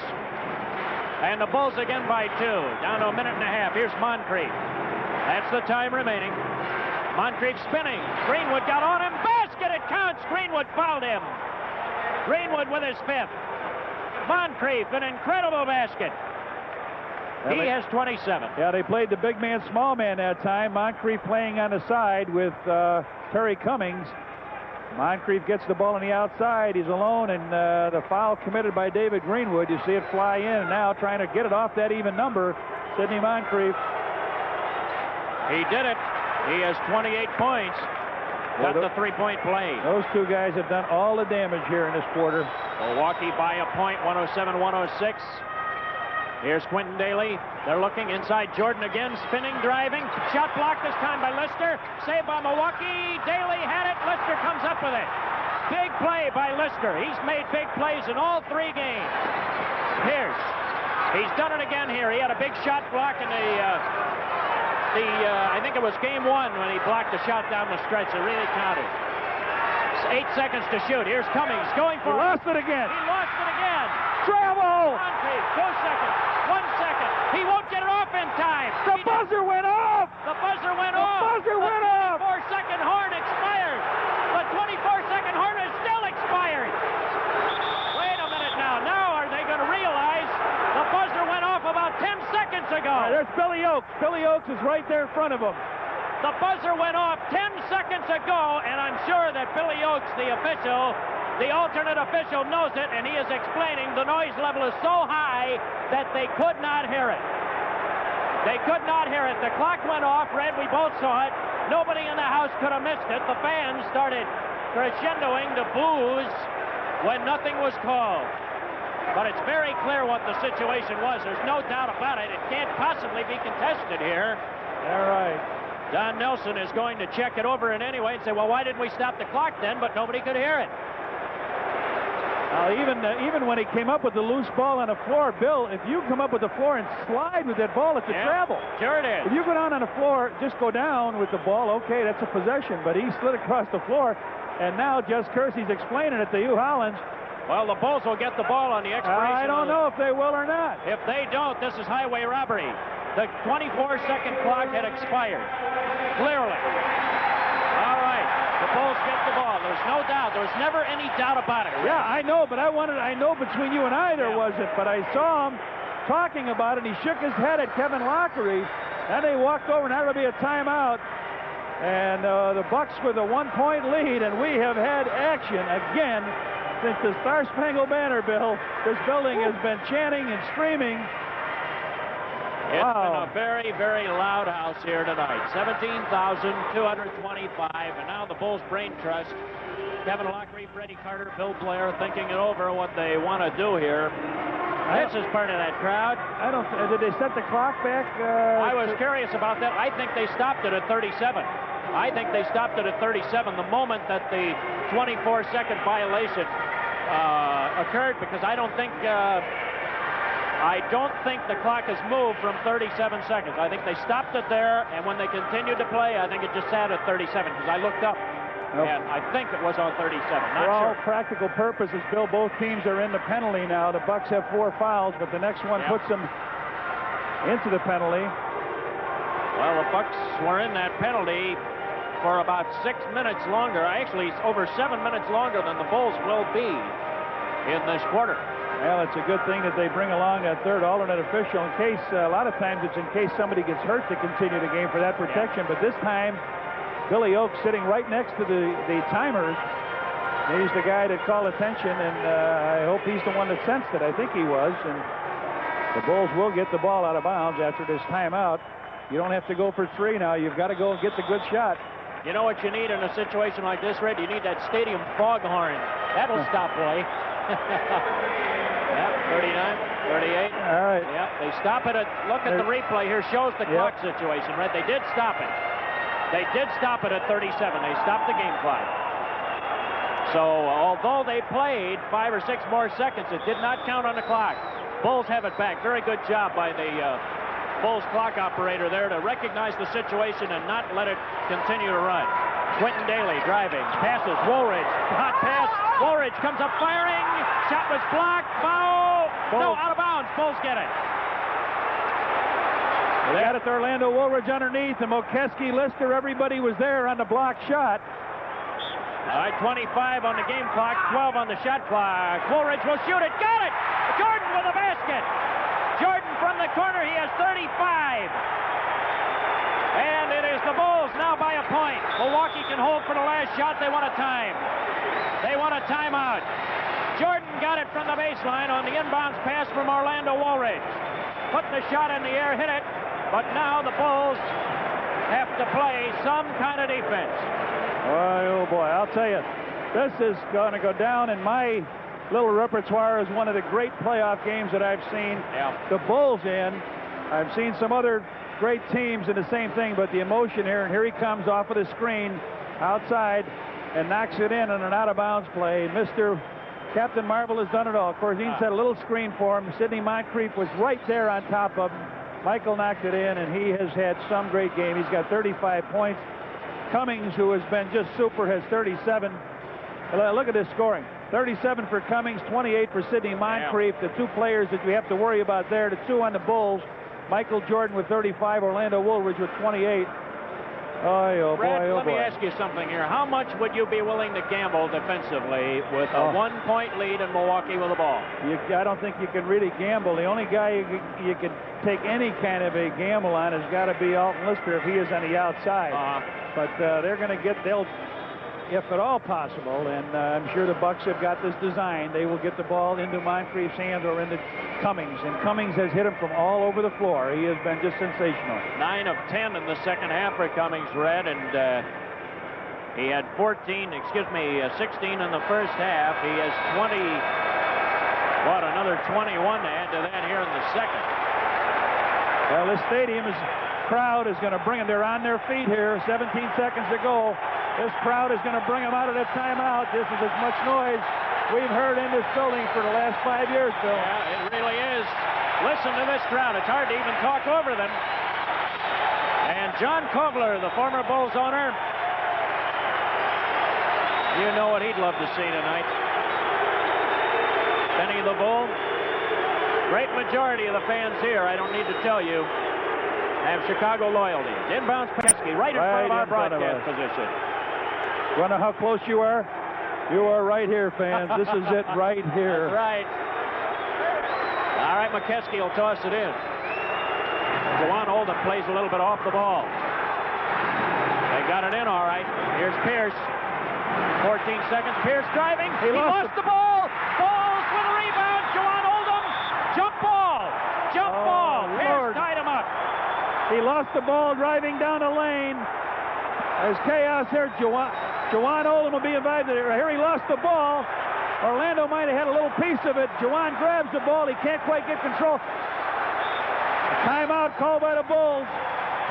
Speaker 2: And the Bulls again by 2. Down to a minute and a half. Here's Moncrief. That's the time remaining. Moncrief spinning. Greenwood got on him. Basket, it counts. Greenwood fouled him. Greenwood with his 5th. Moncrief, an incredible basket. He has 27.
Speaker 3: Yeah, they played the big man, small man that time. Moncrief playing on the side with Terry Cummings. Moncrief gets the ball on the outside. He's alone, and the foul committed by David Greenwood. You see it fly in, and now trying to get it off that even number, Sidney Moncrief.
Speaker 2: He did it. He has 28 points. Got the three-point play.
Speaker 3: Those two guys have done all the damage here in this quarter.
Speaker 2: Milwaukee by a point, 107-106. Here's Quentin Daly. They're looking inside Jordan again, spinning, driving. Shot blocked this time by Lister. Saved by Milwaukee. Daly had it. Lister comes up with it. Big play by Lister. He's made big plays in all three games. Here's. He's done it again here. He had a big shot block in I think it was game one when he blocked the shot down the stretch. It really counted. 8 seconds to shoot. Here's Cummings going for it.
Speaker 3: He lost it again.
Speaker 2: He lost it again.
Speaker 3: Travel!
Speaker 2: 2 seconds. 1 second. He won't get it off in time.
Speaker 3: The buzzer went off!
Speaker 2: The buzzer went off.
Speaker 3: The buzzer went off!
Speaker 2: The 24-second horn expired. The 24-second horn is still expired. Wait a minute now. Now are they going to realize the buzzer went off about 10 seconds ago?
Speaker 3: There's Billy Oakes. Billy Oakes is right there in front of him.
Speaker 2: The buzzer went off 10 seconds ago, and I'm sure that Billy Oakes, the official, the alternate official, knows it, and he is explaining the noise level is so high that they could not hear it. They could not hear it. The clock went off, Red. We both saw it. Nobody in the house could have missed it. The fans started crescendoing to boos when nothing was called. But it's very clear what the situation was. There's no doubt about it. It can't possibly be contested here.
Speaker 3: All right.
Speaker 2: Don Nelson is going to check it over in anyway and say, well, why didn't we stop the clock then? But nobody could hear it.
Speaker 3: Even when he came up with the loose ball on the floor, Bill, if you come up with the floor and slide with that ball, it's a travel.
Speaker 2: Sure it is.
Speaker 3: If you go down on the floor, just go down with the ball, okay, that's a possession. But he slid across the floor, and now Jess Kersey's explaining it to Hugh Hollins.
Speaker 2: Well, the Bulls will get the ball on the expiration.
Speaker 3: I don't know if they will or not.
Speaker 2: If they don't, this is highway robbery. The 24-second clock had expired. Clearly. All right. The Bulls get the ball. There's no doubt. There was never any doubt about it.
Speaker 3: Yeah, I know, but I know between you and I there wasn't. But I saw him talking about it. He shook his head at Kevin Lockery. Then they walked over, and that would be a timeout. And the Bucks with a 1-point lead, and we have had action again. Since the Star Spangled Banner, Bill, this building has been chanting and screaming.
Speaker 2: It's been a very, very loud house here tonight. 17,225, and now the Bulls Brain Trust, Kevin Lockery, Freddie Carter, Bill Blair, thinking it over what they want to do here. This is part of that crowd.
Speaker 3: Did they set the clock back?
Speaker 2: I was curious about that. I think they stopped it at 37. I think they stopped it at 37 the moment that the 24-second violation occurred, because I don't think the clock has moved from 37 seconds. I think they stopped it there, and when they continued to play, I think it just sat at 37, because I looked up, and I think it was on 37.
Speaker 3: For all practical purposes, Bill, both teams are in the penalty now. The Bucks have 4 fouls, but the next one puts them into the penalty.
Speaker 2: Well, the Bucks were in that penalty for about 6 minutes longer. Actually, over 7 minutes longer than the Bulls will be in this quarter.
Speaker 3: Well, it's a good thing that they bring along that third alternate official in case, a lot of times it's in case somebody gets hurt to continue the game for that protection. But this time, Billy Oakes sitting right next to the timers. He's the guy to call attention, and I hope he's the one that sensed it. I think he was. And the Bulls will get the ball out of bounds after this timeout. You don't have to go for 3 now. You've got to go and get the good shot.
Speaker 2: You know what you need in a situation like this, Red? You need that stadium foghorn. That'll stop play. Yep, 39, 38.
Speaker 3: All right.
Speaker 2: Yep, they stop it at, look at the replay here, shows the clock situation, Red. They did stop it. They did stop it at 37. They stopped the game clock. So, although they played 5 or 6 more seconds, it did not count on the clock. Bulls have it back. Very good job by the Bulls clock operator there to recognize the situation and not let it continue to run. Quentin Daly driving, passes, Woolridge, hot pass, Woolridge comes up firing, shot was blocked, foul, no, out of bounds, Bulls get it.
Speaker 3: They got it to Orlando Woolridge underneath, and Mokeski, Lister, everybody was there on the block shot.
Speaker 2: All right, 25 on the game clock, 12 on the shot clock. Woolridge will shoot it, got it! Jordan with a basket. Jordan from the corner. He has 35. And it is the Bulls now by a point. Milwaukee can hold for the last shot. They want a time. They want a timeout. Jordan got it from the baseline on the inbounds pass from Orlando Woolridge. Put the shot in the air, hit it. But now the Bulls have to play some kind of defense.
Speaker 3: Oh, boy, I'll tell you, this is going to go down in my little repertoire as one of the great playoff games that I've seen the Bulls in. I've seen some other great teams in the same thing, but the emotion here, and here he comes off of the screen outside and knocks it in on an out-of-bounds play. Mr. Captain Marvel has done it all. Of course, he set a little screen for him. Sidney Moncrief was right there on top of him. Michael knocked it in, and he has had some great game. He's got 35 points. Cummings, who has been just super, has 37. Look at this scoring. 37 for Cummings, 28 for Sidney Moncrief. The two players that we have to worry about there, the two on the Bulls, Michael Jordan with 35, Orlando Woolridge with 28. Oh,
Speaker 2: Brad,
Speaker 3: boy, oh,
Speaker 2: let me ask you something here. How much would you be willing to gamble defensively with a one-point lead in Milwaukee with the ball?
Speaker 3: I don't think you can really gamble. The only guy you can take any kind of a gamble on has got to be Alton Lister if he is on the outside. But they're going to they'll, if at all possible, and I'm sure the Bucks have got this designed, they will get the ball into Moncrief's hands or into Cummings, and Cummings has hit him from all over the floor. He has been just sensational.
Speaker 2: 9 of 10 in the second half for Cummings, Red, and he had 16 in the first half. He has 20, another 21 to add to that here in the second.
Speaker 3: Well, this stadium crowd is going to bring them. They're on their feet here, 17 seconds to go. This crowd is going to bring them out of that timeout. This is as much noise we've heard in this building for the last 5 years, Bill.
Speaker 2: Yeah, it really is. Listen to this crowd. It's hard to even talk over them. And John Kovler, the former Bulls owner, you know what he'd love to see tonight. Benny the Bull. Great majority of the fans here, I don't need to tell you, have Chicago loyalty. Inbounds Pesky right in front of our broadcast position.
Speaker 3: You want to know how close you are? You are right here, fans. This is it right here.
Speaker 2: That's right. All right, McKeskey will toss it in. Juwan Oldham plays a little bit off the ball. They got it in all right. Here's Pierce. 14 seconds. Pierce driving. He lost the ball. Bulls with a rebound. Juwan Oldham. Jump ball. Jump ball. Pierce tied him up.
Speaker 3: He lost the ball driving down the lane. There's chaos here. Juwan Oldham will be invited here. Here he lost the ball. Orlando might have had a little piece of it. Juwan grabs the ball. He can't quite get control. A timeout called by the Bulls.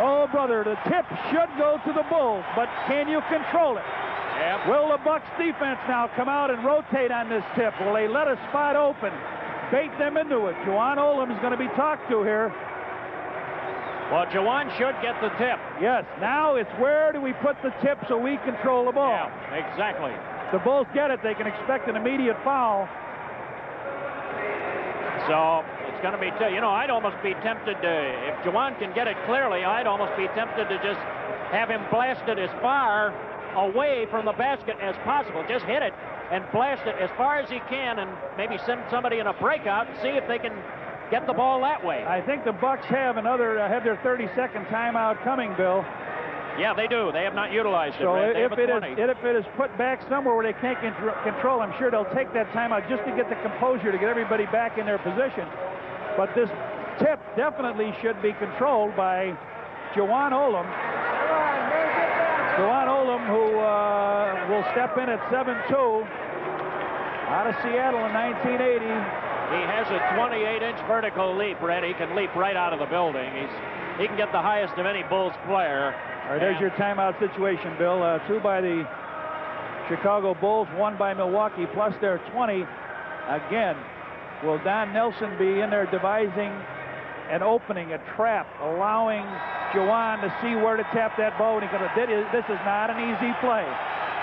Speaker 3: Oh, brother, the tip should go to the Bulls, but can you control it?
Speaker 2: Yep.
Speaker 3: Will the Bucks defense now come out and rotate on this tip? Will they let a spot open, bait them into it? Juwan Oldham is going to be talked to here.
Speaker 2: Well, Juwan should get the tip.
Speaker 3: Yes, now it's where do we put the tip so we control the ball?
Speaker 2: Yeah, exactly.
Speaker 3: The Bulls get it, they can expect an immediate foul.
Speaker 2: So it's going to be, I'd almost be tempted to, if Juwan can get it clearly, I'd almost be tempted to just have him blast it as far away from the basket as possible. Just hit it and blast it as far as he can and maybe send somebody in a breakout and see if they can get the ball that way.
Speaker 3: I think the Bucks have their 30-second timeout coming, Bill.
Speaker 2: Yeah, they do. They have not utilized it.
Speaker 3: So
Speaker 2: if
Speaker 3: it is put back somewhere where they can't control, I'm sure they'll take that timeout just to get the composure to get everybody back in their position. But this tip definitely should be controlled by Juwan Oldham. Juwan Oldham, who will step in at 7'2", out of Seattle in 1980.
Speaker 2: He has a 28-inch vertical leap, Red. He can leap right out of the building. He can get the highest of any Bulls player.
Speaker 3: All right, there's your timeout situation, Bill. 2 by the Chicago Bulls, 1 by Milwaukee, plus their 20. Again, will Don Nelson be in there devising an opening, a trap, allowing Juwan to see where to tap that ball? And this is not an easy play.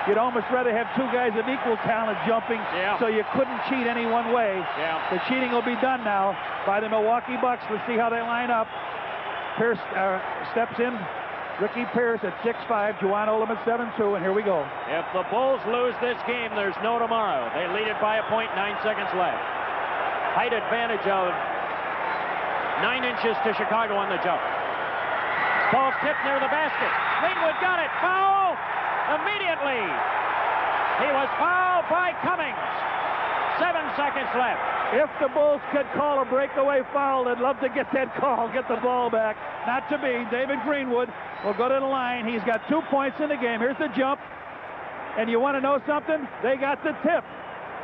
Speaker 3: You'd almost rather have 2 guys of equal talent jumping, so you couldn't cheat any one way.
Speaker 2: Yeah.
Speaker 3: The cheating will be done now by the Milwaukee Bucks. Let's see how they line up. Pierce steps in. Ricky Pierce at 6'5", Juwan Oldham at 7'2", and here we go.
Speaker 2: If the Bulls lose this game, there's no tomorrow. They lead it by a point, 9 seconds left. Height advantage of 9 inches to Chicago on the jump. Ball tipped near the basket. Greenwood got it. Foul immediately. He was fouled by Cummings. 7 seconds left.
Speaker 3: If the Bulls could call a breakaway foul, they'd love to get that call, get the ball back. Not to be. David Greenwood will go to the line. He's got 2 points in the game. Here's the jump. And you want to know something? They got the tip.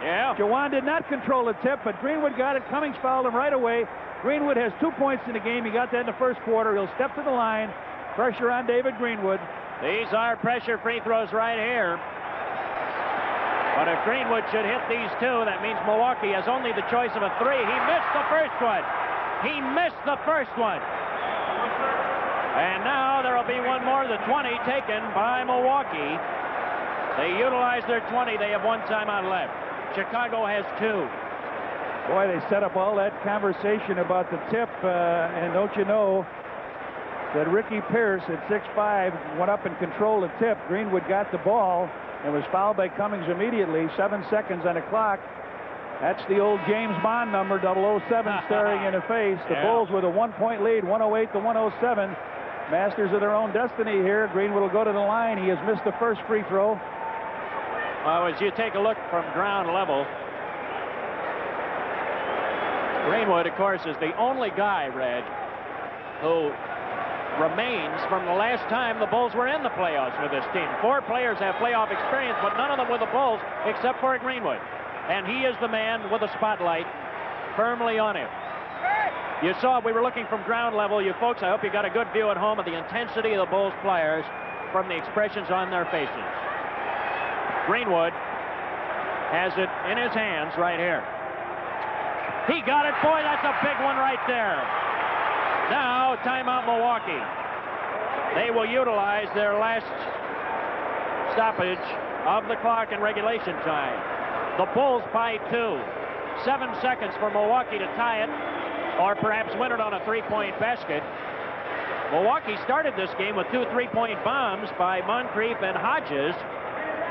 Speaker 2: Yeah.
Speaker 3: Jawan did not control the tip, but Greenwood got it. Cummings fouled him right away. Greenwood has 2 points in the game. He got that in the first quarter. He'll step to the line. Pressure on David Greenwood.
Speaker 2: These are pressure free throws right here. But if Greenwood should hit these two, that means Milwaukee has only the choice of a 3. He missed the first one. He missed the first one. And now there will be one more, the 20 taken by Milwaukee. They utilize their 20. They have 1 timeout left. Chicago has 2.
Speaker 3: Boy, they set up all that conversation about the tip, and don't you know that Ricky Pierce at 6'5" went up and controlled the tip. Greenwood got the ball and was fouled by Cummings immediately. 7 seconds on the clock. That's the old James Bond number, 007, staring in the face. The Bulls with a 1-point lead, 108 to 107. Masters of their own destiny here. Greenwood will go to the line. He has missed the first free throw.
Speaker 2: Well, as you take a look from ground level, Greenwood, of course, is the only guy, Red, who remains from the last time the Bulls were in the playoffs with this team. 4 players have playoff experience, but none of them with the Bulls except for Greenwood. And he is the man with the spotlight firmly on him. You saw we were looking from ground level. You folks, I hope you got a good view at home of the intensity of the Bulls players from the expressions on their faces. Greenwood has it in his hands right here. He got it. Boy, that's a big one right there. Now, timeout Milwaukee. They will utilize their last stoppage of the clock in regulation time. The Bulls by 2. 7 seconds for Milwaukee to tie it, or perhaps win it on a 3-point basket. Milwaukee started this game with 2 3-point bombs by Moncrief and Hodges.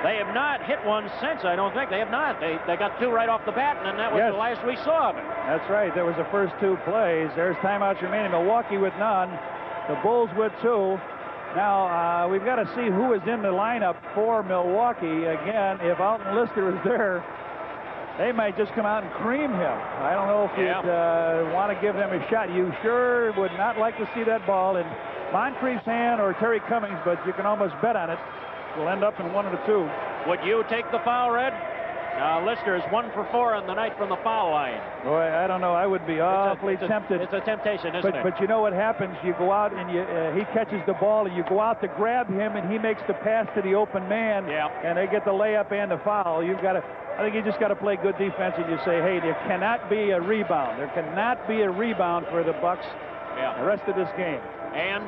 Speaker 2: They have not hit one since, I don't think. They have not. They got 2 right off the bat, and then that was the last we saw of it.
Speaker 3: That's right. There was the first 2 plays. There's timeouts remaining. Milwaukee with none. The Bulls with 2. Now, we've got to see who is in the lineup for Milwaukee. Again, if Alton Lister is there, they might just come out and cream him. I don't know if you'd want to give them a shot. You sure would not like to see that ball in Moncrief's hand or Terry Cummings, but you can almost bet on it. Will end up in 1 of the 2.
Speaker 2: Would you take the foul, Red? Lister is 1 for 4 on the night from the foul line.
Speaker 3: Boy, I don't know. I would be awfully tempted.
Speaker 2: It's a temptation, isn't it?
Speaker 3: But you know what happens? You go out and he catches the ball, and you go out to grab him, and he makes the pass to the open man, and they get the layup and the foul. I think you just got to play good defense, and you say, hey, there cannot be a rebound. There cannot be a rebound for the Bucks the rest of this game.
Speaker 2: And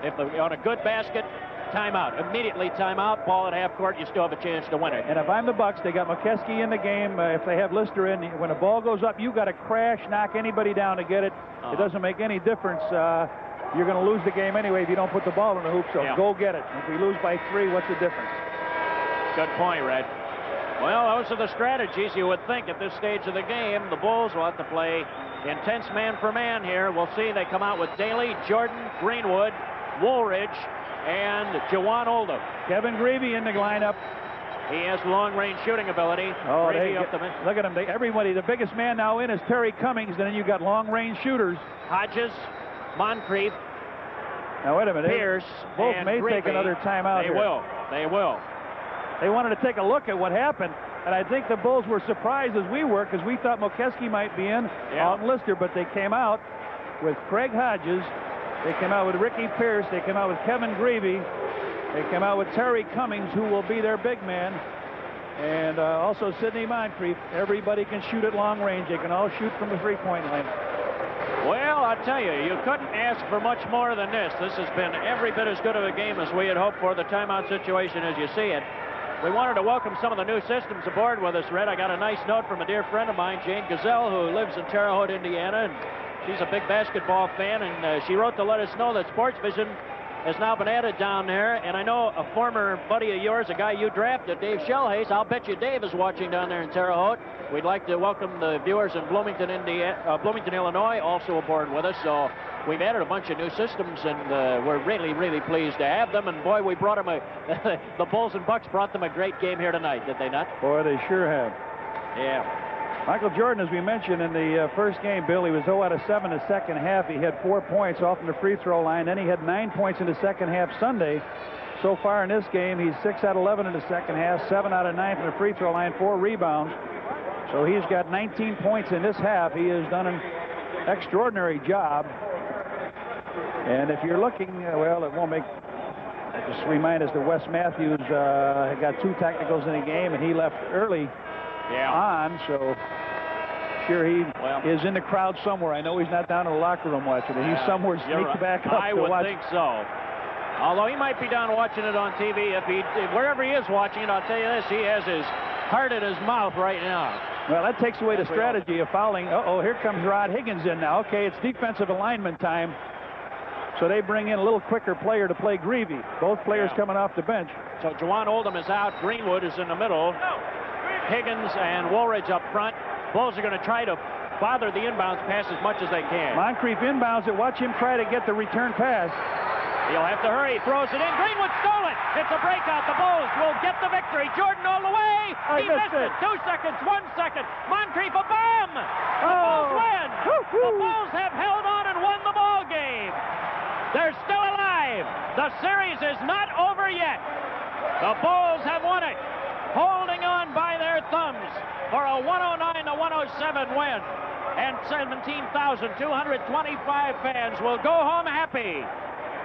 Speaker 2: if they're on a good basket, timeout. Immediately timeout. Ball at half court. You still have a chance to win it.
Speaker 3: And if I'm the Bucks, they got McKeskey in the game. If they have Lister in, when the ball goes up, you got to crash, knock anybody down to get it. It doesn't make any difference. You're going to lose the game anyway if you don't put the ball in the hoop. So go get it. If we lose by 3, what's the difference?
Speaker 2: Good point, Red. Well, those are the strategies you would think at this stage of the game. The Bulls will have to play intense man for man here. We'll see. They come out with Daly, Jordan, Greenwood, Woolridge, and Jawan Oldham.
Speaker 3: Kevin Greavy in the lineup.
Speaker 2: He has long-range shooting ability.
Speaker 3: Look at him. Everybody, the biggest man now in is Terry Cummings, and then you got long-range shooters.
Speaker 2: Hodges, Moncrief,
Speaker 3: now wait a minute.
Speaker 2: Pierce,
Speaker 3: both
Speaker 2: and
Speaker 3: may
Speaker 2: Greavy.
Speaker 3: take another timeout.
Speaker 2: They will.
Speaker 3: They wanted to take a look at what happened, and I think the Bulls were surprised as we were, because we thought McKeskey might be in, Alton Lister, but they came out with Craig Hodges. They came out with Ricky Pierce. They came out with Kevin Greavy. They came out with Terry Cummings, who will be their big man, and also Sidney Moncrief. Everybody can shoot at long range. They can all shoot from the 3-point line.
Speaker 2: Well, I tell you, you couldn't ask for much more than this. This has been every bit as good of a game as we had hoped for. The timeout situation as you see it. We wanted to welcome some of the new systems aboard with us, Red. I got a nice note from a dear friend of mine, Jane Gazelle, who lives in Terre Haute, Indiana, and she's a big basketball fan, and she wrote to let us know that Sports Vision has now been added down there, and I know a former buddy of yours, a guy you drafted, Dave Shellhays. I'll bet you Dave is watching down there in Terre Haute. We'd like to welcome the viewers in Bloomington, Illinois, also aboard with us. So we've added a bunch of new systems, and we're really, really pleased to have them. And boy, we brought them the Bulls and Bucks brought them a great game here tonight, did they not?
Speaker 3: Boy, they sure have.
Speaker 2: Yeah.
Speaker 3: Michael Jordan, as we mentioned in the first game, Bill, he was 0 out of 7 in the second half. He had 4 points off from the free throw line. Then he had 9 points in the second half Sunday. So far in this game, he's 6 out of 11 in the second half, 7 out of 9 from the free throw line, 4 rebounds. So he's got 19 points in this half. He has done an extraordinary job. And if you're looking, well, it won't make... Just remind us that Wes Matthews got 2 technicals in the game, and he left early. On, so sure he is in the crowd somewhere. I know he's not down in the locker room watching it. He's somewhere sneaked back up
Speaker 2: I
Speaker 3: to
Speaker 2: would
Speaker 3: watch.
Speaker 2: think so. Although he might be down watching it on TV. If wherever he is watching it, I'll tell you this, he has his heart in his mouth right now.
Speaker 3: Well, that takes away the strategy of fouling. Uh-oh, here comes Rod Higgins in now. Okay, it's defensive alignment time. So they bring in a little quicker player to play Greavy. Both players coming off the bench.
Speaker 2: So Juwan Oldham is out. Greenwood is in the middle. Higgins and Woolridge up front. Bulls are going to try to bother the inbounds pass as much as they can.
Speaker 3: Moncrief inbounds it. Watch him try to get the return pass.
Speaker 2: He'll have to hurry. Throws it in. Greenwood stole it. It's a breakout. The Bulls will get the victory. Jordan all the way. He missed it. 2 seconds. 1 second. Moncrief a bomb. The Bulls win. The Bulls have held on and won the ball game. They're still alive. The series is not over yet. The Bulls have won it, holding on by their thumbs for a 109-107 win. And 17,225 fans will go home happy.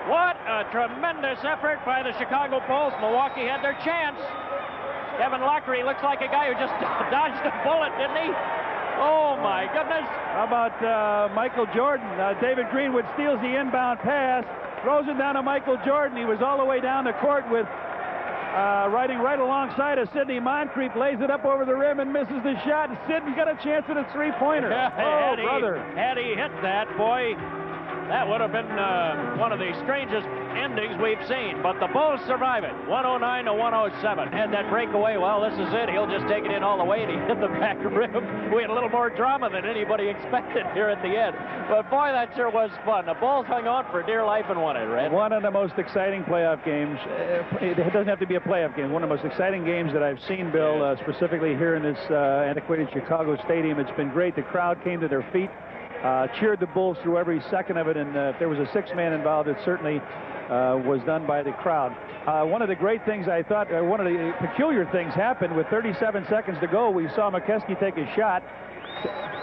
Speaker 2: What a tremendous effort by the Chicago Bulls. Milwaukee had their chance. Kevin Lockery looks like a guy who just dodged a bullet, didn't he? Oh, my goodness.
Speaker 3: How about Michael Jordan? David Greenwood steals the inbound pass, throws it down to Michael Jordan. He was all the way down the court with riding right alongside of Sidney Moncrief, lays it up over the rim and misses the shot. And Sidney got a chance at a three-pointer. Brother.
Speaker 2: Had he hit that, boy, that would have been one of the strangest endings we've seen. But the Bulls survive it, 109-107. Had that breakaway, well, this is it. He'll just take it in all the way, and he hit the back rim. We had a little more drama than anybody expected here at the end. But, boy, that sure was fun. The Bulls hung on for dear life and won it, Red.
Speaker 3: One of the most exciting playoff games. It doesn't have to be a playoff game. One of the most exciting games that I've seen, Bill, specifically here in this antiquated Chicago stadium. It's been great. The crowd came to their feet. Cheered the Bulls through every second of it, and if there was a six-man involved, it certainly was done by the crowd. One of the great things I thought, one of the peculiar things happened with 37 seconds to go. We saw McKeskey take a shot.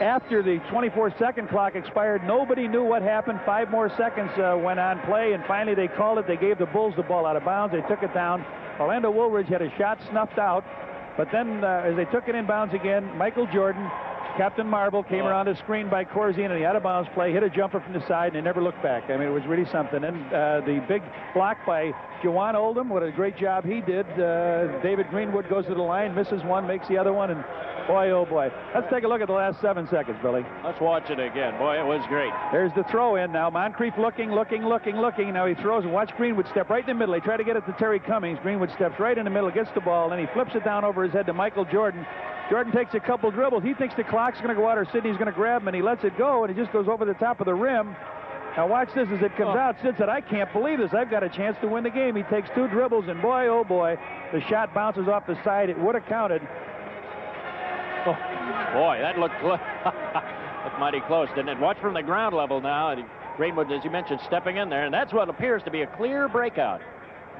Speaker 3: After the 24-second clock expired, nobody knew what happened. 5 more seconds went on play, and finally they called it. They gave the Bulls the ball out of bounds. They took it down. Orlando Woolridge had a shot snuffed out, but then as they took it in bounds again, Michael Jordan, Captain Marble, came around a screen by Corzine and the out-of-bounds play, hit a jumper from the side, and they never looked back. I mean, it was really something. And the big block by Juwan Oldham, what a great job he did. David Greenwood goes to the line, misses one, makes the other one, and boy, oh boy. Let's take a look at the last 7 seconds, Billy.
Speaker 2: Let's watch it again. Boy, it was great.
Speaker 3: There's the throw in now. Moncrief looking. Now he throws and watch Greenwood step right in the middle. They try to get it to Terry Cummings. Greenwood steps right in the middle, gets the ball, and then he flips it down over his head to Michael Jordan. Jordan takes a couple dribbles. He thinks the clock's going to go out or Sidney's going to grab him, and he lets it go, and he just goes over the top of the rim. Now watch this as it comes out. Sid said, I can't believe this. I've got a chance to win the game. He takes 2 dribbles, and boy, oh boy, the shot bounces off the side. It would have counted.
Speaker 2: Oh, boy, that looked mighty close, didn't it? Watch from the ground level now. Greenwood, as you mentioned, stepping in there, and that's what appears to be a clear breakout.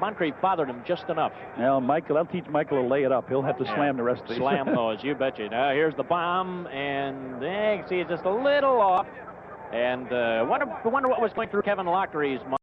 Speaker 2: Moncrief bothered him just enough.
Speaker 3: Well, I'll teach Michael to lay it up. He'll have to slam the rest of these.
Speaker 2: Slam those, you betcha. Now, here's the bomb, and you can see it's just a little off. And wonder what was going through Kevin Lockery's mind.